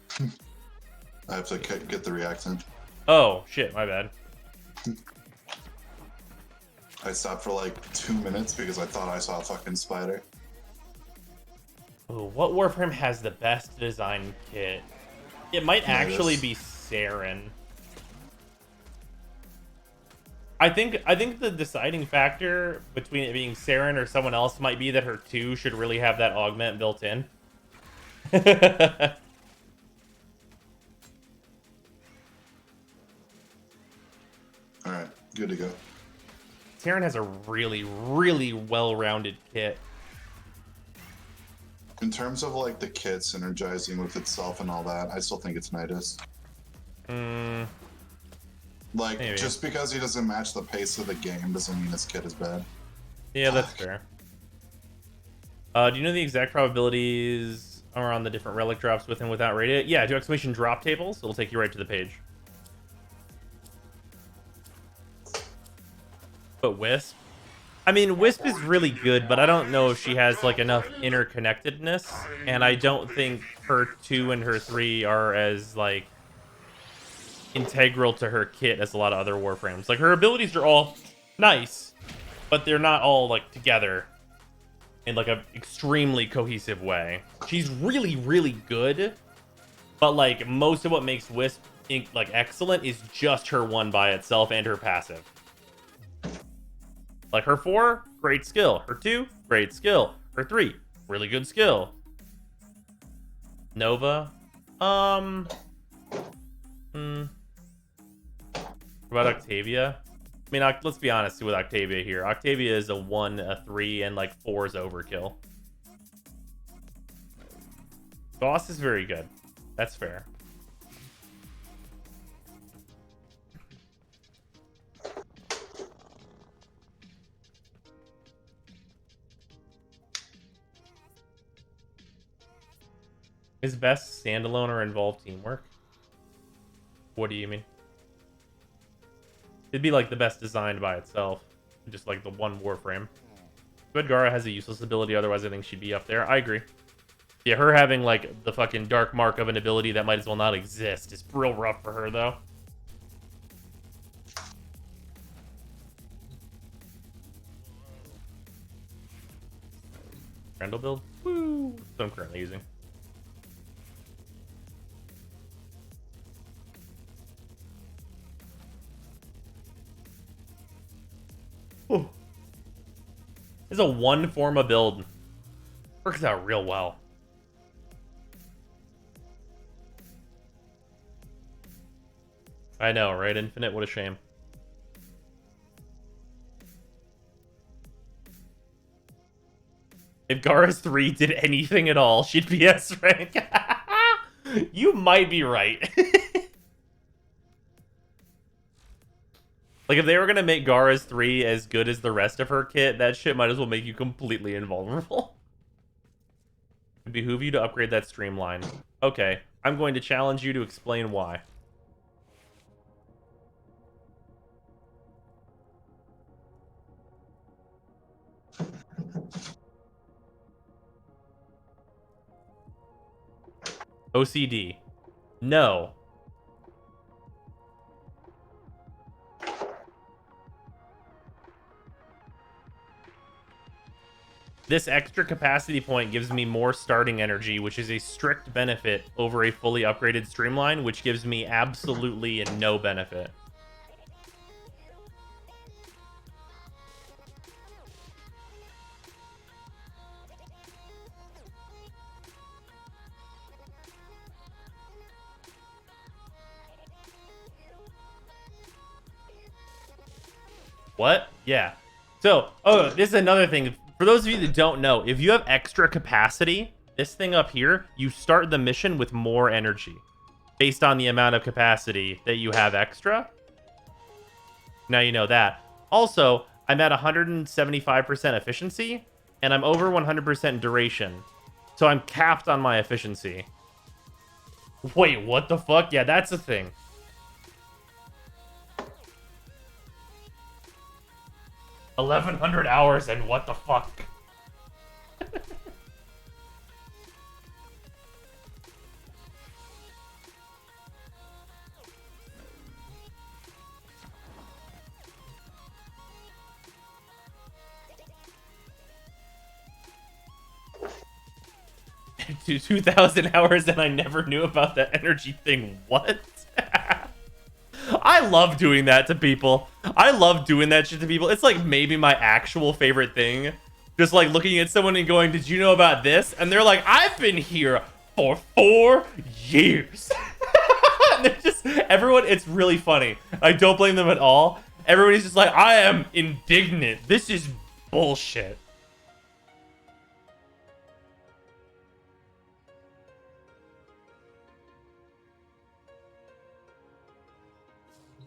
I have to get the reactant. Oh, shit, my bad. I stopped for like 2 minutes because I thought I saw a fucking spider. Ooh, what Warframe has the best designed kit? It might actually be Saren. I think the deciding factor between it being Saren or someone else might be that her 2 should really have that augment built in. Alright, good to go. Saren has a really, really well-rounded kit. In terms of like the kit synergizing with itself and all that, I still think it's Nidus. Like, Maybe. just because he doesn't match the pace of the game doesn't mean his kit is bad. Yeah, that's fair. Do you know the exact probabilities are on the different relic drops with and without radiant? Yeah, do exclamation drop tables. It'll take you right to the page. But Wisp? I mean, Wisp is really good, but I don't know if she has like enough interconnectedness, and I don't think her 2 and her 3 are as like integral to her kit as a lot of other Warframes. Like her abilities are all nice, but they're not all like together in like a extremely cohesive way. She's really, really good, but like most of what makes Wisp like excellent is just her 1 by itself and her passive. Like her 4, great skill. Her 2, great skill. Her 3, really good skill. Nova, What about Octavia? I mean, let's be honest with Octavia here. Octavia is a 1, a 3, and like 4 is overkill. Boss is very good. That's fair. Is best standalone or involved teamwork? What do you mean? It'd be like the best designed by itself. Just like the one Warframe. Edgara has a useless ability, otherwise I think she'd be up there. I agree. Yeah, her having like the fucking dark mark of an ability that might as well not exist is real rough for her though. Grendel build? Woo! That's what I'm currently using. Ooh. This is a 1 Forma build. Works out real well. I know, right? Infinite, what a shame. If Gara's 3 did anything at all, she'd be S rank. You might be right. Like, if they were going to make Gara's 3 as good as the rest of her kit, that shit might as well make you completely invulnerable. It'd behoove you to upgrade that streamline. Okay, I'm going to challenge you to explain why. OCD. No. This extra capacity point gives me more starting energy, which is a strict benefit over a fully upgraded streamline, which gives me absolutely no benefit. What? Yeah. So, oh, this is another thing. For those of you that don't know, if you have extra capacity, this thing up here, you start the mission with more energy based on the amount of capacity that you have extra. Now you know that. Also, I'm at 175% efficiency, and I'm over 100% duration. So I'm capped on my efficiency. Wait, what the fuck? Yeah, that's a thing. $1,100 hours and what the fuck? To 2,000 hours and I never knew about that energy thing. What? I love doing that to people. I love doing that shit to people. It's like maybe my actual favorite thing. Just like looking at someone and going, did you know about this? And they're like, I've been here for 4 years. And they're just, everyone, it's really funny. I don't blame them at all. Everybody's just like, I am indignant. This is bullshit.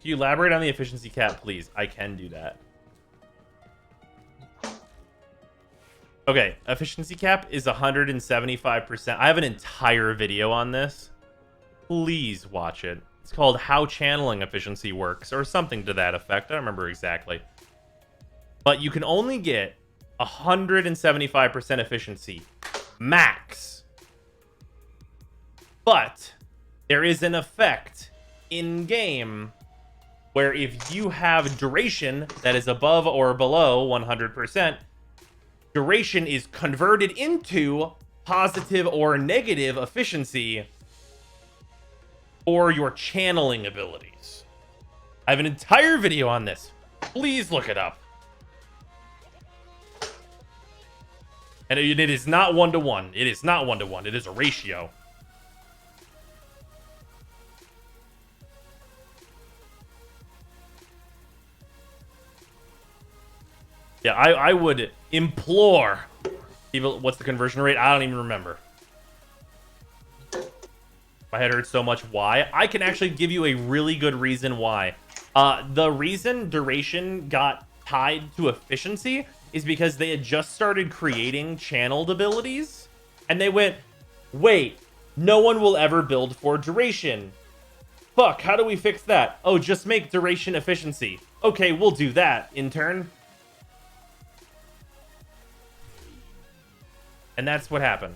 Can you elaborate on the efficiency cap, please? I can do that. Okay, efficiency cap is 175%. I have an entire video on this. Please watch it. It's called How Channeling Efficiency Works, or something to that effect. I don't remember exactly. but you can only get 175% efficiency max. But there is an effect in game where if you have duration that is above or below 100%, duration is converted into positive or negative efficiency for your channeling abilities. I have an entire video on this. Please look it up. And it is not 1-to-1. It is not 1-to-1. It is a ratio. Yeah, I would implore people. What's the conversion rate? I don't even remember. My head hurts so much. Why? I can actually give you a really good reason why. The reason duration got tied to efficiency is because they had just started creating channeled abilities, and they went, wait, no one will ever build for duration. Fuck, how do we fix that? Oh, just make duration efficiency. Okay, we'll do that, intern. And that's what happened.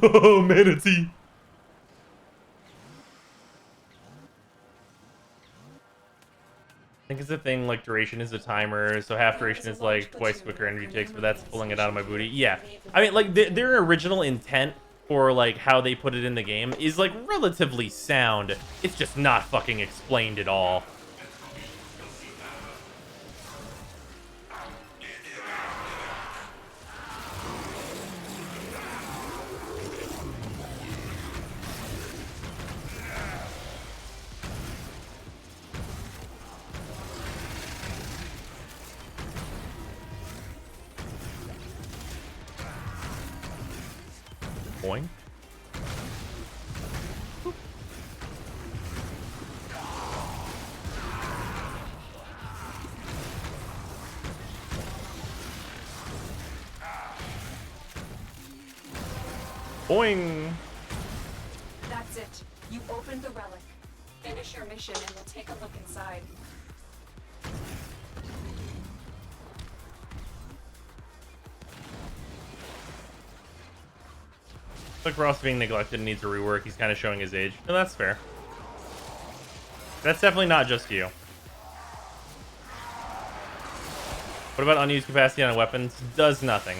Oh, manatee. I think it's a thing like duration is a timer, so half duration is like twice quicker energy takes, but that's pulling it out of my booty. Yeah, I mean, like their original intent for like how they put it in the game is like relatively sound. It's just not fucking explained at all. Boing. Boing. That's it. You opened the relic. Finish your mission and we'll take a look inside. Like Ross being neglected and needs a rework. He's kind of showing his age. No, that's fair. That's definitely not just you. What about unused capacity on weapons? Does nothing.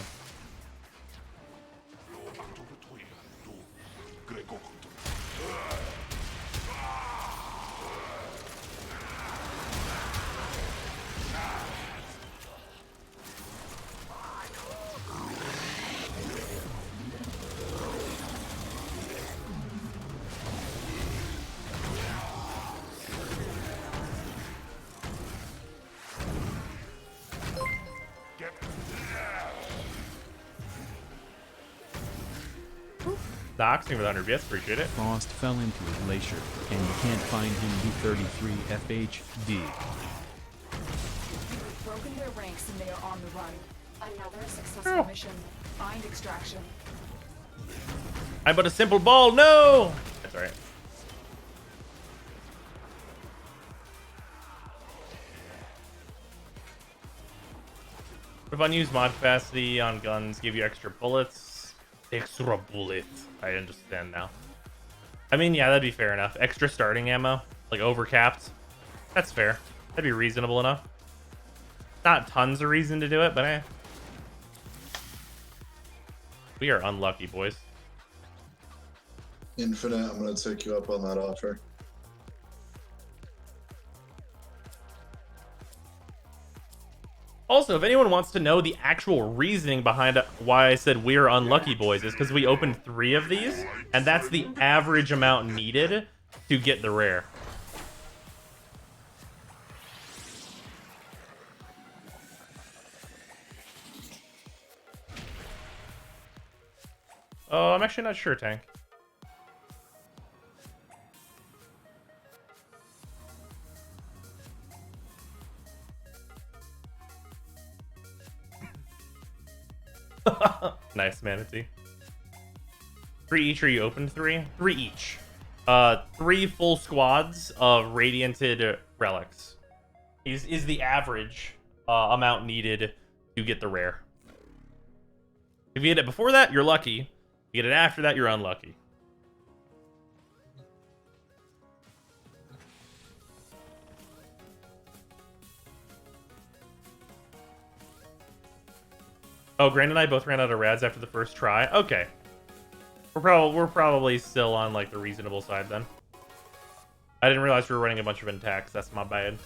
Doxing with 100 bits, appreciate it. Frost fell into a glacier, and you can't find him U-33 FHD. You've broken their ranks and they are on the run. Another successful mission. Find extraction. I'm but a simple ball, no! That's alright. What if unused mod capacity on guns give you extra bullets? Extra bullets. I understand now. I mean, yeah, that'd be fair enough. Extra starting ammo, like overcapped. That's fair. That'd be reasonable enough. Not tons of reason to do it, but eh. We are unlucky, boys. Infinite, I'm gonna take you up on that offer. Also, if anyone wants to know the actual reasoning behind why I said we're unlucky, boys, is because we opened 3 of these, and that's the average amount needed to get the rare. Oh, I'm actually not sure, Tank. nice, Manatee. 3 each, or you opened 3? 3 each. 3 full squads of radianted relics is the average amount needed to get the rare. If you get it before that, you're lucky. If you get it after that, you're unlucky. Oh, Grant and I both ran out of rads after the first try. Okay. We're probably still on like the reasonable side then. I didn't realize we were running a bunch of attacks. That's my bad.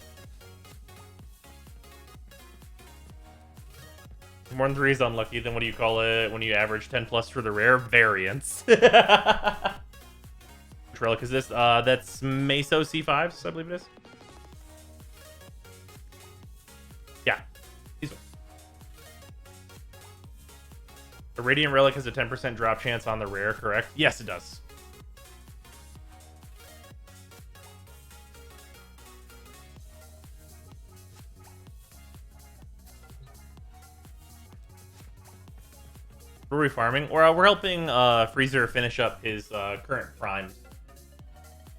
More than 3 is unlucky. Then what do you call it when you average 10 plus for the rare? Variance. Which relic is this? That's Meso C5s, I believe it is. Yeah. These ones. The Radiant Relic has a 10% drop chance on the rare, correct? Yes, it does. What are we farming? We're helping Freezer finish up his current primes.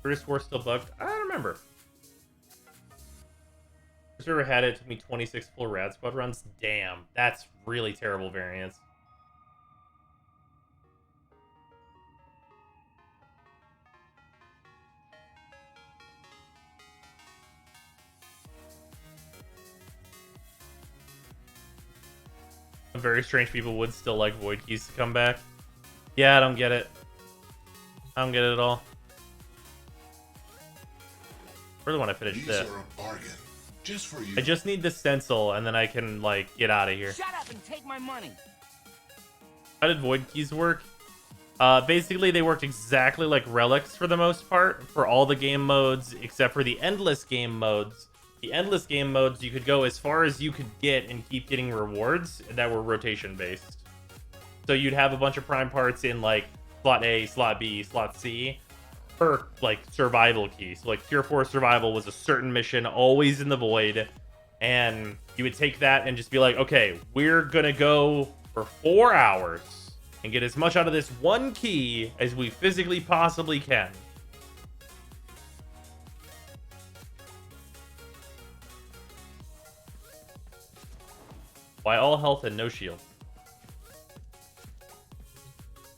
Bruce score still bugged? I don't remember. Freezer had it. Took me 26 full rad squad runs. Damn, that's really terrible variance. Very strange people would still like Void Keys to come back. Yeah, I don't get it. I don't get it at all. I really want to finish this. Are a bargain. Just for you. I just need the stencil, and then I can, like, get out of here. Shut up and take my money. How did Void Keys work? Basically, they worked exactly like relics for the most part, for all the game modes, except for the endless game modes. The endless game modes, you could go as far as you could get and keep getting rewards that were rotation based. So you'd have a bunch of prime parts in like slot A, slot B, slot C per like survival key. So like tier 4 survival was a certain mission always in the void, and you would take that and just be like, okay, we're gonna go for 4 hours and get as much out of this one key as we physically possibly can. Why all health and no shield?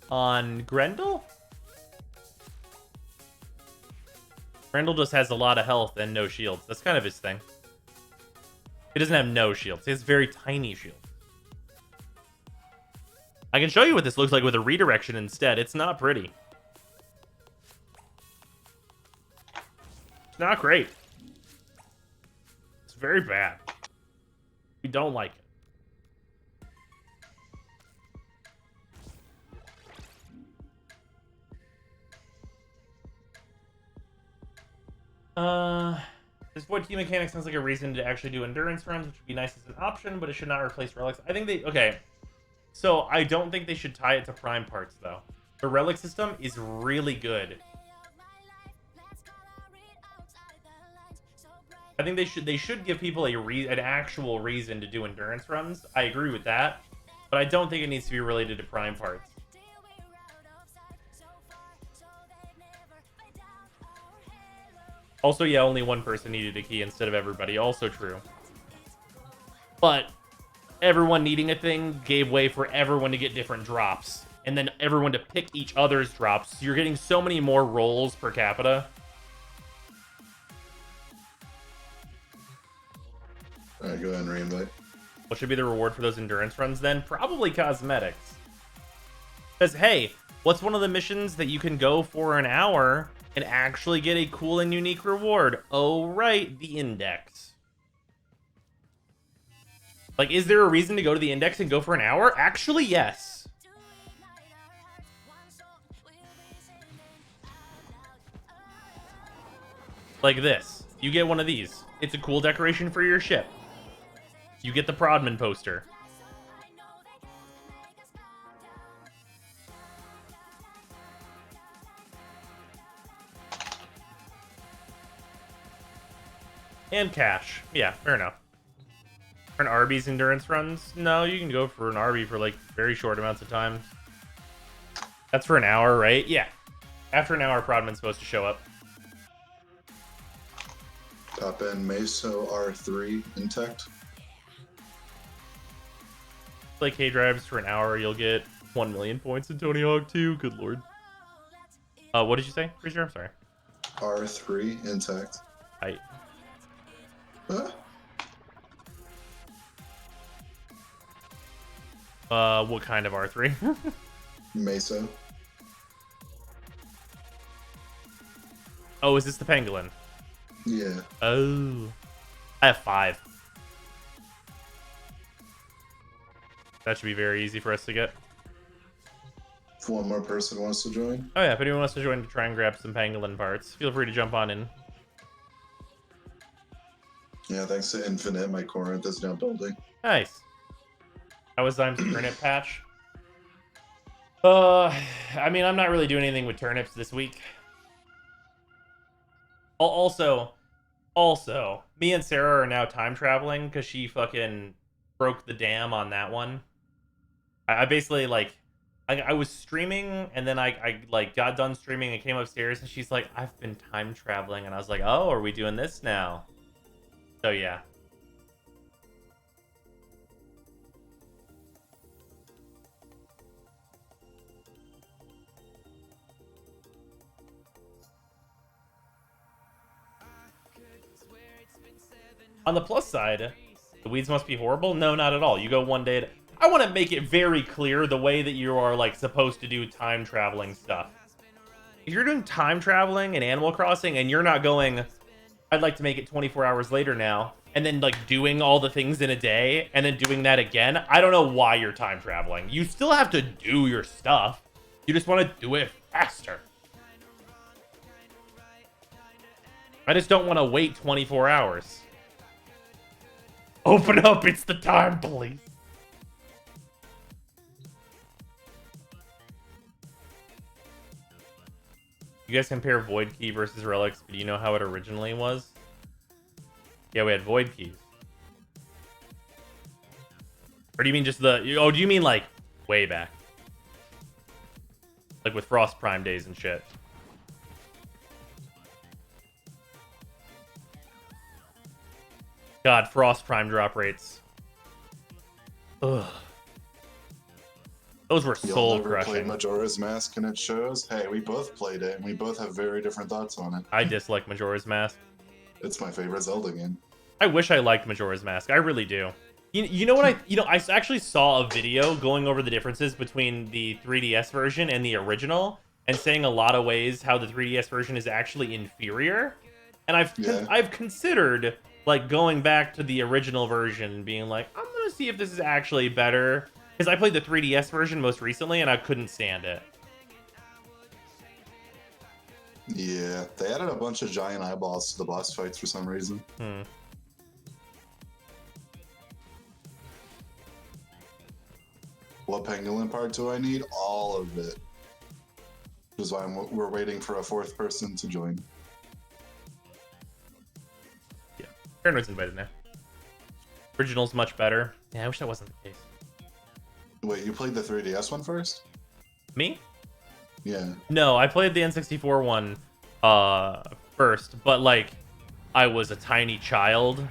On Grendel? Grendel just has a lot of health and no shields. That's kind of his thing. He doesn't have no shields. He has very tiny shields. I can show you what this looks like with a redirection instead. It's not pretty. It's not great. It's very bad. We don't like it. This Void Key mechanic sounds like a reason to actually do endurance runs, which would be nice as an option, but it should not replace relics. I think they... Okay. So, I don't think they should tie it to prime parts, though. The relic system is really good. I think they should give people an actual reason to do endurance runs. I agree with that. But I don't think it needs to be related to prime parts. Also, yeah, only one person needed a key instead of everybody. Also true. But everyone needing a thing gave way for everyone to get different drops. And then everyone to pick each other's drops. So you're getting so many more rolls per capita. Alright, go ahead and re-invite. What should be the reward for those endurance runs then? Probably cosmetics. Because, hey, what's one of the missions that you can go for an hour and actually get a cool and unique reward? Oh, right, the index. Like, is there a reason to go to the index and go for an hour? Actually, yes. Like this. You get one of these. It's a cool decoration for your ship. You get the Prodman poster. And cash. Yeah, fair enough. For an Arby's endurance runs? No, you can go for an Arby for like very short amounts of time. That's for an hour, right? Yeah. After an hour, Prodman's supposed to show up. Top end Meso R3 intact. Play K drives for an hour, you'll get 1 million points in Tony Hawk 2. Good lord. What did you say, Freezer? I'm sorry. R3 intact. I. What kind of R3? Meso. Oh, is this the pangolin? Yeah. Oh. I have 5. That should be very easy for us to get. If one more person wants to join. Oh yeah, if anyone wants to join to try and grab some pangolin parts, feel free to jump on in. Yeah, thanks to Infinite, my Corinth is now building. Nice. How was Zyme's turnip patch? I mean, I'm not really doing anything with turnips this week. Also, me and Sarah are now time traveling because she fucking broke the dam on that one. I basically, like, I was streaming, and then I like, got done streaming and came upstairs, and she's like, I've been time traveling, and I was like, oh, are we doing this now? So, yeah. On the plus side, the weeds must be horrible? No, not at all. You go one day. I want to make it very clear the way that you are like supposed to do time traveling stuff. If you're doing time traveling in Animal Crossing and you're not going, I'd like to make it 24 hours later now, and then like doing all the things in a day and then doing that again, I don't know why you're time traveling. You still have to do your stuff. You just want to do it faster. I just don't want to wait 24 hours. Open up, it's the time, police. You guys compare Void Key versus Relics, but do you know how it originally was? Yeah, we had Void Keys. Or do you mean just the... Oh, do you mean, like, way back? Like with Frost Prime days and shit. God, Frost Prime drop rates. Ugh. Those were soul crushing. Played Majora's Mask and it shows. Hey, we both played it and we both have very different thoughts on it. I dislike Majora's Mask. It's my favorite Zelda game. I wish I liked Majora's Mask. I really do. You know what I actually saw a video going over the differences between the 3DS version and the original, and saying a lot of ways how the 3DS version is actually inferior. And I've considered like going back to the original version and being like, I'm gonna see if this is actually better, because I played the 3DS version most recently and I couldn't stand it. Yeah, they added a bunch of giant eyeballs to the boss fights for some reason. What pangolin part do I need? All of it. Which is why we're waiting for a 4th person to join. Yeah, Paranoid's invited now. Original's much better. Yeah, I wish that wasn't the case. Wait, you played the 3DS one first? Me? Yeah. No, I played the N64 one first, but like I was a tiny child,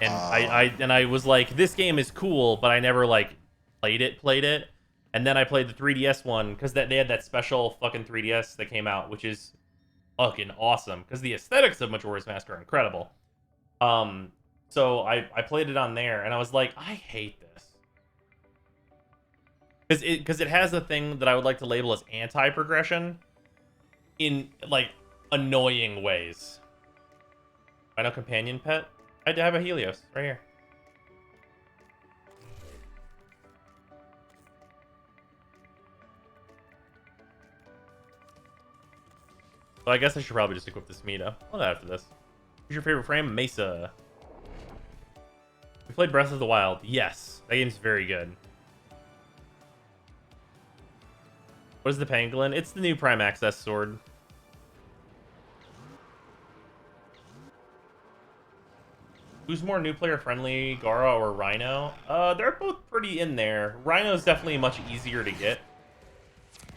and I was like, this game is cool, but I never like played it, and then I played the 3DS one because they had that special fucking 3DS that came out, which is fucking awesome because the aesthetics of Majora's Mask are incredible. So I played it on there, and I was like, I hate this. Because it has a thing that I would like to label as anti-progression in, like, annoying ways. Final companion pet? I have a Helios right here. So I guess I should probably just equip this Mita. I'll do that after this. Who's your favorite frame? Mesa. We played Breath of the Wild. Yes. That game's very good. What is the pangolin? It's the new Prime Access sword. Who's more new player friendly, Gara or Rhino? They're both pretty in there. Rhino's definitely much easier to get.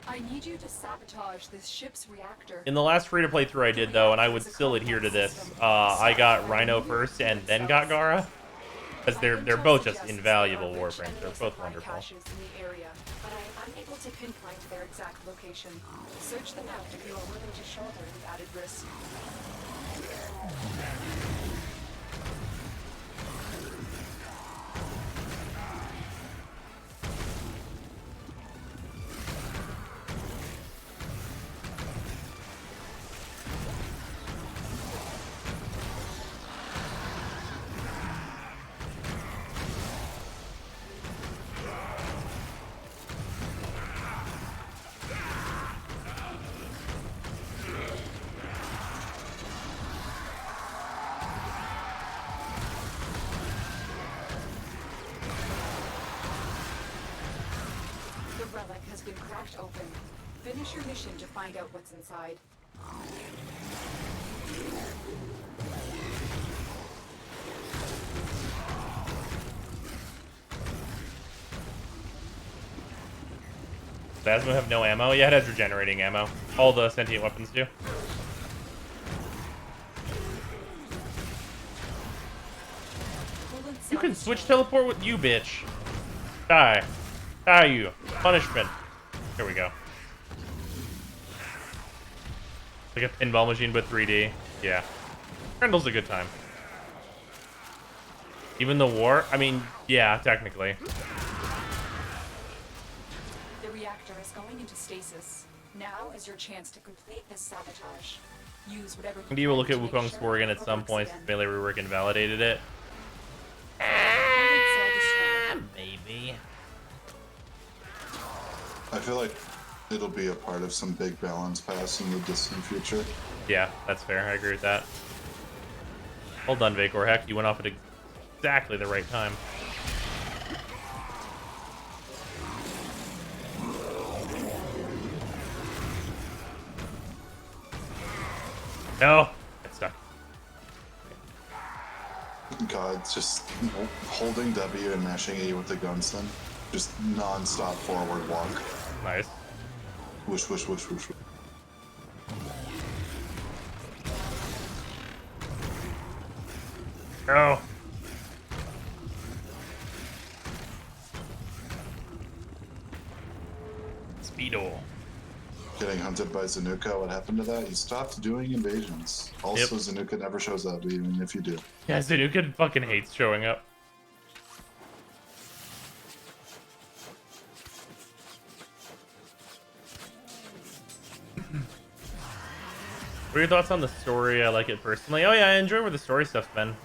I need you to sabotage this ship's reactor. In the last free-to-play through I did, though, and I would still adhere to this, I got Rhino first and then got Gara. Because they're both just invaluable warframes. They're both wonderful. Caches in the area, but I am unable to pinpoint their exact location. Search them out if you are willing to shoulder the added risk. The relic has been cracked open. Finish your mission to find out what's inside. Phasma have no ammo? Yeah, it has regenerating ammo. All the sentient weapons do. You can switch teleport with you, bitch. Die. Die, you. Punishment. Here we go. Like a pinball machine, but 3D. Yeah. Grendel's a good time. Even the war? I mean, yeah, technically. The reactor is going into stasis. Now is your chance to complete this sabotage. Use whatever. Maybe we'll look at Wukong's score again at some point since Melee Rework invalidated it. Maybe. I feel like it'll be a part of some big balance pass in the distant future. Yeah, that's fair. I agree with that. Well done, Vacor. Heck, you went off at exactly the right time. No! It's stuck. God, just holding W and mashing A with the Gunson. Just non-stop forward walk. Nice. Whoosh, whoosh, whoosh, whoosh. No! Speedo. Getting hunted by Zanuka, what happened to that? He stopped doing invasions. Also, Zanuka never shows up, even if you do. Yeah, Zanuka fucking hates showing up. What are your thoughts on the story? I like it personally. Oh yeah, I enjoy where the story stuff's been.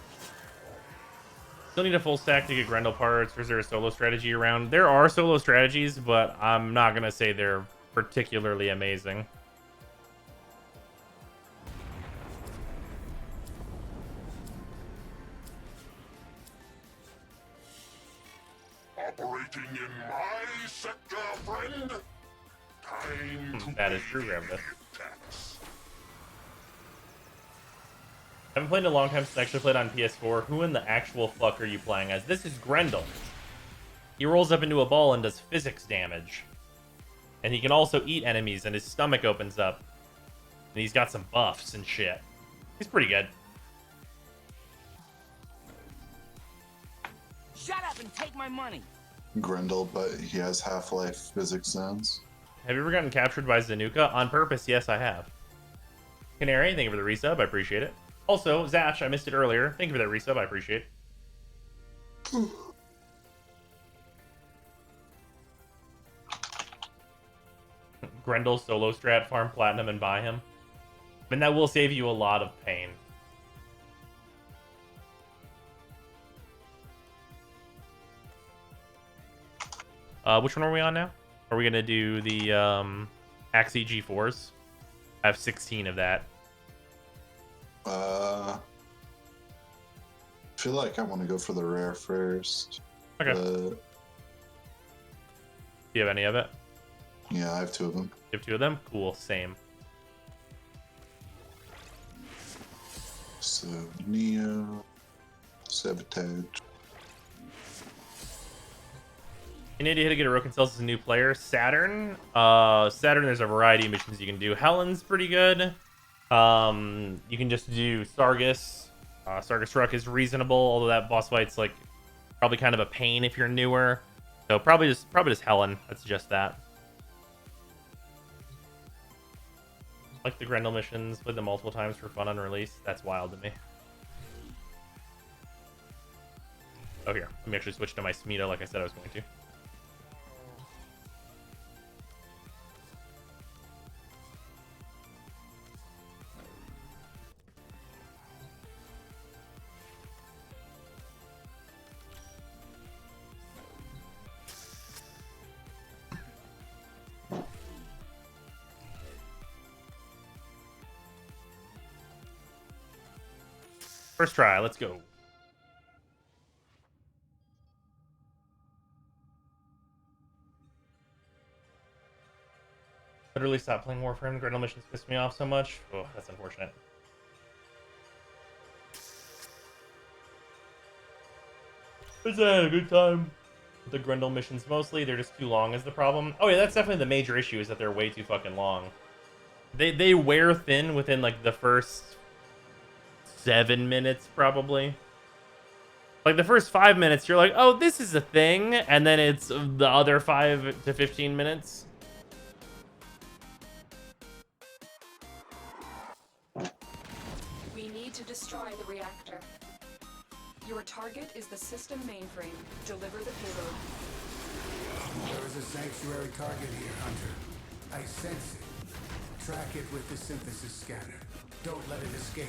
Still need a full stack to get Grendel parts, or is there a solo strategy around? There are solo strategies, but I'm not gonna say they're particularly amazing. Operating in my sector, friend. Time to That is true, Ramda. tax. Haven't played in a long time since I actually played on PS4. Who in the actual fuck are you playing as? This is Grendel. He rolls up into a ball and does physics damage. And he can also eat enemies, and his stomach opens up. And he's got some buffs and shit. He's pretty good. Shut up and take my money. Grendel, but he has Half-Life physics zones. Have you ever gotten captured by Zanuka? On purpose, yes, I have. Canary, thank you for the resub. I appreciate it. Also, Zatch, I missed it earlier. Thank you for that resub. I appreciate it. Grendel solo strat, farm platinum, and buy him. And that will save you a lot of pain. Which one are we on now? Are we going to do the Axie G4s? I have 16 of that. I feel like I want to go for the rare first. Okay. Do you have any of it? Yeah, I have 2 of them. You have 2 of them? Cool, same. So, Neo. Sabotage. You need to get a Roken Cells as a new player. Saturn, there's a variety of missions you can do. Helen's pretty good. You can just do Sargus. Sargus Ruck is reasonable, although that boss fight's like probably kind of a pain if you're newer. So probably just Helen. I'd suggest that. Like the Grendel missions, played them multiple times for fun on release. That's wild to me. Oh, here. Let me actually switch to my Smita like I said I was going to. First try, let's go. Literally stopped playing Warframe. Grendel missions pissed me off so much. Oh, that's unfortunate. But I had a good time with the Grendel missions mostly. They're just too long is the problem. Oh yeah, that's definitely the major issue, is that they're way too fucking long. They wear thin within like the first 7 minutes probably. Like the first 5 minutes you're like, oh, this is a thing, and then it's the other 5 to 15 minutes. We need to destroy the reactor. Your target is the system mainframe. Deliver the payload. There is a sanctuary target here, Hunter. I sense it. Track it with the synthesis scanner. Don't let it escape.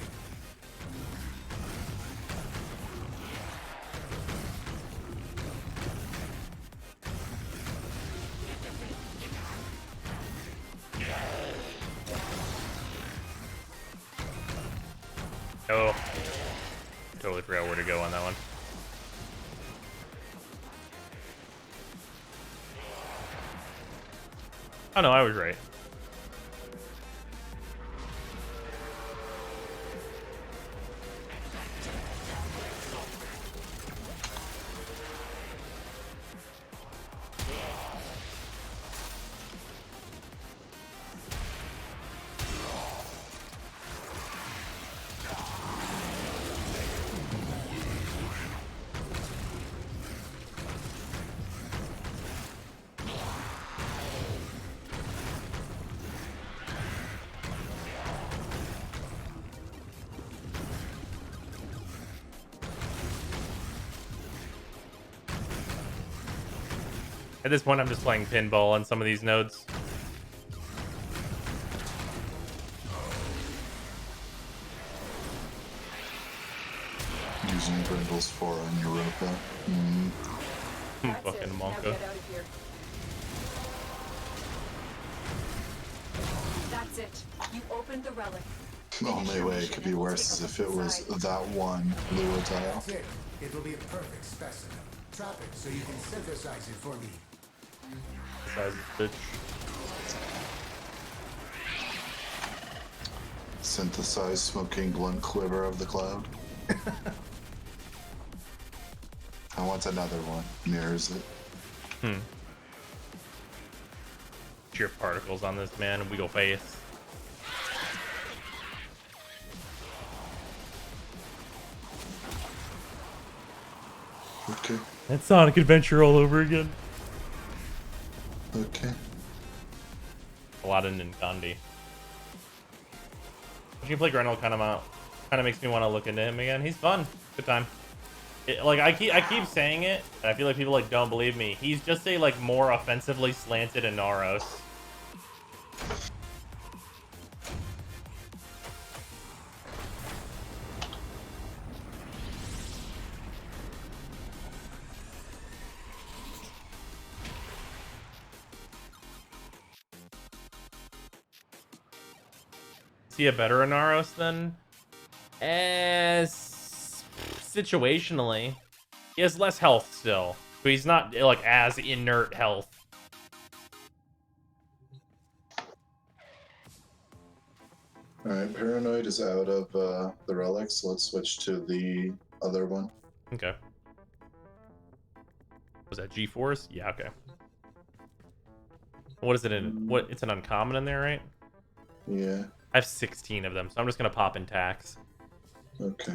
Oh, totally forgot where to go on that one. Oh no, I was right. At this point, I'm just playing pinball on some of these nodes. Using Grendel's 4 on Europa. Fucking Now Monka. get out of here. That's it. You opened the relic. The only way it could be worse is if it was that one Lua tile. That's it. It will be a perfect specimen. Trap it so you can synthesize it for me. Size bitch. Synthesized smoking blunt quiver of the cloud. I want another one. Mirrors it. Sheer particles on this man, and we go face. Okay. It's Sonic Adventure all over again. Okay. A lot of Ninkandi. Watching you play Grendel kind of makes me want to look into him again. He's fun. Good time. Like I keep saying it, and I feel like people like don't believe me. He's just a like more offensively slanted Inaros. Is he a better Inaros then? Situationally. He has less health still. But he's not like as inert health. Alright, Paranoid is out of the relics. Let's switch to the other one. Okay. Was that G-Force? Yeah, okay. What is it in? What? It's an uncommon in there, right? Yeah. I have 16 of them, so I'm just gonna pop in tax. Okay.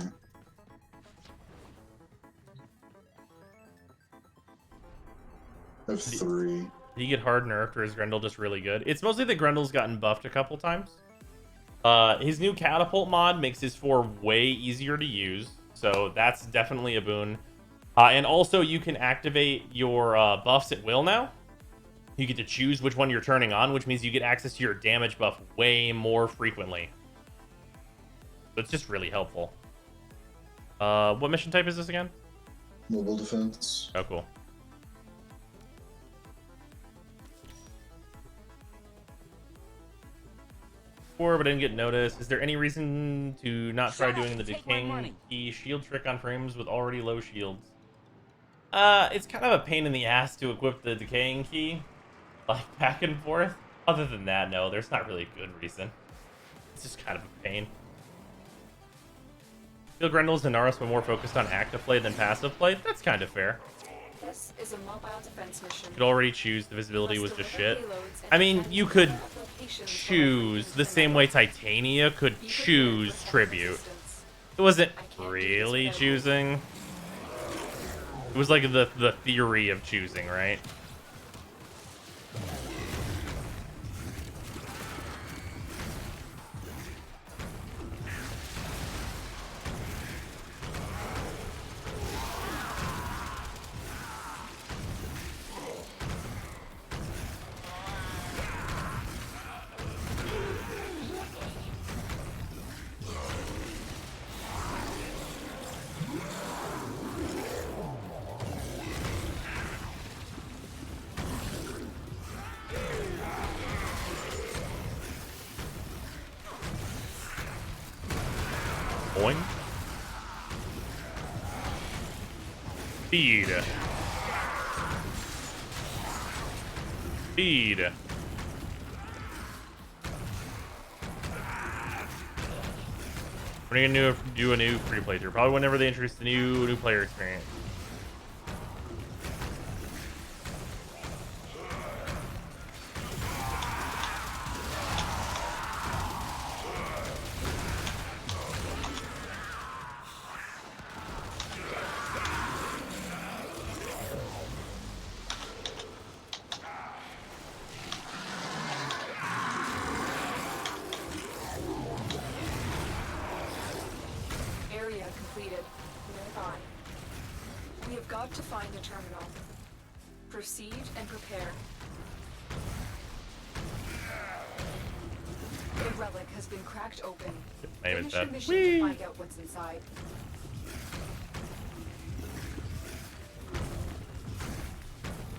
I have 3. Did he get hard nerfed, or is Grendel just really good? It's mostly that Grendel's gotten buffed a couple times. His new catapult mod makes his 4 way easier to use, so that's definitely a boon. And also, you can activate your buffs at will now. You get to choose which one you're turning on, which means you get access to your damage buff way more frequently. So it's just really helpful. What mission type is this again? Mobile defense. Oh, cool. But I didn't get noticed. Is there any reason to not try doing the decaying key shield trick on frames with already low shields? It's kind of a pain in the ass to equip the decaying key, like back and forth. Other than that, no, there's not really a good reason. It's just kind of a pain. I feel Grendel's and Naros were more focused on active play than passive play. That's kind of fair. This is a mobile defense mission. You could already choose the visibility was just shit. I mean, you could choose the same way Titania could choose tribute. It wasn't really choosing. It was like the theory of choosing, right? Boing. Feed. Feed. When are you gonna do a new free playthrough? Probably whenever they introduce the new player experience. To find a terminal. Proceed and prepare. The relic has been cracked open. Finish your mission to find out what's inside.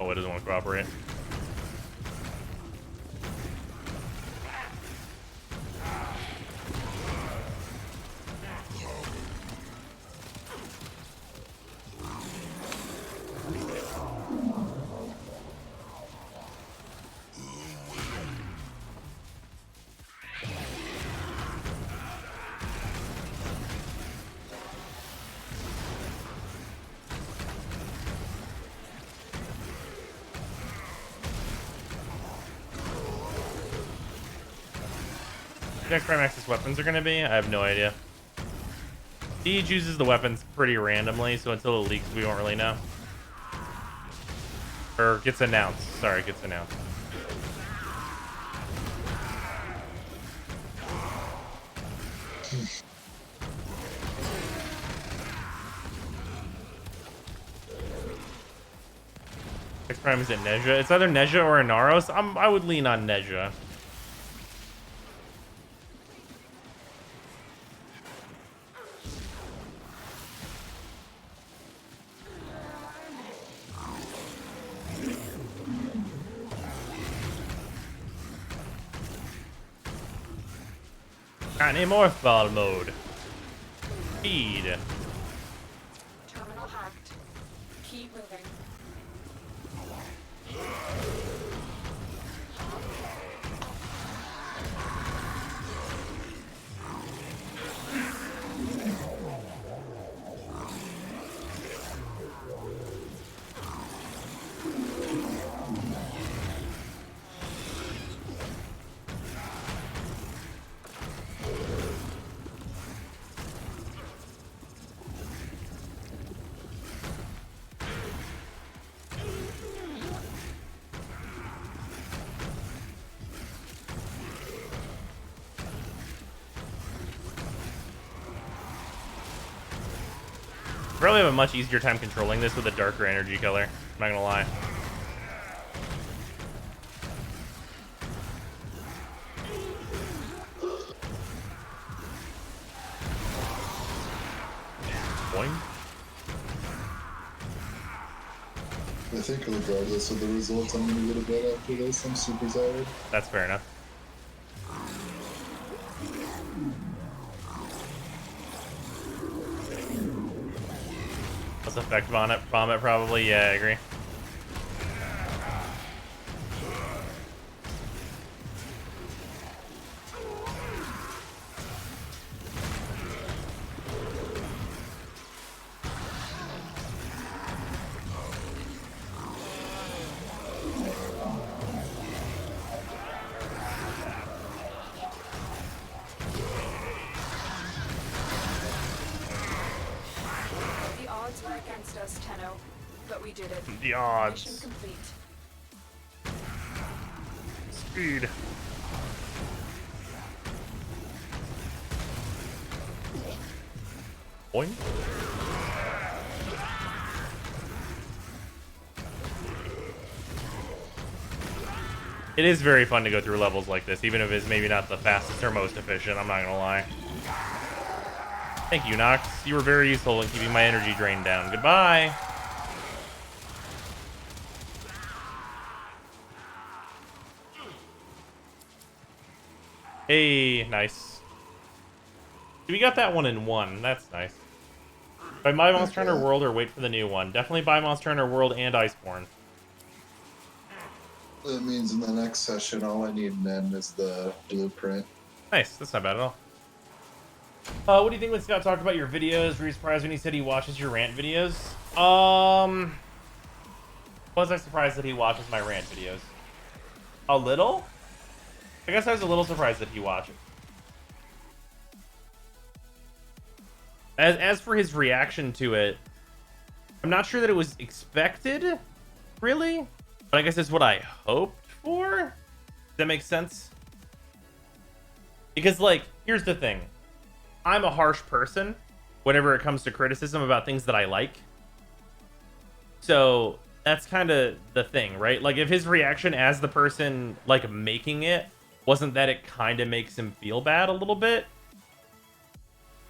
Oh, it doesn't want to cooperate. Next Prime Access weapons are going to be? I have no idea. He chooses the weapons pretty randomly, so until it leaks, we won't really know. Or gets announced. Sorry, gets announced. Next Prime is it Nezha? It's either Nezha or Inaros. I would lean on Nezha. Morphball mode. Feed. Terminal hacked. Keep moving. Probably have a much easier time controlling this with a darker energy color. I'm not gonna lie. Boing. I think regardless of the results, I'm gonna go to bed after this. I'm super tired. That's fair enough. Plus effect vomit probably. Yeah, I agree. The odds were against us, Tenno, but we did it. The Mission odds. complete. Speed. Boing. It is very fun to go through levels like this, even if it's maybe not the fastest or most efficient, I'm not gonna lie. Thank you, Nox. You were very useful in keeping my energy drain down. Goodbye. Hey, nice. We got that one in one. That's nice. Buy Monster Hunter World or wait for the new one. Definitely buy Monster Hunter World and Iceborne. That means in the next session, all I need then is the blueprint. Nice. That's not bad at all. What do you think when Scott talked about your videos? Were you surprised when he said he watches your rant videos? Was I surprised that he watches my rant videos? A little? I guess I was a little surprised that he watches. As for his reaction to it, I'm not sure that it was expected, really. But I guess it's what I hoped for. Does that make sense? Because, like, here's the thing. I'm a harsh person whenever it comes to criticism about things that I like. So that's kind of the thing, right? Like, if his reaction as the person, like, making it wasn't that it kind of makes him feel bad a little bit,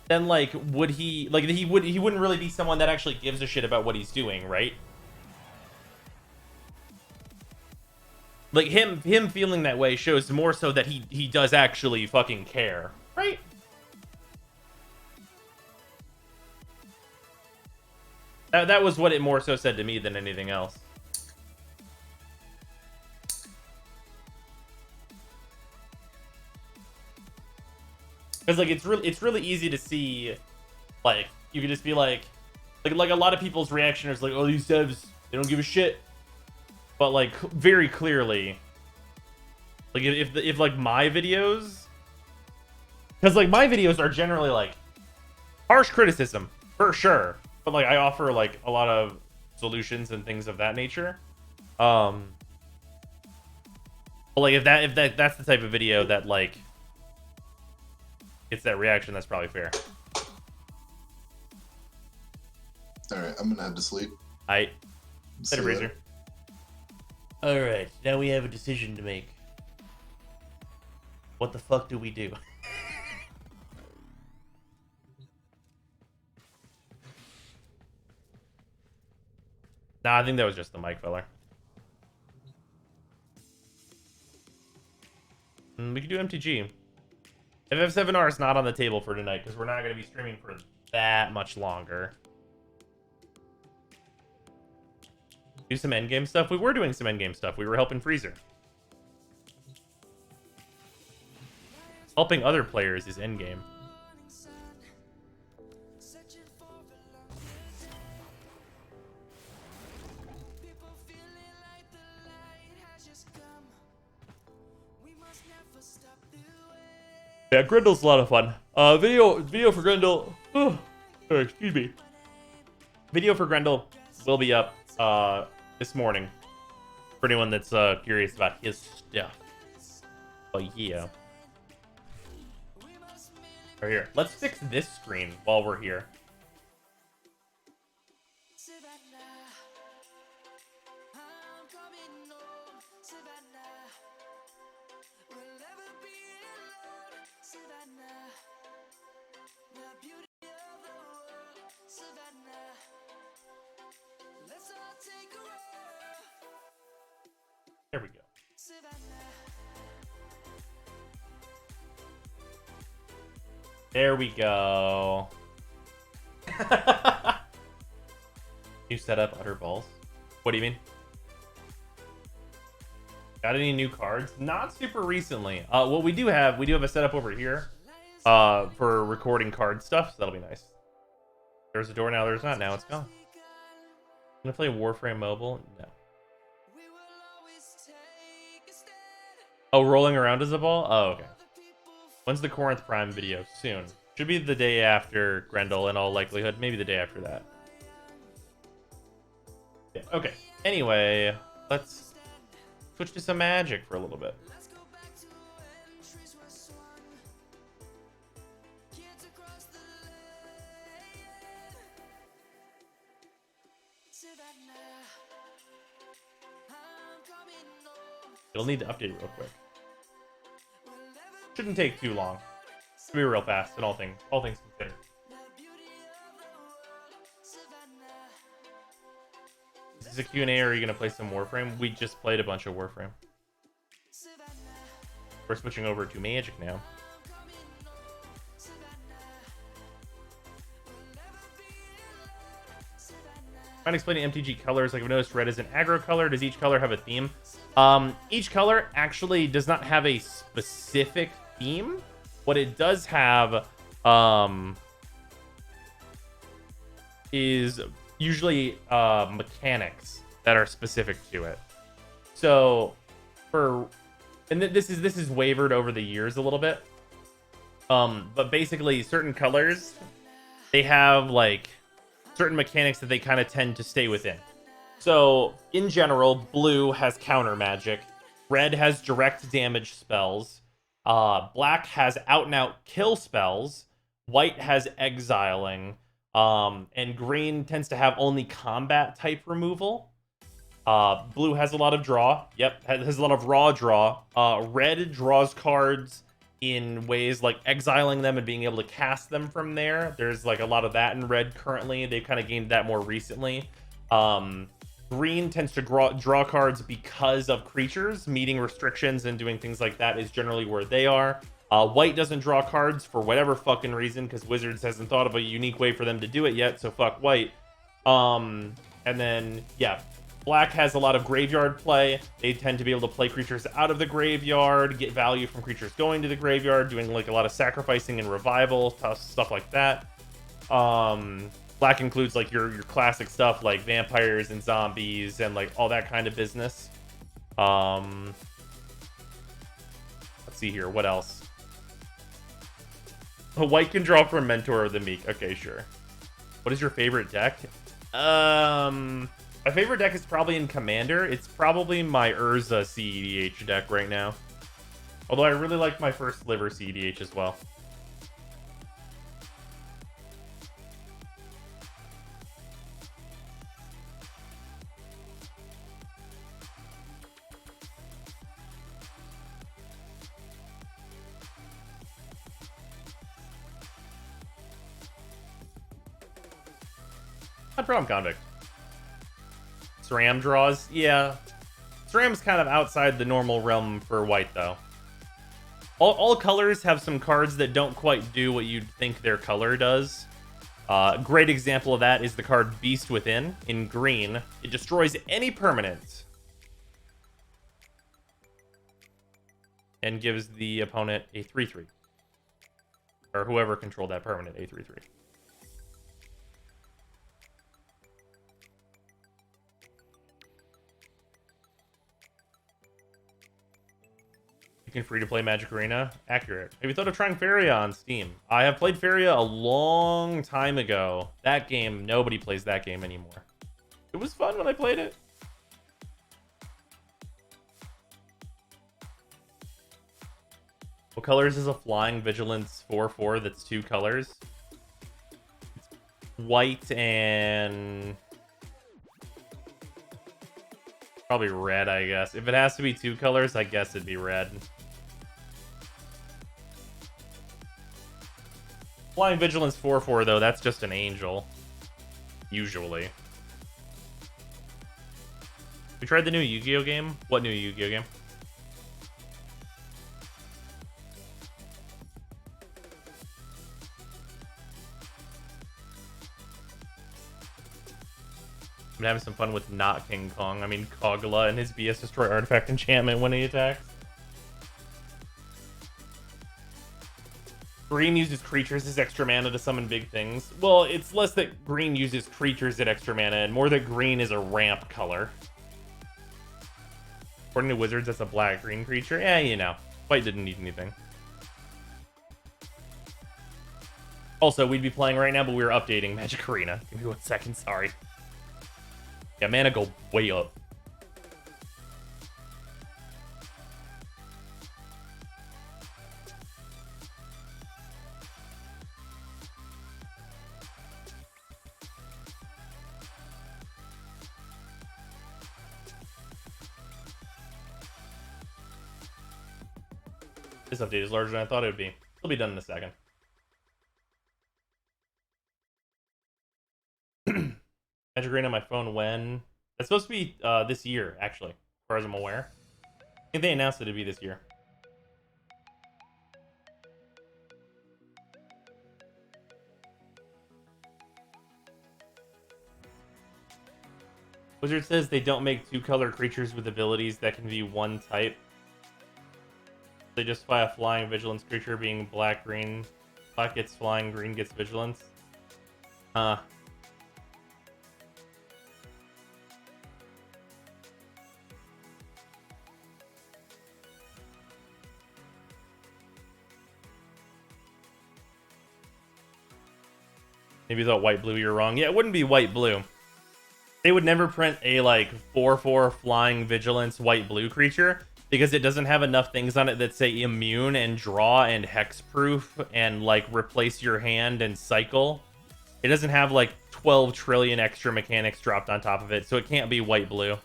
then, like, would he, like, he wouldn't really be someone that actually gives a shit about what he's doing, right? Like, him feeling that way shows more so that he does actually fucking care, right? That was what it more so said to me than anything else. Because, like, it's really easy to see, like, you could just be like a lot of people's reaction is like, oh, these devs, they don't give a shit. But, like, very clearly, like, if like my videos, because, like, my videos are generally like harsh criticism for sure, but, like, I offer, like, a lot of solutions and things of that nature. But, like, if that's the type of video that, like, gets that reaction, that's probably fair. All right, I'm gonna head to sleep. Set a breezer. All right, now we have a decision to make. What the fuck do we do? Nah, I think that was just the mic filler. We could do MTG. FF7R is not on the table for tonight because we're not going to be streaming for that much longer. Do some endgame stuff. We were doing some endgame stuff. We were helping Freezer. Helping other players is endgame. Yeah, Grendel's a lot of fun. Video for Grendel. Oh, excuse me. Video for Grendel will be up this morning for anyone that's curious about his stuff. Oh yeah. Right here. Let's fix this screen while we're here. There we go. New setup, utter balls. What do you mean? Got any new cards? Not super recently. What we do have a setup over here for recording card stuff, so that'll be nice. There's a door now, there's not now, it's gone. Gonna play Warframe Mobile? No. Oh, rolling around as a ball? Oh, okay. When's the Corinth Prime video? Soon. Should be the day after Grendel in all likelihood. Maybe the day after that. Yeah, okay. Anyway, let's switch to some Magic for a little bit. It'll need to update real quick. Shouldn't take too long. It'll be real fast in all things considered. Is this a Q&A or are you going to play some Warframe? We just played a bunch of Warframe. We're switching over to Magic now. Mind explaining MTG colors? Like I've noticed red is an aggro color. Does each color have a theme? Each color actually does not have a specific theme. What it does have is usually mechanics that are specific to it. So this is wavered over the years a little bit. But basically certain colors, they have like certain mechanics that they kind of tend to stay within. So in general, blue has counter magic, red has direct damage spells, black has out and out kill spells, white has exiling, and green tends to have only combat type removal. Blue has a lot of draw. Yep, has a lot of raw draw. Red draws cards in ways like exiling them and being able to cast them from there. There's like a lot of that in red currently. They've kind of gained that more recently. Green tends to draw cards because of creatures. Meeting restrictions and doing things like that is generally where they are. White doesn't draw cards for whatever fucking reason because Wizards hasn't thought of a unique way for them to do it yet, so fuck white. And then, yeah, black has a lot of graveyard play. They tend to be able to play creatures out of the graveyard, get value from creatures going to the graveyard, doing like a lot of sacrificing and revival, stuff like that. Black includes like your classic stuff like vampires and zombies and like all that kind of business. Let's see here, what else? White can draw from Mentor of the Meek. Okay, sure. What is your favorite deck? My favorite deck is probably in Commander. It's probably my Urza CEDH deck right now. Although I really like my first Liver CEDH as well. Not problem, Convict. SRAM draws? Yeah. SRAM's kind of outside the normal realm for white, though. All colors have some cards that don't quite do what you'd think their color does. Great example of that is the card Beast Within in green. It destroys any permanent and gives the opponent a 3/3. Or whoever controlled that permanent, a 3/3. You can free-to-play Magic Arena? Accurate. Have you thought of trying Faria on Steam? I have played Faria a long time ago. That game, nobody plays that game anymore. It was fun when I played it. What colors is a Flying Vigilance 4/4 that's 2 colors? It's white and probably red, I guess. If it has to be 2 colors, I guess it'd be red. Flying Vigilance 4/4 though, that's just an angel. Usually. We tried the new Yu-Gi-Oh game? What new Yu-Gi-Oh game? I'm having some fun with not King Kong. I mean, Kogla and his BS Destroy Artifact enchantment when he attacks. Green uses creatures as extra mana to summon big things. Well, it's less that green uses creatures at extra mana, and more that green is a ramp color. According to Wizards, that's a black-green creature. Yeah, you know. White didn't need anything. Also, we'd be playing right now, but we were updating Magic Arena. Give me 1 second, sorry. Yeah, mana go way up. This update is larger than I thought it would be. It'll be done in a second. Magic Arena on my phone when? It's supposed to be this year, actually, as far as I'm aware. I think they announced it to be this year. Wizard says they don't make 2-color creatures with abilities that can be one type. They justify a flying vigilance creature being black-green. Black gets flying, green gets vigilance. Maybe you thought white-blue, you're wrong. Yeah, it wouldn't be white-blue. They would never print a, like, 4/4 flying vigilance white-blue creature because it doesn't have enough things on it that say immune and draw and hexproof and, like, replace your hand and cycle. It doesn't have, like, 12 trillion extra mechanics dropped on top of it, so it can't be white-blue.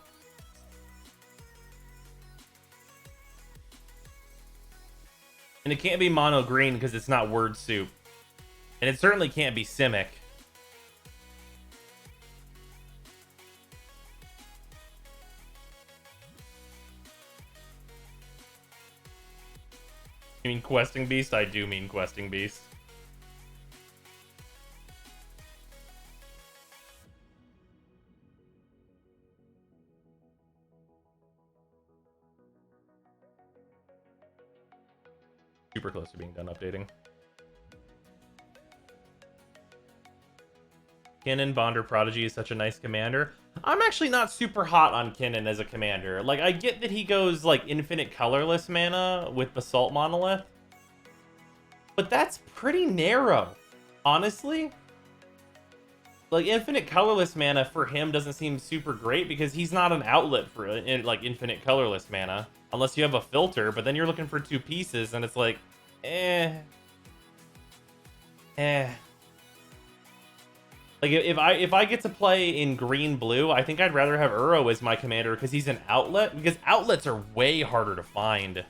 And it can't be mono-green because it's not word soup. And it certainly can't be Simic. You mean Questing Beast? I do mean Questing Beast. Super close to being done updating. Kinnan, Bonder, Prodigy is such a nice commander. I'm actually not super hot on Kinnan as a commander. Like, I get that he goes, like, infinite colorless mana with Basalt Monolith. But that's pretty narrow, honestly. Like, infinite colorless mana for him doesn't seem super great because he's not an outlet for, like, infinite colorless mana. Unless you have a filter, but then you're looking for 2 pieces, and it's like, Like, if I get to play in green-blue, I think I'd rather have Uro as my commander because he's an outlet. Because outlets are way harder to find.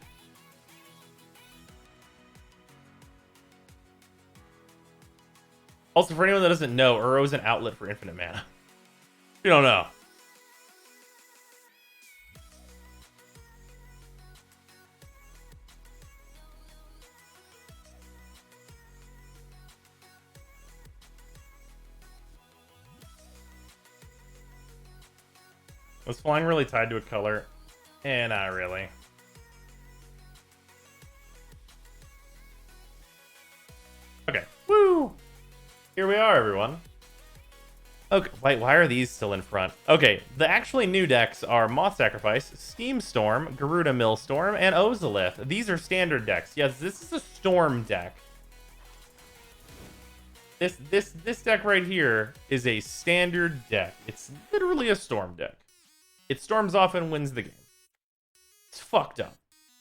Also, for anyone that doesn't know, Uro is an outlet for infinite mana. If you don't know. Was flying really tied to a color? Not really. Okay. Woo! Here we are, everyone. Okay, wait, why are these still in front? Okay, the actually new decks are Moth Sacrifice, Steam Storm, Garuda Millstorm, and Ozolith. These are standard decks. Yes, this is a Storm deck. This deck right here is a standard deck. It's literally a Storm deck. It storms off and wins the game. It's fucked up.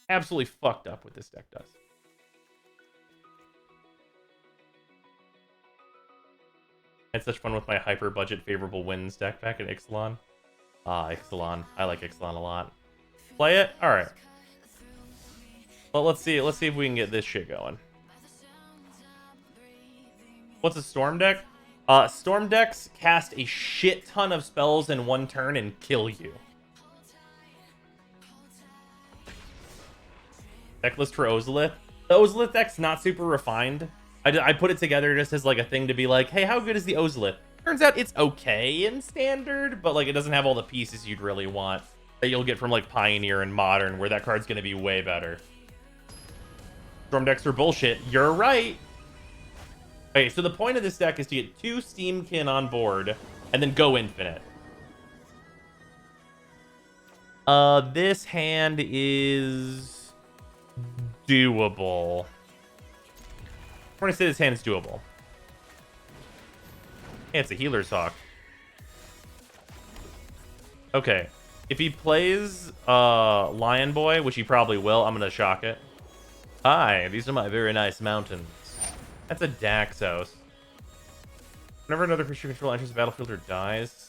Absolutely fucked up what this deck does. I had such fun with my hyper budget favorable wins deck back in Ixalan. Ixalan. I like Ixalan a lot. Play it? Alright. Well, let's see if we can get this shit going. What's a Storm deck? Storm decks cast a shit ton of spells in one turn and kill you. Deck list for Ozolith. The Ozolith deck's not super refined. I put it together just as like a thing to be like, hey, how good is the Ozolith? Turns out it's okay in standard, but like it doesn't have all the pieces you'd really want that you'll get from like Pioneer and Modern, where that card's going to be way better. Storm decks are bullshit. You're right. Okay, so the point of this deck is to get 2 Steamkin on board and then go infinite. This hand is doable. I'm going to say this hand is doable. Yeah, it's a Healer's Hawk. Okay. If he plays Lion Boy, which he probably will, I'm going to shock it. Hi, these are my very nice mountains. That's a Daxos. Whenever another creature control enters the battlefield or dies.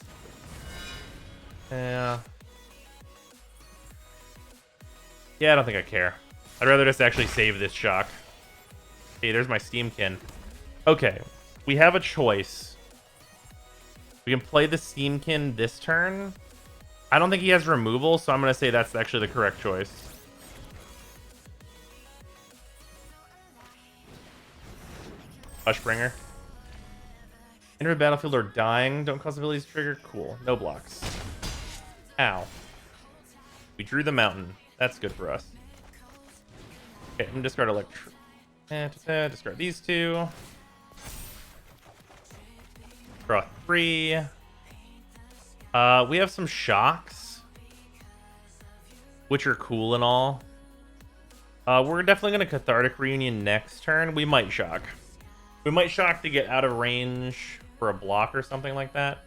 Yeah. Yeah, I don't think I care. I'd rather just actually save this shock. Hey, there's my Steamkin. Okay, we have a choice. We can play the Steamkin this turn. I don't think he has removal, so I'm going to say that's actually the correct choice. Hushbringer. Enter the battlefield or dying. Don't cause abilities to trigger. Cool. No blocks. Ow. We drew the mountain. That's good for us. Okay, I'm going to discard Electro. Discard these 2. Draw 3. We have some shocks, which are cool and all. We're definitely going to Cathartic Reunion next turn. We might shock. We might shock to get out of range for a block or something like that.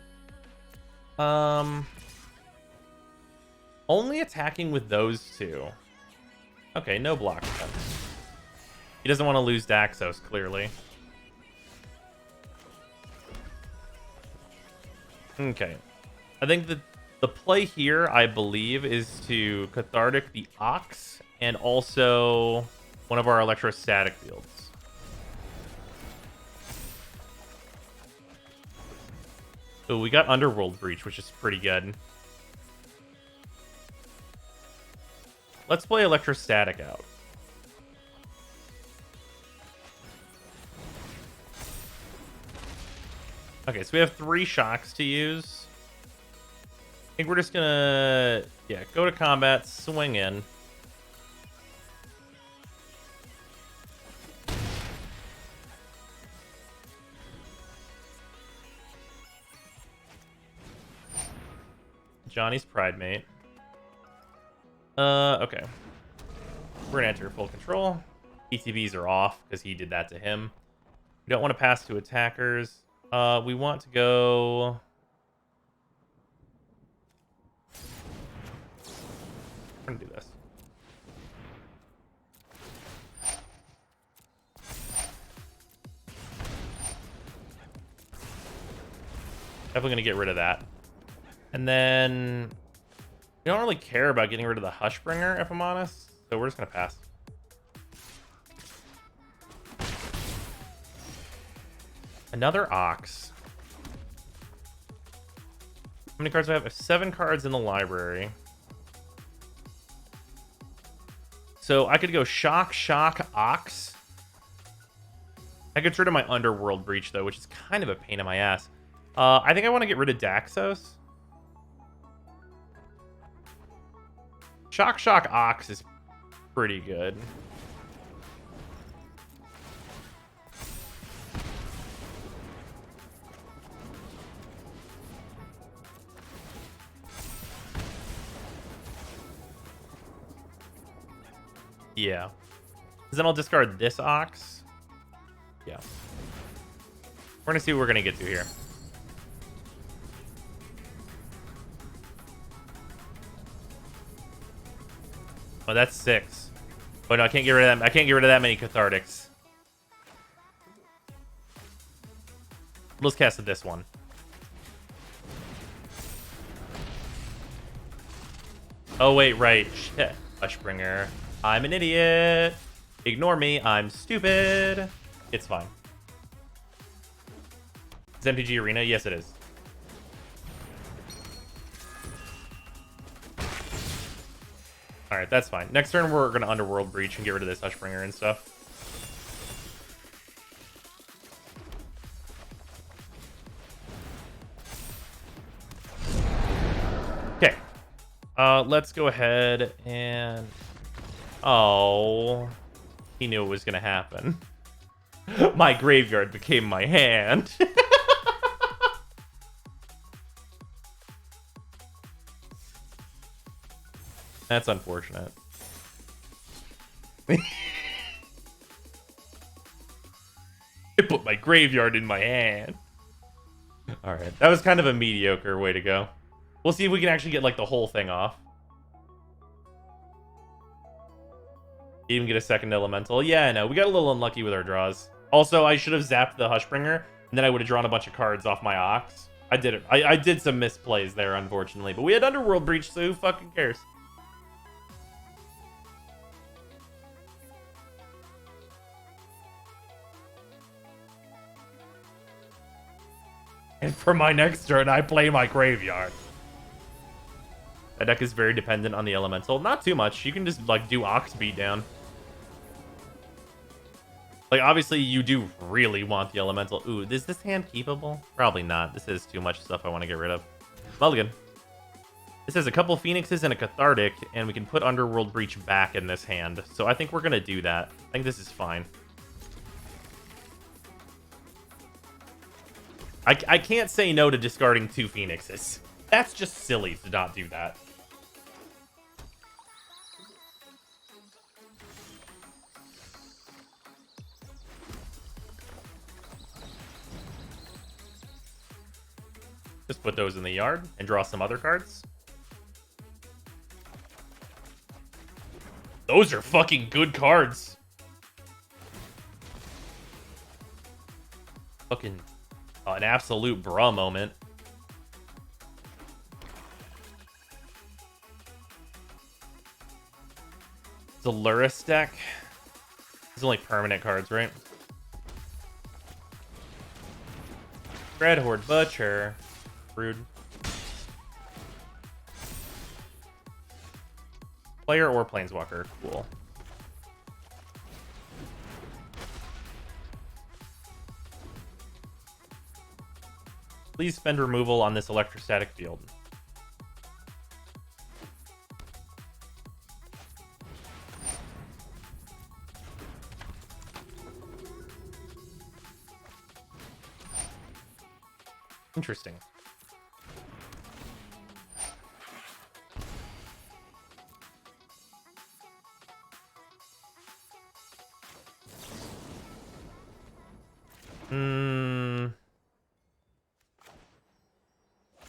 Only attacking with those 2. Okay, no block then. He doesn't want to lose Daxos, clearly. Okay. I think the play here, I believe, is to Cathartic the Ox and also one of our electrostatic fields. So we got Underworld Breach, which is pretty good. Let's play Electrostatic out. Okay, so we have 3 shocks to use. I think we're just gonna, yeah, go to combat, swing in. Johnny's Pridemate. Okay. We're gonna enter full control. ETBs are off because he did that to him. We don't want to pass to attackers. We want to go... We're gonna do this. Definitely gonna get rid of that. And then we don't really care about getting rid of the Hushbringer, if I'm honest. So we're just gonna pass. Another Ox. How many cards do I have? I have 7 cards in the library. So I could go Shock, Ox. I could get rid of my Underworld Breach, though, which is kind of a pain in my ass. I think I want to get rid of Daxos. Shock, Ox is pretty good. Yeah. Then I'll discard this Ox. Yeah. We're gonna see what we're gonna get to here. Oh, that's 6. Oh no, I can't get rid of that. I can't get rid of that many Cathartics. Let's cast this one. Oh wait, right. Shit. Hushbringer. I'm an idiot. Ignore me. I'm stupid. It's fine. Is MTG Arena? Yes, it is. Alright, that's fine. Next turn, we're going to Underworld Breach and get rid of this Hushbringer and stuff. Let's go ahead and... Oh, he knew it was gonna happen. My graveyard became my hand. That's unfortunate. I put my graveyard in my hand. Alright, that was kind of a mediocre way to go. We'll see if we can actually get, like, the whole thing off. Even get a second elemental. Yeah, I know. We got a little unlucky with our draws. Also, I should have zapped the Hushbringer, and then I would have drawn a bunch of cards off my Ox. I did it. I did some misplays there, unfortunately. But we had Underworld Breach, so who fucking cares? And for my next turn, I play my graveyard. That deck is very dependent on the elemental. Not too much. You can just, like, do Ox beatdown. Like, obviously, you do really want the elemental. Ooh, is this hand keepable? Probably not. This is too much stuff I want to get rid of. Mulligan. This has a couple Phoenixes and a Cathartic, and we can put Underworld Breach back in this hand. So I think we're going to do that. I think this is fine. I can't say no to discarding 2 Phoenixes. That's just silly to not do that. Just put those in the yard and draw some other cards. Those are fucking good cards. Fucking an absolute bruh moment. Zalurus deck. These are only permanent cards, right? Dreadhorde Butcher. Rude. Player or Planeswalker. Cool. Please spend removal on this electrostatic field. Interesting.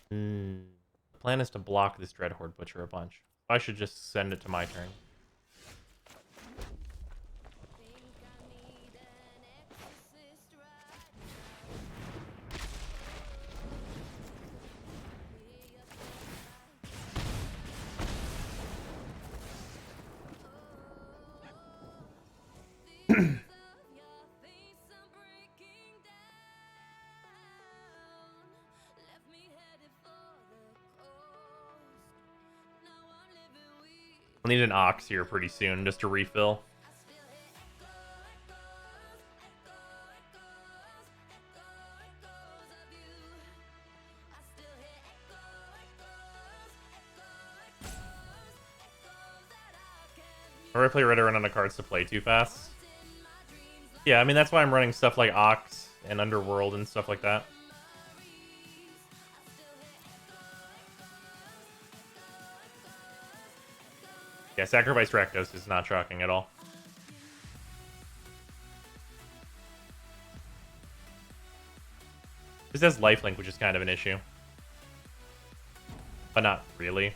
The plan is to block this Dreadhorde Butcher a bunch. I should just send it to my turn. I'll need an Ox here pretty soon just to refill. Or I play Red run out of cards to play too fast. Yeah, I mean that's why I'm running stuff like Ox and Underworld and stuff like that. Yeah, Sacrifice Rakdos is not shocking at all. This has lifelink, which is kind of an issue. But not really.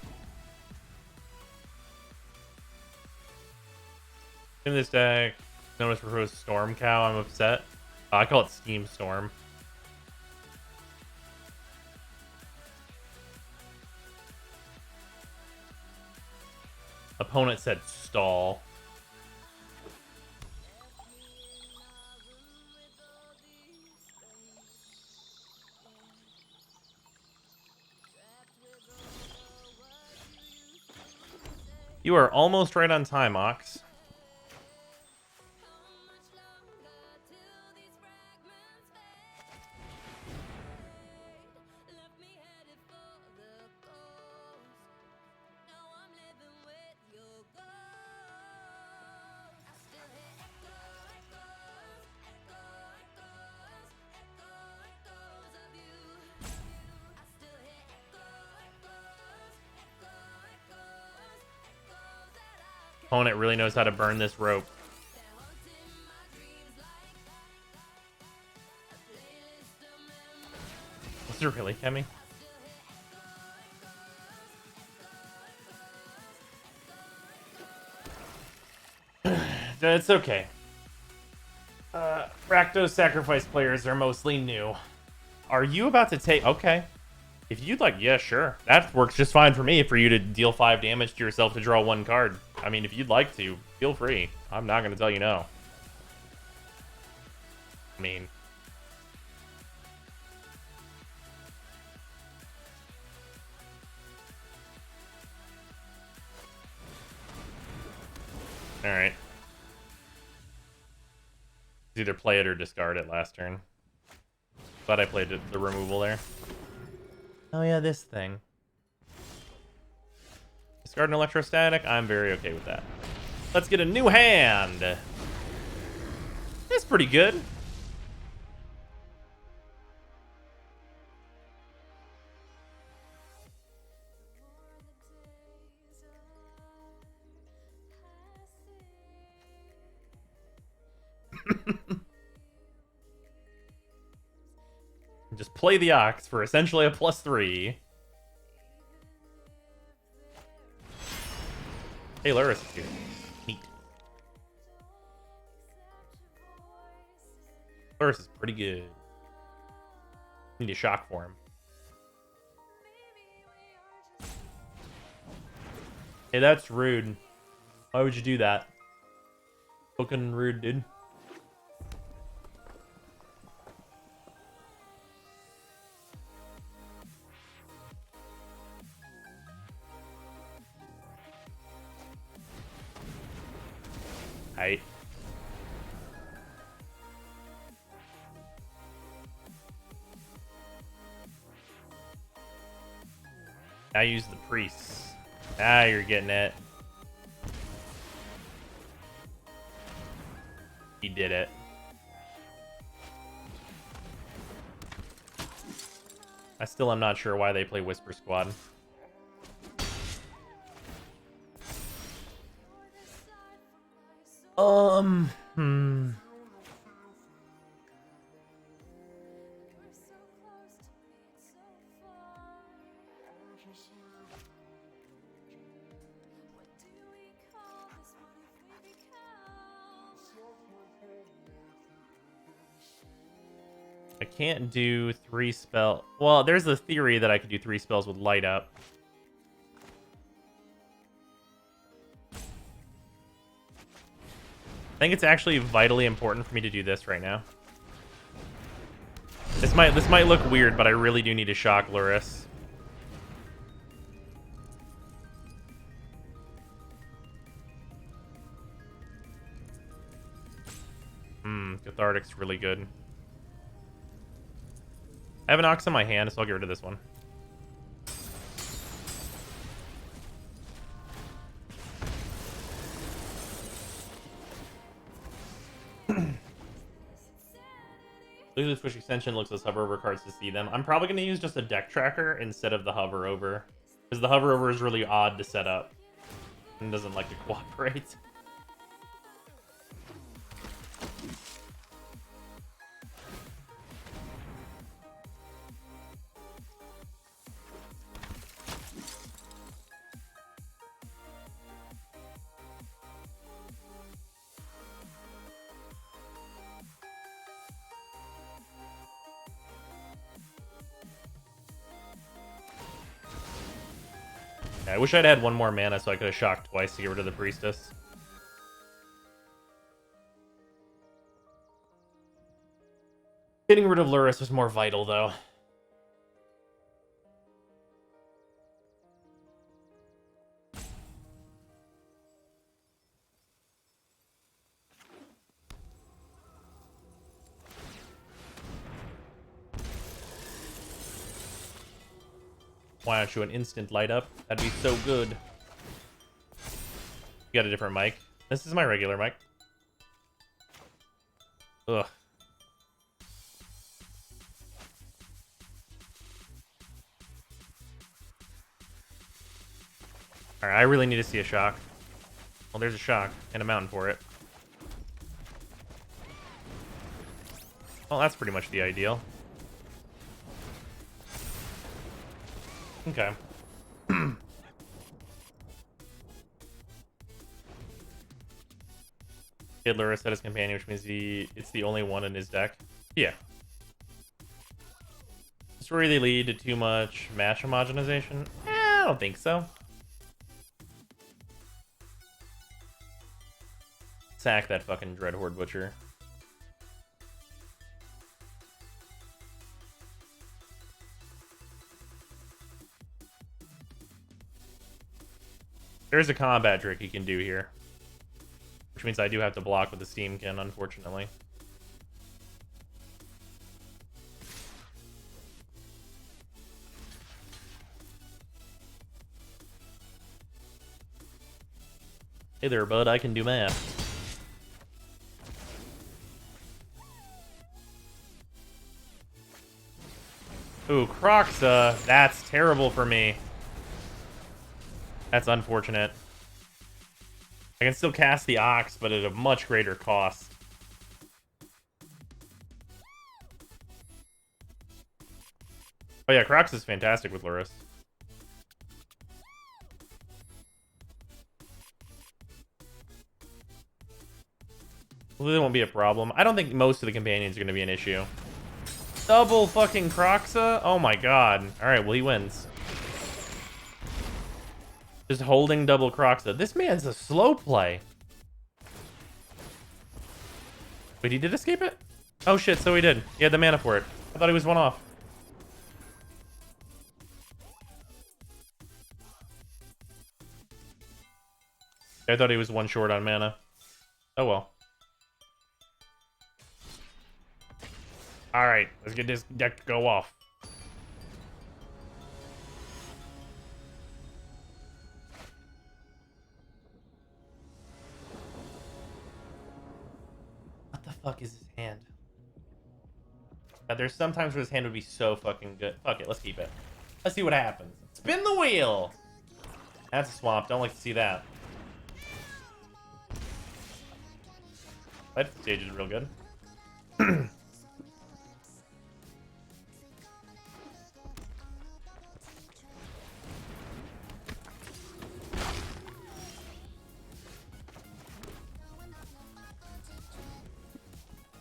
In this deck, notice proposed Storm Cow, I'm upset. I call it Steam Storm. Opponent said stall. You are almost right on time, Ox. opponent really knows how to burn this rope. Was it really, Kemi? It's okay. Rakdos Sacrifice players are mostly new. Are you about to take... Okay. If you'd like... Yeah, sure. That works just fine for me, for you to deal 5 damage to yourself to draw 1 card. I mean, if you'd like to, feel free. I'm not going to tell you no. I mean... Alright. Either play it or discard it last turn. Glad I played the removal there. Oh yeah, this thing. Discard an electrostatic. I'm very okay with that. Let's get a new hand. That's pretty good. Just play the Ox for essentially a +3. Hey, Luris is here. Neat. Luris is pretty good. Need a shock for him. Hey, that's rude. Why would you do that? Fucking rude, dude. Height. Now use the priests. Now you're getting it. He did it. I still am not sure why they play Whisper Squad. I can't do 3 spell. Well, there's the theory that I could do 3 spells with light up. I think it's actually vitally important for me to do this right now. This might look weird, but I really do need to shock Luris. Cathartic's really good. I have an Ox in my hand, so I'll get rid of this one. Look at the Switch extension looks as hover over cards to see them. I'm probably going to use just a deck tracker instead of the hover over. Because the hover over is really odd to set up. And doesn't like to cooperate. I wish I'd had 1 more mana so I could have shocked twice to get rid of the Priestess. Getting rid of Luris was more vital, though. Why don't you an instant light up? That'd be so good. You got a different mic. This is my regular mic. Ugh. Alright, I really need to see a shock. Well, there's a shock and a mountain for it. Well, that's pretty much the ideal. Okay. Hitler set his companion, which means it's the only one in his deck. Yeah. Story they lead to too much match homogenization? I don't think so. Sack that fucking Dreadhorde Butcher. There's a combat trick he can do here. Which means I do have to block with the Steamkin, unfortunately. Hey there, bud, I can do math. Ooh, Kroxa. That's terrible for me. That's unfortunate. I can still cast the Ox, but at a much greater cost. Oh yeah, Kroxa is fantastic with Lurrus. Well, it won't be a problem. I don't think most of the companions are going to be an issue. Double fucking Kroxa? Oh my god. Alright, well he wins. Just holding double Kroxa. This man's a slow play. Wait, he did escape it? Oh shit, so he did. He had the mana for it. I thought he was one off. I thought he was one short on mana. Oh well. Alright, let's get this deck to go off. What the fuck is his hand? There's sometimes where his hand would be so fucking good. Fuck it, let's keep it. Let's see what happens. Spin the wheel! That's a swamp, don't like to see that. Light stage is real good.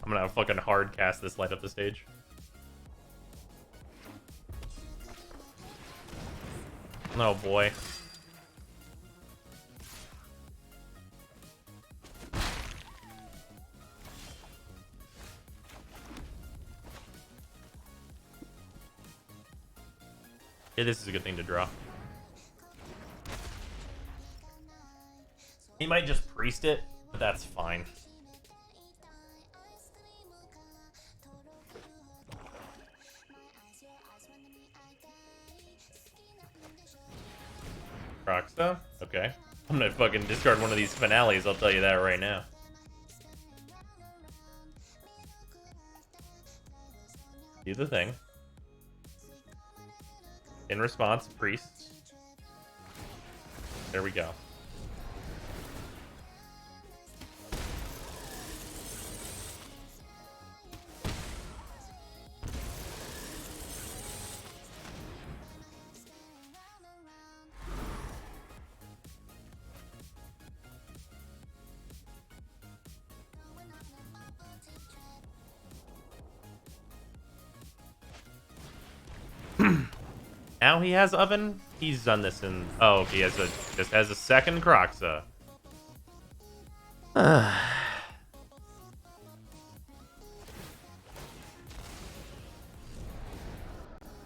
I'm gonna fucking hard cast this light up the stage. Oh boy. Yeah, this is a good thing to draw. He might just priest it, but that's fine. Kroxa? Okay. I'm gonna fucking discard one of these finales, I'll tell you that right now. Do the thing. In response, priests. There we go. Now he has oven. He's done this in. Oh, he has just has a second Kroxa. All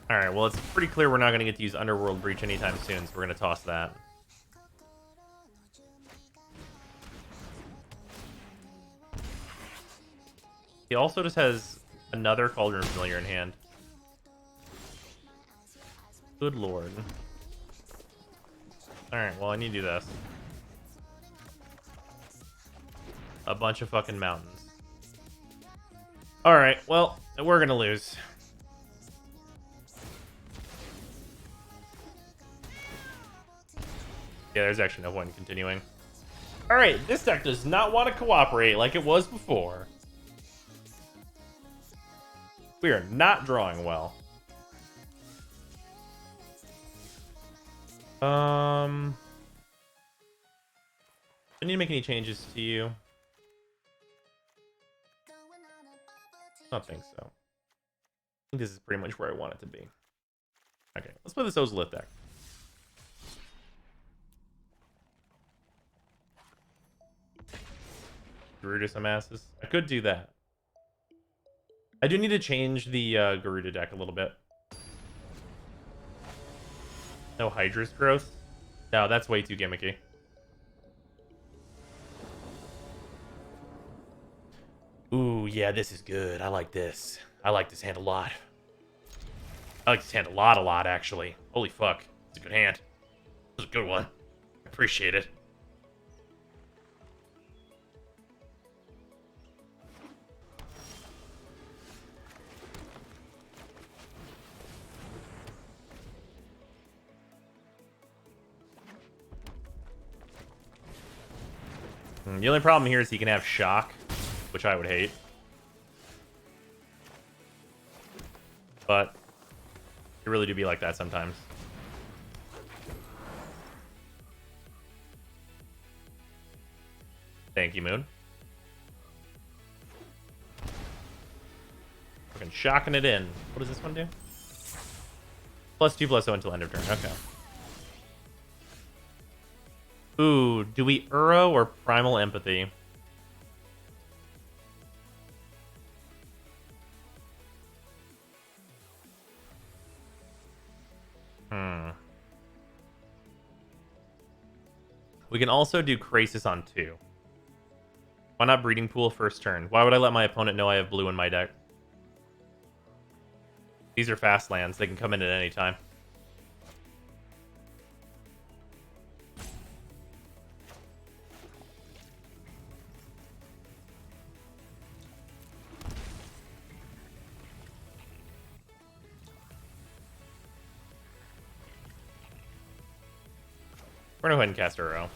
right. Well, it's pretty clear we're not going to get to use Underworld Breach anytime soon, so we're going to toss that. He also just has another Cauldron Familiar in hand. Good lord. Alright, well I need to do this. A bunch of fucking mountains. Alright, well, we're gonna lose. Yeah, there's actually no point in continuing. Alright, this deck does not want to cooperate like it was before. We are not drawing well. I need to make any changes to you. I don't think so. I think this is pretty much where I want it to be. Okay, let's play this Ozolith deck. Garuda some asses. I could do that. I do need to change the Garuda deck a little bit. No Hydra's growth? No, that's way too gimmicky. Ooh, yeah, this is good. I like this. I like this hand a lot. I like this hand a lot, actually. Holy fuck. It's a good hand. It's a good one. I appreciate it. The only problem here is he can have shock, which I would hate. But it really do be like that sometimes. Thank you, Moon. Fucking shocking it in. What does this one do? +2/+0 until end of turn. Okay. Ooh, do we Uro or Primal Empathy? We can also do Krasis on 2. Why not Breeding Pool first turn? Why would I let my opponent know I have blue in my deck? These are fast lands. They can come in at any time. We're gonna go ahead and cast Uro.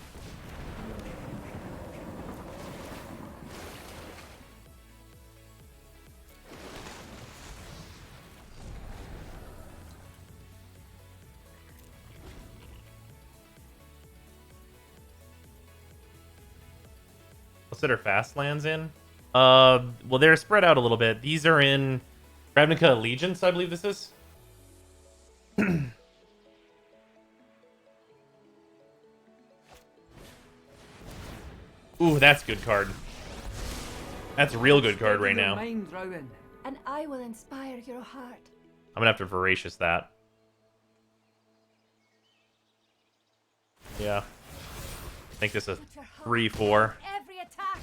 Let's set our fast lands in. Well, they're spread out a little bit. These are in Ravnica Allegiance, I believe this is. Ooh, that's a good card. That's a real good card right now. And I will inspire your heart. I'm gonna have to Voracious that. Yeah. Make this a 3/4.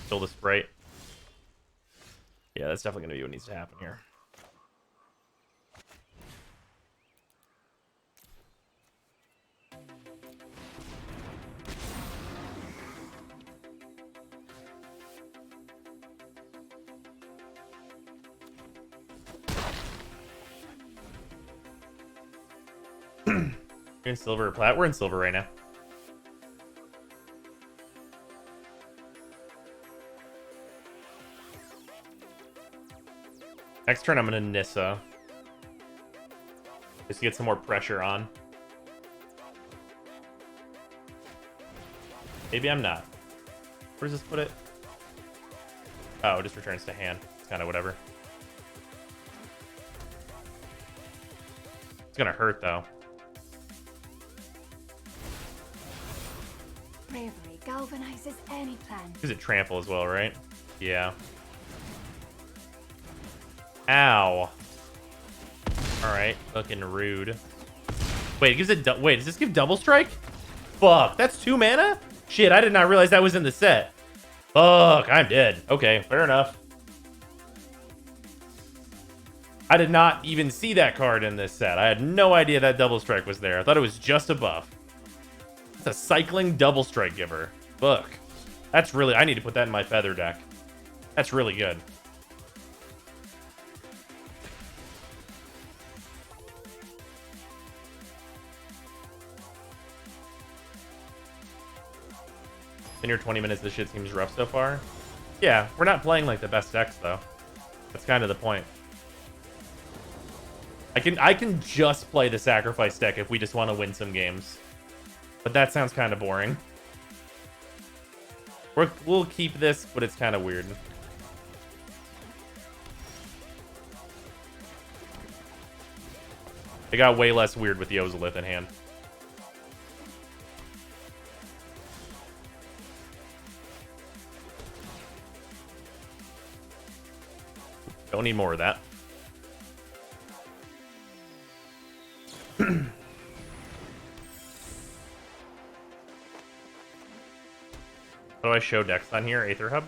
Kill the Sprite. Yeah, that's definitely gonna be what needs to happen here. You're in silver or plat? We're in silver right now. Next turn, I'm gonna Nissa. Just to get some more pressure on. Maybe I'm not. Where does this put it? Oh, it just returns to hand. It's kind of whatever. It's gonna hurt, though. Bravery galvanizes any plan. Gives it trample as well, right? Yeah. Ow. Alright, fucking rude. Wait, it gives it... Wait, does this give double strike? Fuck, that's 2 mana? Shit, I did not realize that was in the set. Fuck, I'm dead. Okay, fair enough. I did not even see that card in this set. I had no idea that double strike was there. I thought it was just a buff. It's a cycling double strike giver. Fuck. That's really... I need to put that in my feather deck. That's really good. In your 20 minutes, this shit seems rough so far. Yeah, we're not playing like the best decks though. That's kind of the point. I can just play the sacrifice deck if we just want to win some games. But that sounds kind of boring. We'll keep this, but it's kind of weird. It got way less weird with the Ozolith in hand. Don't need more of that. How do I show decks on here? Aether Hub?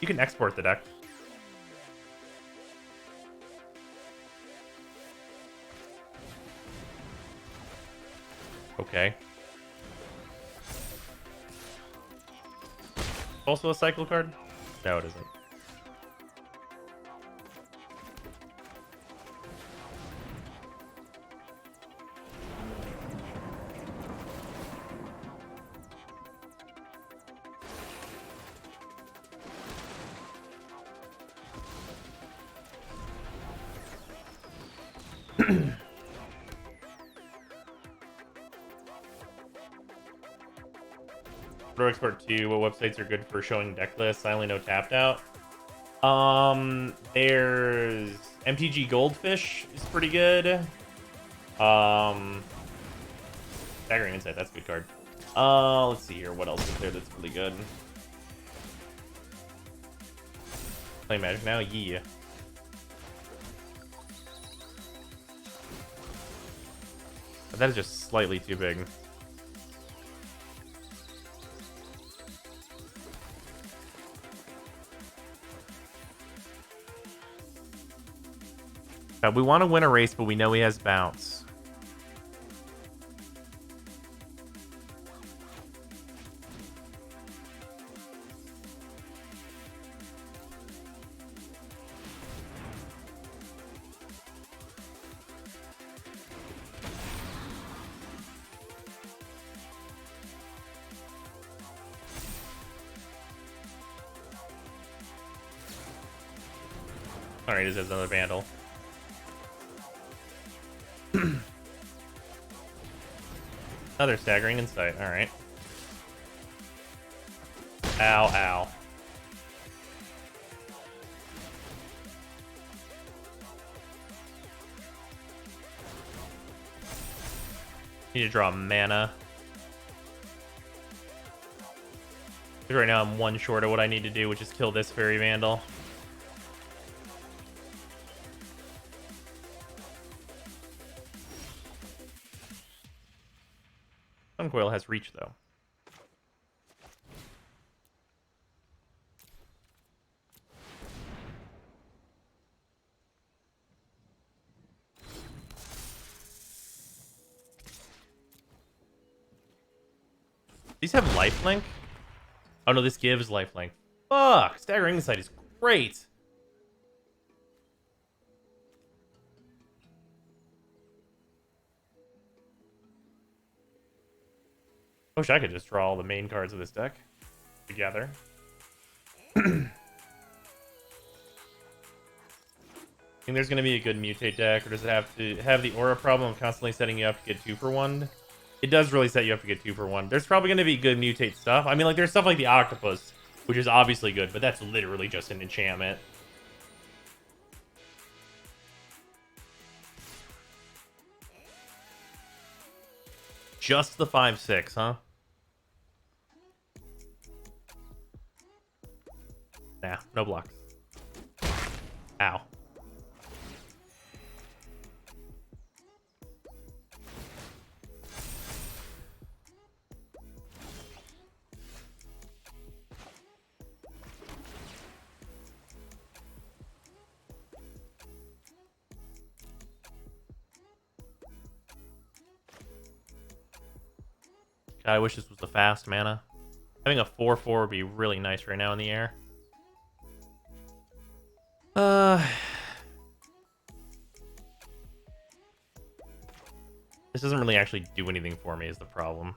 You can export the deck. Okay. Also a cycle card? No, it isn't. Pro Expert 2, what websites are good for showing deck lists? I only know Tapped Out. There's MTG Goldfish is pretty good. Staggering Insight, that's a good card. Let's see here, what else is there that's really good? Play Magic now? Yeah. But that is just slightly too big. We want to win a race, but we know he has bounce. Alright, this is another Vandal. Another Staggering Insight, alright. Ow, ow. Need to draw mana. Right now I'm one short of what I need to do, which is kill this Fairy Vandal. Suncoil has reach, though. These have lifelink? Oh no, this gives lifelink. Fuck! Staggering Insight is great! I wish I could just draw all the main cards of this deck together. Think there's going to be a good mutate deck, or does it have to have the aura problem of constantly setting you up to get 2 for 1? It does really set you up to get 2 for 1. There's probably going to be good mutate stuff. I mean, like, there's stuff like the Octopus, which is obviously good, but that's literally just an enchantment. Just the 5/6, huh? Nah, no blocks. Ow. God, I wish this was the fast mana. Having a 4/4 would be really nice right now in the air. This doesn't really actually do anything for me is the problem.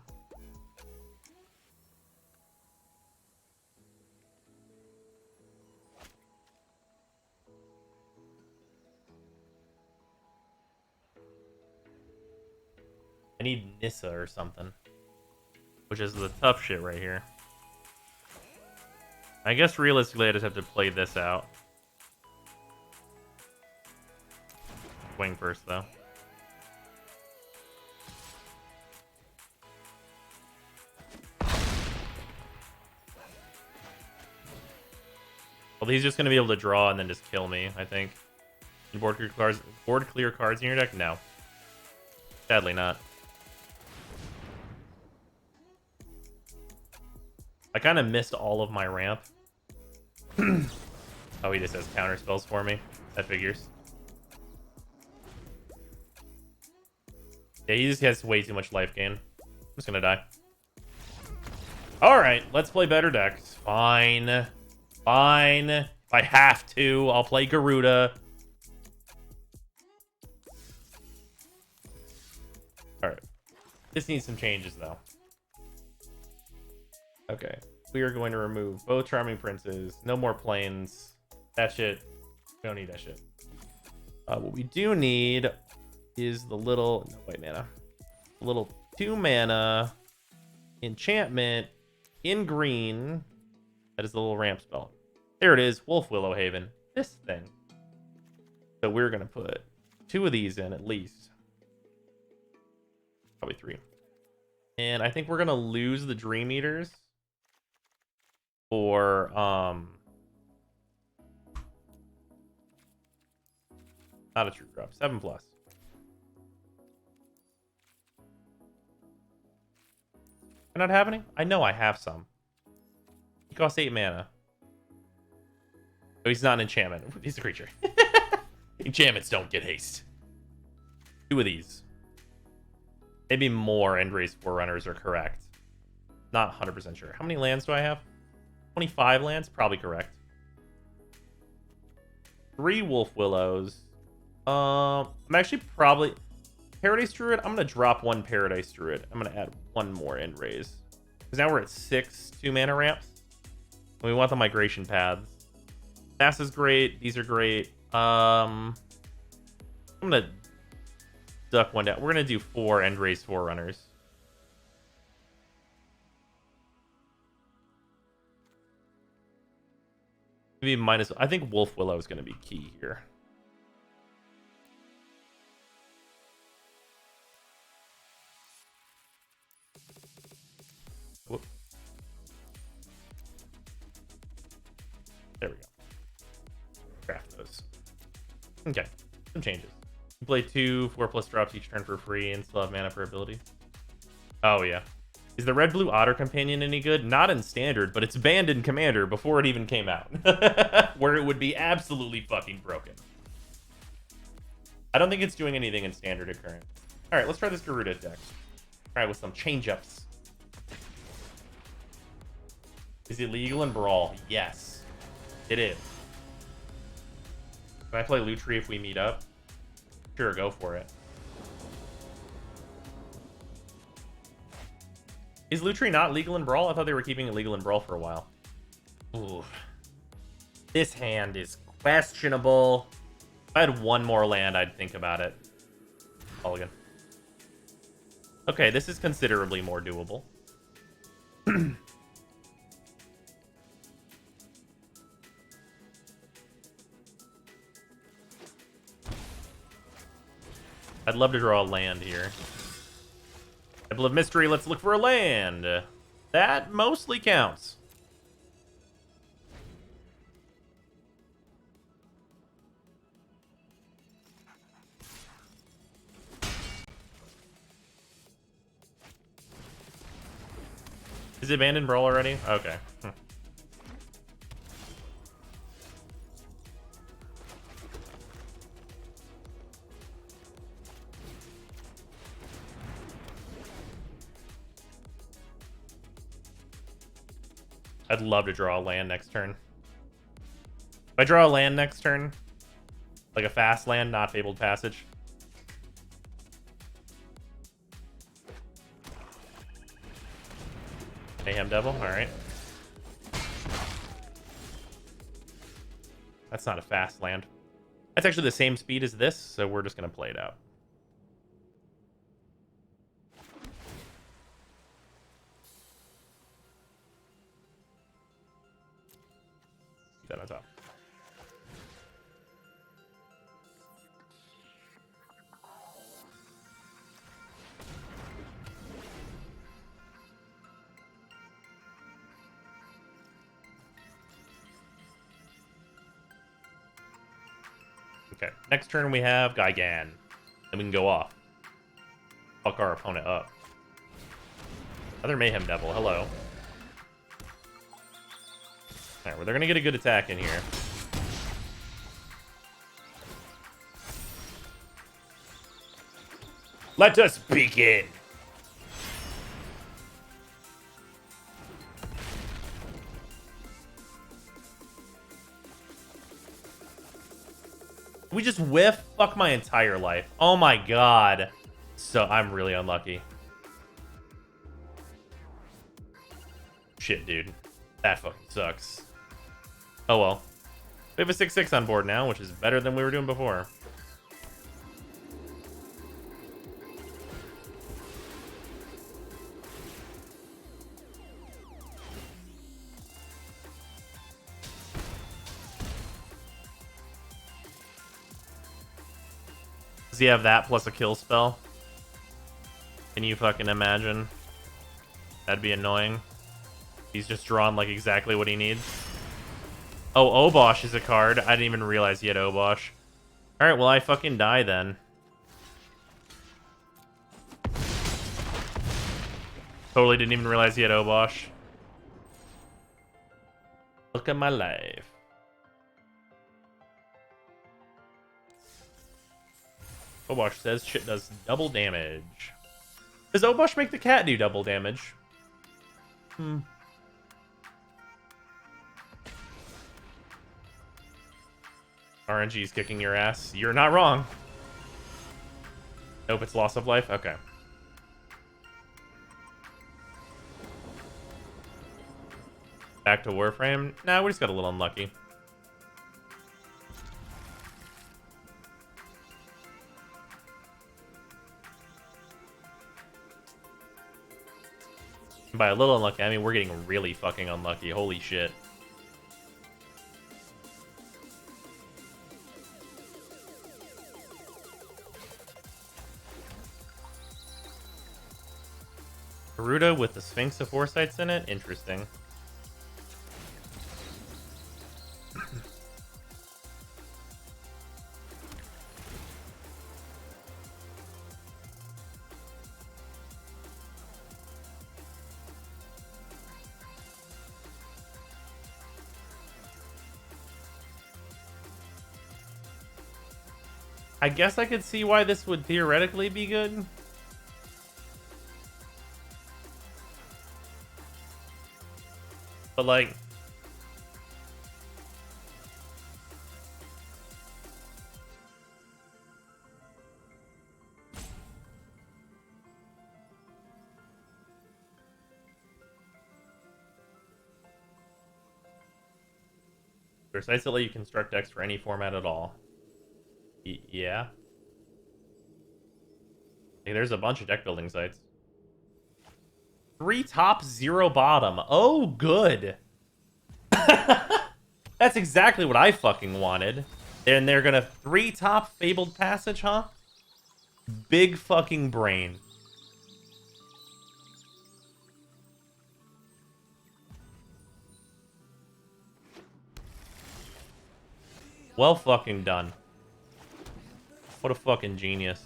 I need Nissa or something. Which is the tough shit right here. I guess realistically I just have to play this out. Swing first though. Well, he's just gonna be able to draw and then just kill me, I think. Board clear cards in your deck? No. Sadly not. I kind of missed all of my ramp. Oh, he just has counter spells for me. That figures. Yeah, he just has way too much life gain. I'm just gonna die. Alright, let's play better decks. Fine. Fine. If I have to, I'll play Garuda. Alright. This needs some changes, though. Okay. We are going to remove both Charming Princes. No more planes. That shit. We don't need that shit. What we do need is the little... No, white mana. The little 2-mana enchantment in green. That is the little ramp spell. There it is. Wolf Willowhaven. This thing. So we're going to put 2 of these in at least. Probably 3. And I think we're going to lose the Dream Eaters. For, not a true drop. 7+. I not have any? I know I have some. He costs 8 mana. Oh, he's not an enchantment. He's a creature. Enchantments don't get haste. 2 of these. Maybe more Endrace Forerunners are correct. Not 100% sure. How many lands do I have? 25 lands? Probably correct. 3 Wolf Willows. I'm actually probably... Paradise Druid? I'm going to drop 1 Paradise Druid. I'm going to add 1 more Endrace. Because now we're at 6 2-mana ramps. And we want the migration paths. Mass is great. These are great. I'm going to duck 1 down. We're going to do 4 Endrace Forerunners. Maybe minus... I think Wolf Willow is going to be key here. Whoop. There we go. Craft those. Okay. Some changes. You play 2 4+ drops each turn for free and still have mana for ability. Oh, yeah. Is the Red Blue Otter Companion any good? Not in Standard, but it's banned in Commander before it even came out. Where it would be absolutely fucking broken. I don't think it's doing anything in Standard or Current. Alright, let's try this Garuda deck. Try with some change-ups. Is it legal in Brawl? Yes. It is. Can I play Lutri if we meet up? Sure, go for it. Is Lutri not legal in Brawl? I thought they were keeping it legal in Brawl for a while. Ooh. This hand is questionable. If I had 1 more land, I'd think about it. Mulligan. Okay, this is considerably more doable. I'd love to draw a land here. Temple of Mystery, let's look for a land. That mostly counts. Is it banned in Brawl already? Okay. I'd love to draw a land next turn. If I draw a land next turn, like a fast land, not Fabled Passage. Mayhem Devil, alright. That's not a fast land. That's actually the same speed as this, so we're just going to play it out. that on top. Okay, next turn we have Gigan. Then we can go off. Fuck our opponent up. Another Mayhem Devil, hello. Alright, well, they're gonna get a good attack in here. Let us begin! We just whiff? Fuck my entire life. Oh my god. So, I'm really unlucky. Shit, dude. That fucking sucks. Oh well. We have a 6/6 on board now, which is better than we were doing before. Does he have that plus a kill spell? Can you fucking imagine? That'd be annoying. He's just drawn like exactly what he needs. Oh, Obosh is a card. I didn't even realize he had Obosh. Alright, well I fucking die then. Totally didn't even realize he had Obosh. Look at my life. Obosh says shit does double damage. Does Obosh make the cat do double damage? RNG's kicking your ass. You're not wrong. Nope, it's loss of life? Okay. Back to Warframe? Nah, we just got a little unlucky. And by a little unlucky, I mean we're getting really fucking unlucky. Holy shit. Garuda with the Sphinx of Foresights in it? Interesting. I guess I could see why this would theoretically be good. But like... There's sites that let you construct decks for any format at all. Yeah. Hey, there's a bunch of deck building sites. 3 top, 0 bottom. Oh, good. That's exactly what I fucking wanted. And they're gonna 3 top Fabled Passage, huh? Big fucking brain. Well fucking done. What a fucking genius.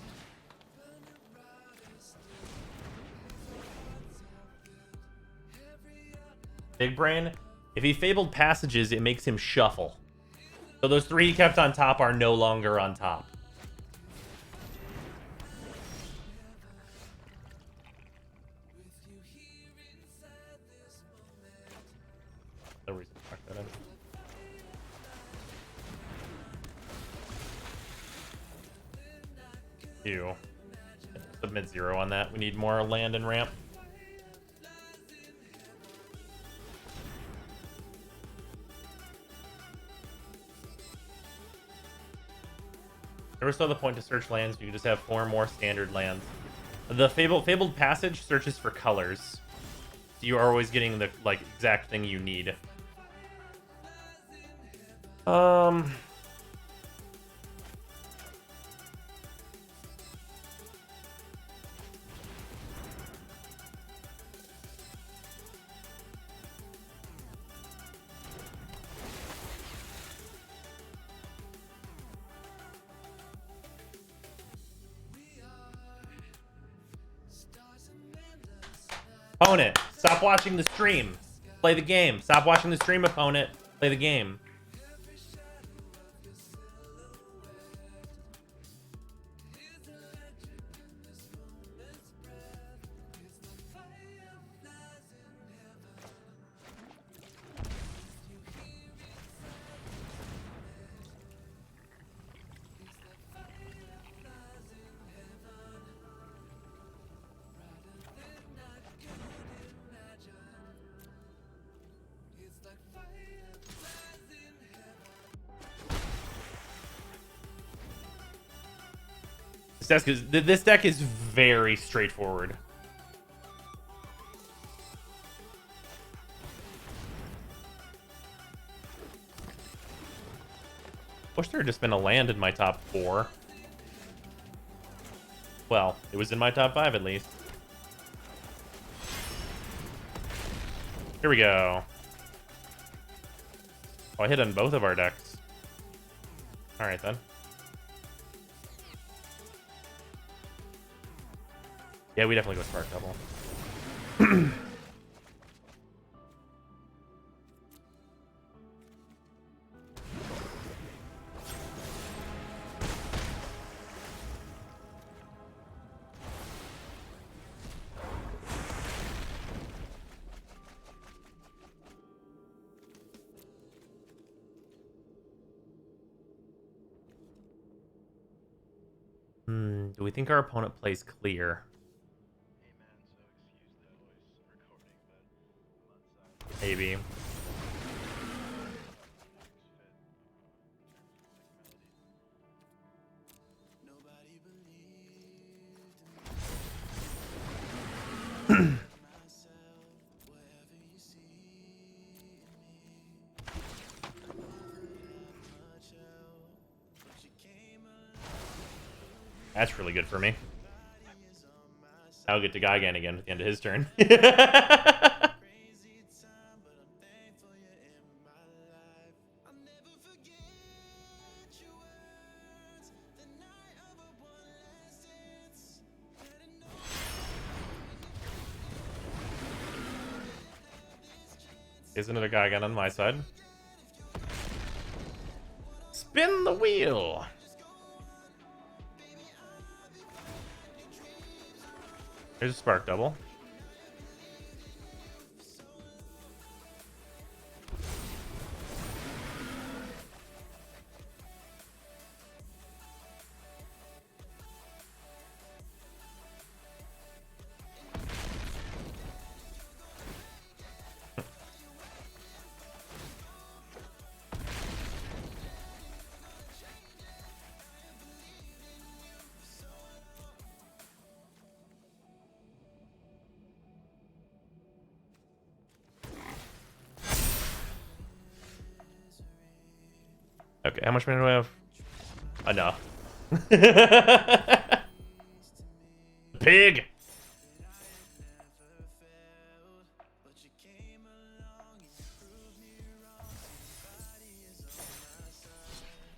Big brain. If he Fabled Passages, it makes him shuffle. So those 3 he kept on top are no longer on top. No reason to fuck that in. Ew. Submit 0 on that. We need more land and ramp. There was still the point to search lands. You just have 4 more standard lands. The Fabled Passage searches for colors. So you are always getting the exact thing you need. Opponent, stop watching the stream. Play the game. Stop watching the stream, opponent. Play the game. This deck is very straightforward. Wish there had just been a land in my top 4. Well, it was in my top 5 at least. Here we go. Oh, I hit on both of our decks. Alright then. Yeah, we definitely go Spark Double. Do we think our opponent plays clear? Maybe. That's really good for me. I'll get to Gigan again at the end of his turn. Here's another Gigan on my side. Spin the wheel! There's a Spark Double. Okay, how much money do I have? Enough. Pig!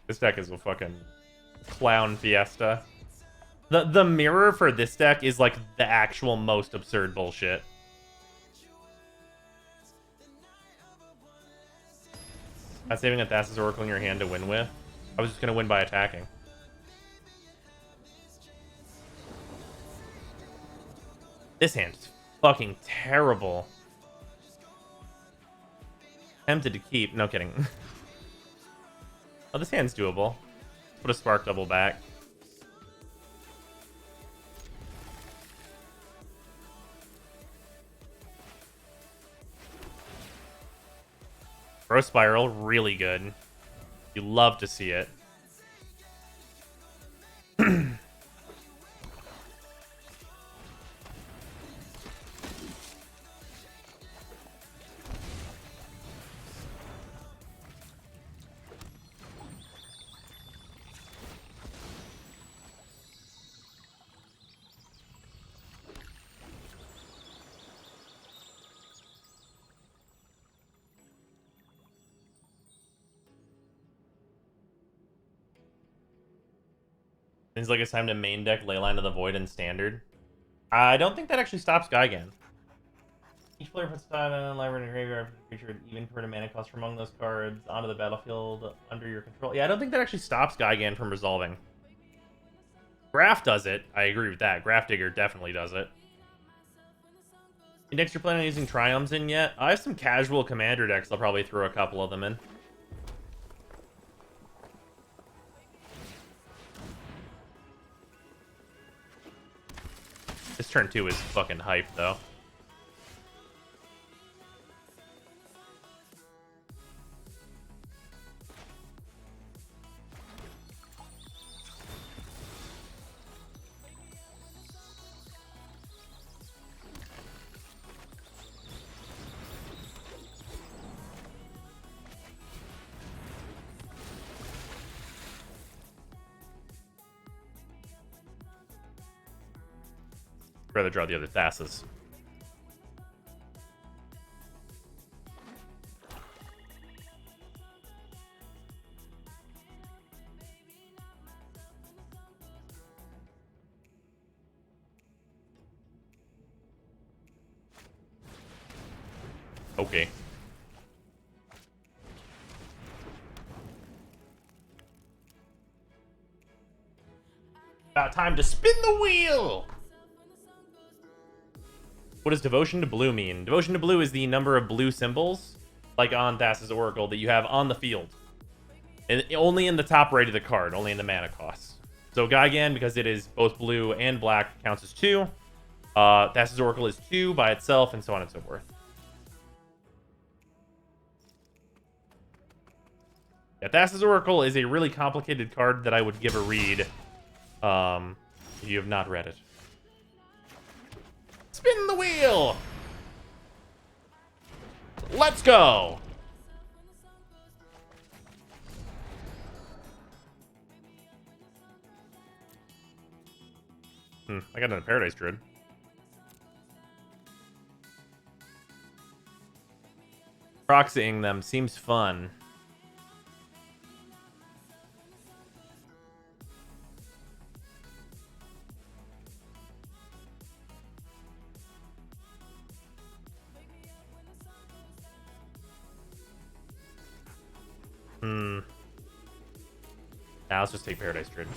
This deck is a fucking clown fiesta. The mirror for this deck is like the actual most absurd bullshit. Not saving a Thassa's Oracle in your hand to win with. I was just gonna win by attacking. This hand's fucking terrible. Tempted to keep. No kidding. Oh, this hand's doable. Put a Spark Double back. Growth Spiral, really good. You love to see it. Seems like it's time to main deck Leyline of the Void in Standard. I don't think that actually stops Gigan. Each player puts a tile in a library and a graveyard for the creature, even for the mana cost from among those cards onto the battlefield under your control. Yeah, I don't think that actually stops Gigan from resolving. Graph does it. I agree with that. Graph Digger definitely does it. Any decks you're planning on using Triomes in yet? I have some casual commander decks. I'll probably throw a couple of them in. This turn 2 is fucking hype, though. Rather draw the other Thasses. Okay. About time to spin the wheel! What does Devotion to Blue mean? Devotion to Blue is the number of blue symbols, like on Thassa's Oracle, that you have on the field. And only in the top right of the card, only in the mana costs. So Gigan, because it is both blue and black, counts as 2. Thassa's Oracle is 2 by itself, and so on and so forth. Yeah, Thassa's Oracle is a really complicated card that I would give a read if you have not read it. Spin the wheel! Let's go! I got another Paradise Druid. Proxying them seems fun. Now let's just take Paradise Druid.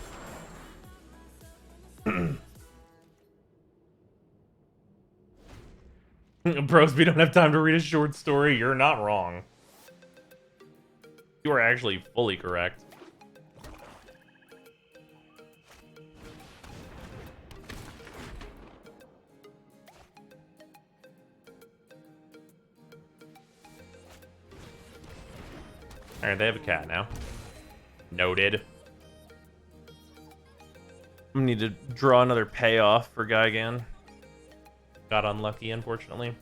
Bros, we don't have time to read a short story. You're not wrong. You are actually fully correct. Alright, they have a cat now. Noted. I need to draw another payoff for Gigan. Got unlucky, unfortunately.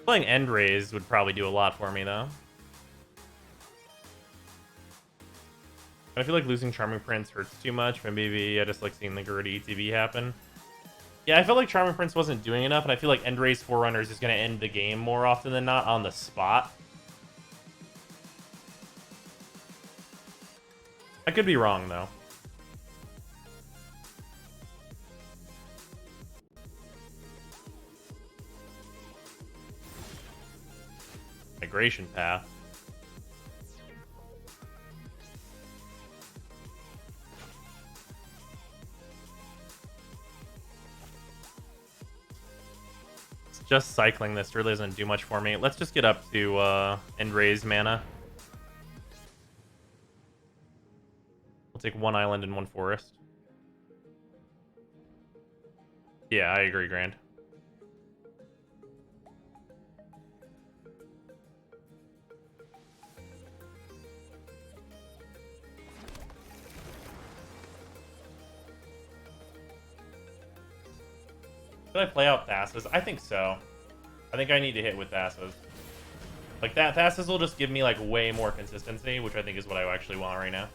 Playing Endraze would probably do a lot for me, though. I feel like losing Charming Prince hurts too much, but maybe I just like seeing the Gurdy ETB happen. Yeah, I felt like Charming Prince wasn't doing enough, and I feel like Endraze Forerunners is going to end the game more often than not on the spot. I could be wrong, though. Migration Path. Just cycling this really doesn't do much for me. Let's just get up to Endraze mana. We'll take one island and one forest. Yeah, I agree, Grand. Should I play out Thassa's? I think so. I think I need to hit with Thassa's. Like, that Thassa's will just give me, like, way more consistency, which I think is what I actually want right now.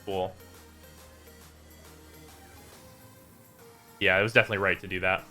Cool. Yeah, it was definitely right to do that.